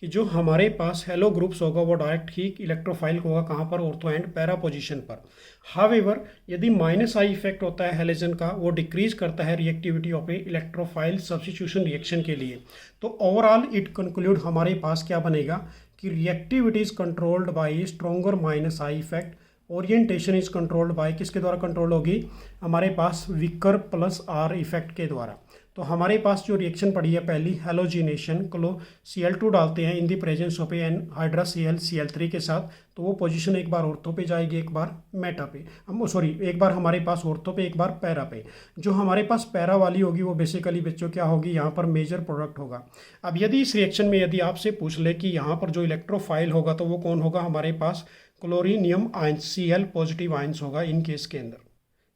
कि जो हमारे पास हेलो ग्रुप्स होगा वो डायरेक्ट ही इलेक्ट्रोफाइल होगा कहाँ पर, ऑर्थो एंड पैरा पोजीशन पर। हावेवर यदि -I इफेक्ट होता है हेलोजन का, वो डिक्रीज करता है reactivity of a electrophile substitution reaction के लिए। तो ओवरऑल इट कंक्लूड हमारे पास क्या बनेगा कि reactivity is controlled by stronger -I effect, orientation is controlled by, किसके द्वारा कंट्रोल होगी, हमारे पास वीकर +R इफेक्ट के द्वारा। तो हमारे पास जो रिएक्शन पड़ी है पहली, हेलोजिनेशन, Cl2 डालते हैं in the presence of N hydra Cl3 के साथ, तो वो पोजीशन एक बार ऑर्थो पे जाएगी, एक बार मेटा पे, एक बार हमारे पास ऑर्थो पे, एक बार पैरा पे। जो हमारे पास पैरा वाली होगी वो बेसिकली बच्चों क्या होगी, यहाँ पर मेजर प्रोडक्ट होगा। अब यदि इस रिएक्शन में यदि आपसे पूछ ले कि यहाँ पर जो इलेक्ट्रोफाइल होगा तो वो कौन होगा, हमारे पास क्लोरीनियम आयंस, Cl पॉजिटिव आयंस होगा इन केस के अंदर।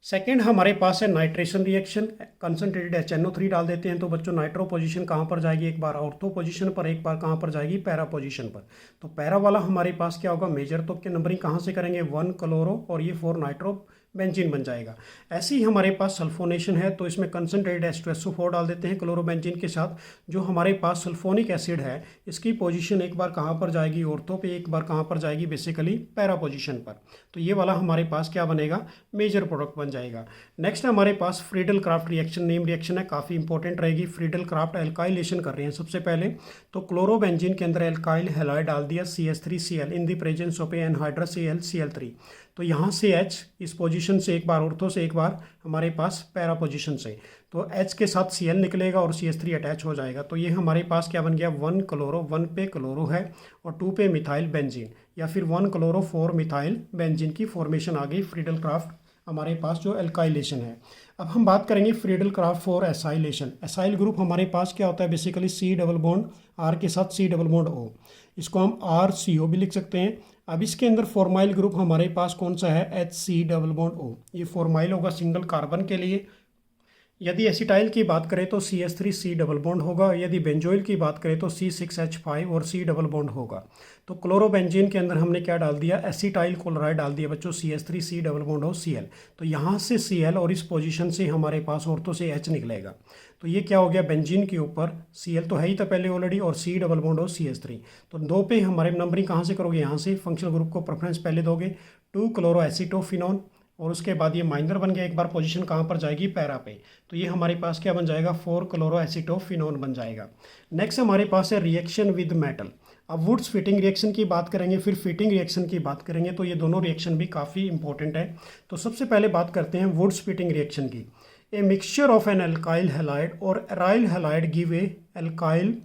सेकेंड हमारे पास है नाइट्रेशन रिएक्शन, कंसनट्रेटेड HNO3 डाल देते हैं, तो बच्चों नाइट्रो पोजीशन कहाँ पर जाएगी, एक बार ऑर्थो पोजीशन पर, एक बार कहाँ पर जाएगी, पैरा पोजीशन पर। तो पैरा वाला हमारे पास क्या होगा, मेजर, तो क्या नंबरिंग कहाँ से करेंगे, 1 क्लोरो और ये 4 नाइट्रो बेंजीन बन जाएगा। ऐसे ही हमारे पास सल्फोनेशन है, तो इसमें कंसनट्रेटेड H2SO4 डाल देते हैं क्लोरोबेंजीन के साथ। जो हमारे पास सल्फोनिक एसिड है इसकी पोजीशन एक बार कहाँ पर जाएगी, ऑर्थो पे, एक बार कहाँ पर जाएगी, बेसिकली पैरा पोजीशन पर। तो ये वाला हमारे पास क्या बनेगा, मेजर प्रोडक्ट बन जाएगा। नेक्स्ट हमारे पास Friedel Crafts reaction, name reaction है, काफ़ी इंपॉर्टेंट रहेगी। फ्रीडल क्राफ्ट एल्काइलेशन कर रहे हैं सबसे पहले, तो क्लोरोबेंजीन के अंदर एल्काइल हैलाइड डाल दिया CH3Cl in the presence of N hydra Cl3, तो यहाँ से H इस पोजीशन से एक बार ऑर्थो से, एक बार हमारे पास पैरा पोजीशन से, तो H के साथ Cl निकलेगा और CH3 अटैच हो जाएगा। तो ये हमारे पास क्या बन गया, 1 क्लोरो, 1 पे क्लोरो है और 2 पे मिथाइल बेंजीन, या फिर 1 क्लोरो 4 मिथाइल बेंजीन की फॉर्मेशन आ गई फ्रीडल क्राफ्ट हमारे पास जो एल्काइलेशन है। अब हम बात करेंगे Friedel craft for acylation. Acyl group हमारे पास क्या होता है, basically C double bond R के साथ C डबल बॉन्ड O, इसको हम RCO भी लिख सकते हैं। अब इसके अंदर फॉर्माइल ग्रुप हमारे पास कौन सा है, HC डबल बॉन्ड O, ये फॉर्माइल होगा सिंगल कार्बन के लिए। यदि एसिटाइल की बात करें तो CH3C डबल बॉन्ड होगा, यदि बेंजोइल की बात करें तो C6H5 और C डबल बॉन्ड होगा। तो क्लोरोबेंजीन के अंदर हमने क्या डाल दिया, एसिटाइल क्लोराइड डाल दिया बच्चों, CH3C डबल बॉन्ड और Cl। तो यहाँ से Cl और इस पोजीशन से हमारे पास ऑर्थो से H निकलेगा। तो ये क्या हो गया, बेंजीन के ऊपर Cl तो है ही था पहले ऑलरेडी, और C डबल बॉन्ड और CH3। तो 2 पे हमारे नंबरिंग कहाँ से करोगे, यहाँ से फंक्शनल ग्रुप को प्रेफरेंस पहले दोगे 2 क्लोरोएसिटोफिनॉन, और उसके बाद ये माइनर बन गया, एक बार पोजीशन कहाँ पर जाएगी, पैरा पे। तो ये हमारे पास क्या बन जाएगा, 4 क्लोरोएसिटोफिनॉन बन जाएगा। नेक्स्ट हमारे पास है रिएक्शन विद मेटल। अब वुड्स फिटिंग रिएक्शन की बात करेंगे, फिर फिटिंग रिएक्शन की बात करेंगे, तो ये दोनों रिएक्शन भी काफ़ी इंपॉर्टेंट है। तो सबसे पहले बात करते हैं वुड्स फिटिंग रिएक्शन की। A mixture of an alkyl halide और aryl halide give a alkyl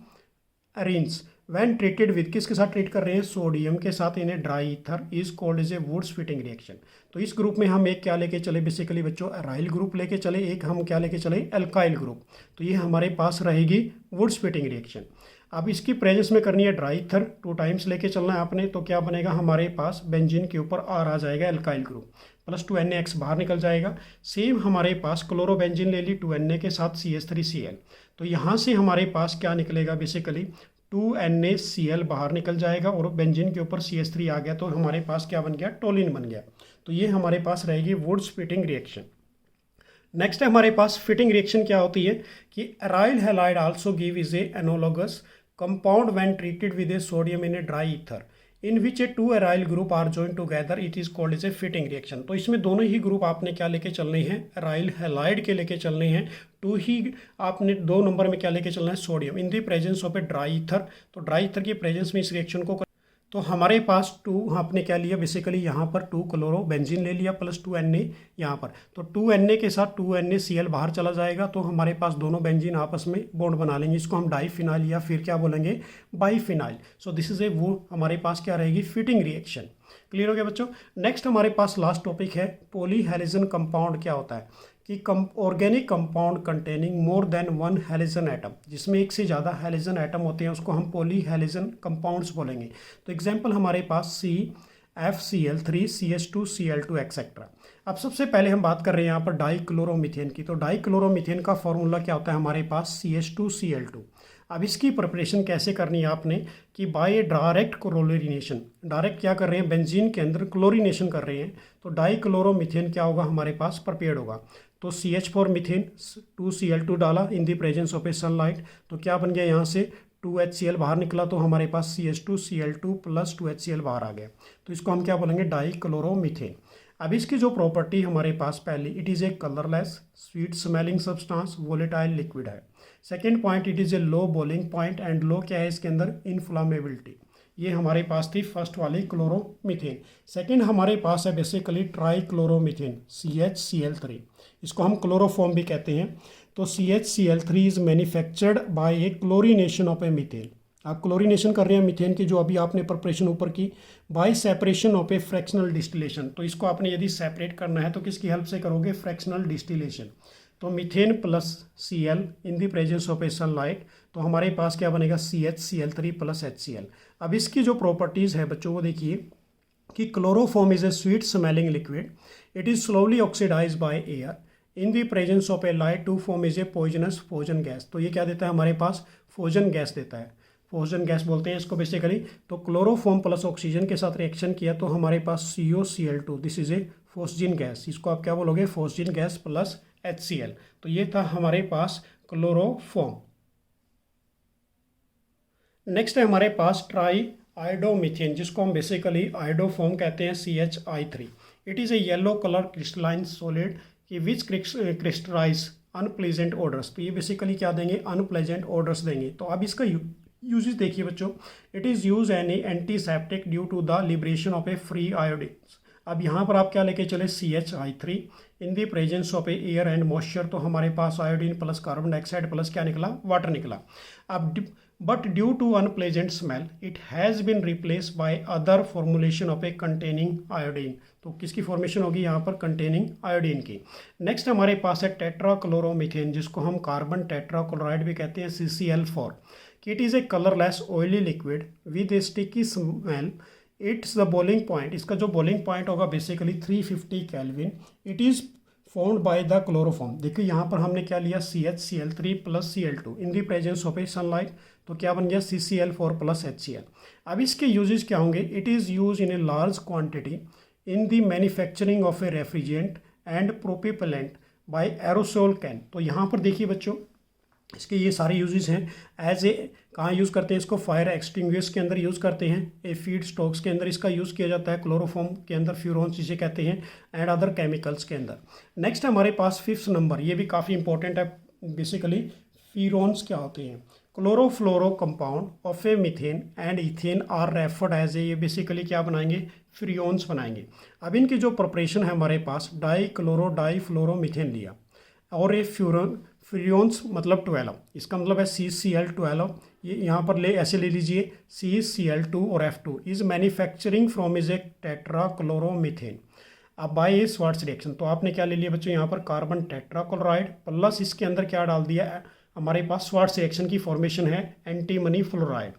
arenes when treated with, किसके साथ ट्रीट कर रहे हैं, सोडियम के साथ, इन्हें dry ether is called as a Wurtz Fittig reaction. तो इस ग्रुप में हम एक क्या लेके चले बेसिकली बच्चों, एराइल ग्रुप लेके चले, एक हम क्या लेके चले, एल्काइल ग्रुप। तो ये हमारे पास रहेगी वुड्स फिटिंग रिएक्शन। अब इसकी प्रेजेंस में करनी है ड्राई ईथर, 2 टाइम्स लेके चलना है आपने। तो क्या बनेगा, हमारे पास बेंजीन के ऊपर R आ जाएगा एल्काइल ग्रुप, प्लस 2NaX बाहर निकल जाएगा। सेम हमारे पास क्लोरोबेंजीन ले ली 2Na के साथ CH3Cl। तो यहाँ से हमारे पास क्या निकलेगा बेसिकली, 2NaCl बाहर निकल जाएगा, और बेंजीन के ऊपर CH3 आ गया, तो हमारे पास क्या बन गया, टोलिन बन गया। तो ये हमारे पास रहेगी वुड्स फिटिंग रिएक्शन। नेक्स्ट हमारे पास फिटिंग रिएक्शन क्या होती है कि aryl halide also give is a analogous compound when treated with a sodium in a dry ether in which a 2 aryl group are joint together, it is called as a Fittig reaction. तो इसमें दोनों ही group आपने क्या लेके चलने हैं, aryl halide के लेके चलने हैं। 2 ही आपने 2 नंबर में क्या लेके चलना है, sodium in the presence of a dry ether. तो ड्राई ईथर की प्रेजेंस में इस रिएक्शन को, तो हमारे पास 2 आपने क्या लिया बेसिकली, यहाँ पर 2 क्लोरोबेंजीन ले लिया, प्लस 2Na यहाँ पर। तो 2Na के साथ 2NaCl बाहर चला जाएगा, तो हमारे पास दोनों बेंजीन आपस में बॉन्ड बना लेंगे। इसको हम डाईफिनाइल या फिर क्या बोलेंगे, बाईफिनाइल। सो दिस इज ए, वो हमारे पास क्या रहेगी, फिटिंग रिएक्शन। क्लियर हो गया बच्चों। नेक्स्ट हमारे पास लास्ट टॉपिक है पॉलीहेलोजन कंपाउंड। क्या होता है कि organic compound containing more than 1 halogen atom, जिसमें एक से ज़्यादा हैलोजन एटम होते हैं, उसको हम पॉलीहेलोजन कंपाउंड्स बोलेंगे। तो एग्जांपल हमारे पास CFCl3 CH2Cl2 एक्सेट्रा। अब सबसे पहले हम बात कर रहे हैं यहाँ पर डाईक्लोरोमीथेन की। तो डाईक्लोरोमीथेन का फॉर्मूला क्या होता है हमारे पास, CH2Cl2। अब इसकी प्रिपरेशन कैसे करनी है आपने कि बाय डायरेक्ट क्लोरीनेशन, डायरेक्ट क्या कर रहे हैं, बेंजीन के अंदर क्लोरीनेशन कर रहे हैं। तो डाईक्लोरोमीथेन क्या होगा हमारे पास, प्रिपेयर्ड होगा। तो CH4 मीथेन 2Cl2 डाला in the presence of a sunlight, तो क्या बन गया, यहाँ से 2HCl बाहर निकला, तो हमारे पास CH2Cl2 प्लस 2HCl बाहर आ गया। तो इसको हम क्या बोलेंगे, डाईक्लोरोमीथेन। अब इसकी जो प्रॉपर्टी हमारे पास पहली, it is a colourless sweet smelling substance, volatile liquid है। Second point, it is a low boiling point, and low क्या है इसके अंदर, इन्फ्लामेबिलिटी। ये हमारे पास थी फर्स्ट वाली क्लोरोमीथेन। सेकेंड हमारे पास है बेसिकली ट्राई क्लोरोमीथेन CHCl3, इसको हम क्लोरोफॉर्म भी कहते हैं। तो CHCl3 is manufactured by A chlorination of a methane. आप क्लोरीनेशन कर रहे हैं मीथेन की, जो अभी आपने प्रिपरेशन ऊपर की, bye separation of A fractional distillation. तो इसको आपने यदि सेपरेट करना है तो किसकी हेल्प से करोगे, फ्रैक्शनल डिस्टिलेशन। तो methane plus Cl in the presence of a sunlight, तो हमारे पास क्या बनेगा, CHCl3 प्लस HCl। अब इसकी जो प्रॉपर्टीज़ है बच्चों वो देखिए कि chloroform is a sweet smelling liquid, it is slowly oxidize by air in the presence of a light to form is a poisonous phosgene gas. तो ये क्या देता है हमारे पास, फोजन गैस देता है, फोजन गैस बोलते हैं इसको बेसिकली। तो क्लोरोफॉर्म प्लस ऑक्सीजन के साथ रिएक्शन किया तो हमारे पास COCl2, this is a phosgene gas, इसको आप क्या बोलोगे, फोस्जिन गैस प्लस HCl। तो ये था हमारे पास क्लोरोफॉर्म। नेक्स्ट है हमारे पास ट्राई आयोडोमीथेन, जिसको हम बेसिकली आयोडोफॉर्म कहते हैं, CHI3। It is A yellow colour crystalline solid कि विच क्रिस्टलाइज अनप्लेजेंट ऑर्डर्स। तो ये बेसिकली क्या देंगे, अनप्लेजेंट ऑर्डर्स देंगे। तो अब इसका यूजेस देखिए बच्चों, it is use an antiseptic due to the liberation of a free iodine. अब यहाँ पर आप क्या लेके चले, CHI3 in the presence of a air and moisture. तो हमारे पास iodine plus carbon dioxide plus क्या निकला, वाटर निकला। अब but due to unpleasant smell it has been replace by other formulation of a containing iodine. तो किसकी formation होगी यहाँ पर, कंटेनिंग आयोडीन की। नेक्स्ट हमारे पास है टेट्राक्लोरोमीथेन, जिसको हम कार्बन टेट्राक्लोराइड भी कहते हैं, CCl4। It is a colourless oily liquid with A sticky smell. It's the boiling point, इसका जो बॉइलिंग पॉइंट होगा basically 350 kelvin. It is formed by the chloroform. देखिए यहाँ पर हमने क्या लिया, CHCl3 plus Cl2 in the presence of a sunlight, तो क्या बन गया CCl4 प्लस HCl। अब इसके यूजेस क्या होंगे, it is use in a large quantity in the manufacturing of a refrigerant and propellant by aerosol can. तो यहाँ पर देखिए बच्चों, इसके ये सारे यूजेस हैं। एज ए कहाँ यूज़ करते हैं इसको, फायर एक्सटिंग्विश के अंदर यूज़ करते हैं, ए फीड स्टॉक्स के अंदर इसका यूज़ किया जाता है, क्लोरोफॉर्म के अंदर, फ्यूरॉन्स जिसे कहते हैं, एंड अदर केमिकल्स के अंदर। नेक्स्ट हमारे पास 5th नंबर, ये भी काफ़ी इंपॉर्टेंट है। बेसिकली फ्यूरॉन्स क्या होते हैं, chlorofluoro compound of a methane and ethane are referred as a, ये बेसिकली क्या बनाएंगे, फ्यूरॉन्स बनाएंगे। अब इनकी जो प्रिपरेशन है हमारे पास, डाई क्लोरो डाई फ्लोरो मीथेन लिया और ये फ्यूरॉन्स मतलब 12, इसका मतलब है CCl12। ये यहाँ पर ऐसे ले लीजिए, CCl2 और F2 is manufacturing from is a tetrachloromethane. अब बाय ए स्वार्ट्स रिएक्शन, तो आपने क्या ले लिया बच्चों, यहाँ पर कार्बन टेट्राक्लोराइड प्लस इसके अंदर क्या डाल दिया, हमारे पास स्वार्ट्स रिएक्शन की फॉर्मेशन है एंटीमनी फ्लोराइड।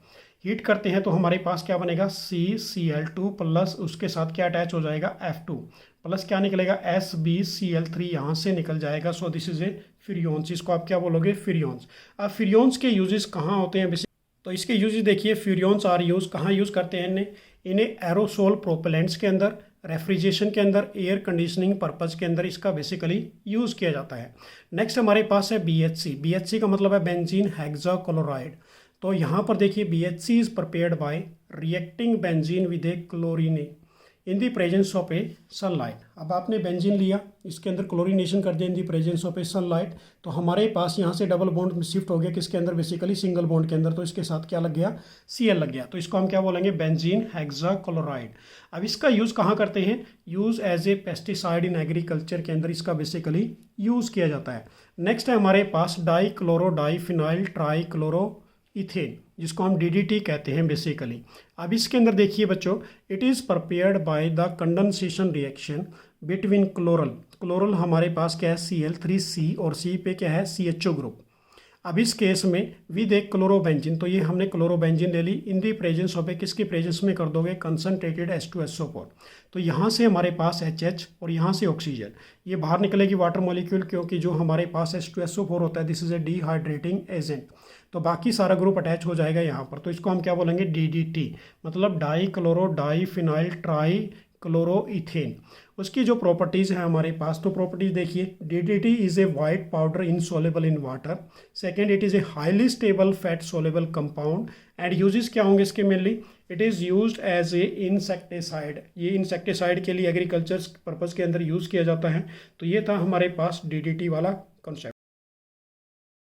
हीट करते हैं तो हमारे पास क्या बनेगा, CCl2 प्लस उसके साथ क्या अटैच हो जाएगा, F2 प्लस क्या निकलेगा, SbCl3 यहाँ से निकल जाएगा। सो दिस इज ए फ्यूरॉन्स, इसको आप क्या बोलोगे, फ्यूरॉन्स। अब फ्यूरॉन्स के यूजेस कहाँ होते हैं, तो इसके यूजेस देखिए, फ्यूरॉन्स आर यूज कहाँ यूज़ करते हैं, इन्हें एरोसोल प्रोपेलेंट्स के अंदर, रेफ्रिजरेशन के अंदर, एयर कंडीशनिंग पर्पज़ के अंदर इसका बेसिकली यूज़ किया जाता है। नेक्स्ट हमारे पास है BHC का मतलब है बेंजीन हेक्साक्लोराइड। तो यहाँ पर देखिए BHC is prepared by reacting benzene with a chlorine in the presence of a sunlight. अब आपने बेंजीन लिया, इसके अंदर क्लोरीनेशन कर दिया in the presence of a sunlight, तो हमारे पास यहाँ से डबल बॉन्ड में शिफ्ट हो गया किसके अंदर, बेसिकली सिंगल बॉन्ड के अंदर, तो इसके साथ क्या लग गया, Cl लग गया, तो इसको हम क्या बोलेंगे, बेंजीन हेक्साक्लोराइड। अब इसका यूज़ कहाँ करते हैं, use as a pesticide in agriculture के अंदर इसका बेसिकली यूज़ किया जाता है। नेक्स्ट है हमारे पास die chloro die phenyl try chloro ethane, जिसको हम DDT कहते हैं बेसिकली। अब इसके अंदर देखिए बच्चों, it is prepared by the condensation reaction between chloral हमारे पास क्या है, Cl3C और C पे क्या है, CHO ग्रुप। अब इस केस में विद एक क्लोरोबेंजीन, तो ये हमने क्लोरोबेंजीन ले ली इन दी प्रेजेंस ऑफ ए, किसकी प्रेजेंस में कर दोगे, कंसनट्रेटेड H2SO4। तो यहाँ से हमारे पास HH और यहाँ से ऑक्सीजन, ये बाहर निकलेगी वाटर मॉलिक्यूल, क्योंकि जो हमारे पास H2SO4 होता है this is A dehydrating agent, तो बाकी सारा ग्रुप अटैच हो जाएगा यहाँ पर। तो इसको हम क्या बोलेंगे, DDT मतलब di chloro die phenyl tri chloroethane. उसकी जो प्रॉपर्टीज़ हैं हमारे पास, तो प्रॉपर्टीज़ देखिए, DDT is a white powder insoluble in water. Second, it is a highly stable fat soluble compound. And uses क्या होंगे इसके mainly, it is used as a insecticide, ये इंसेक्टिसाइड के लिए एग्रीकल्चर पर्पज़ के अंदर यूज़ किया जाता है। तो ये था हमारे पास DDT वाला कॉन्सेप्ट।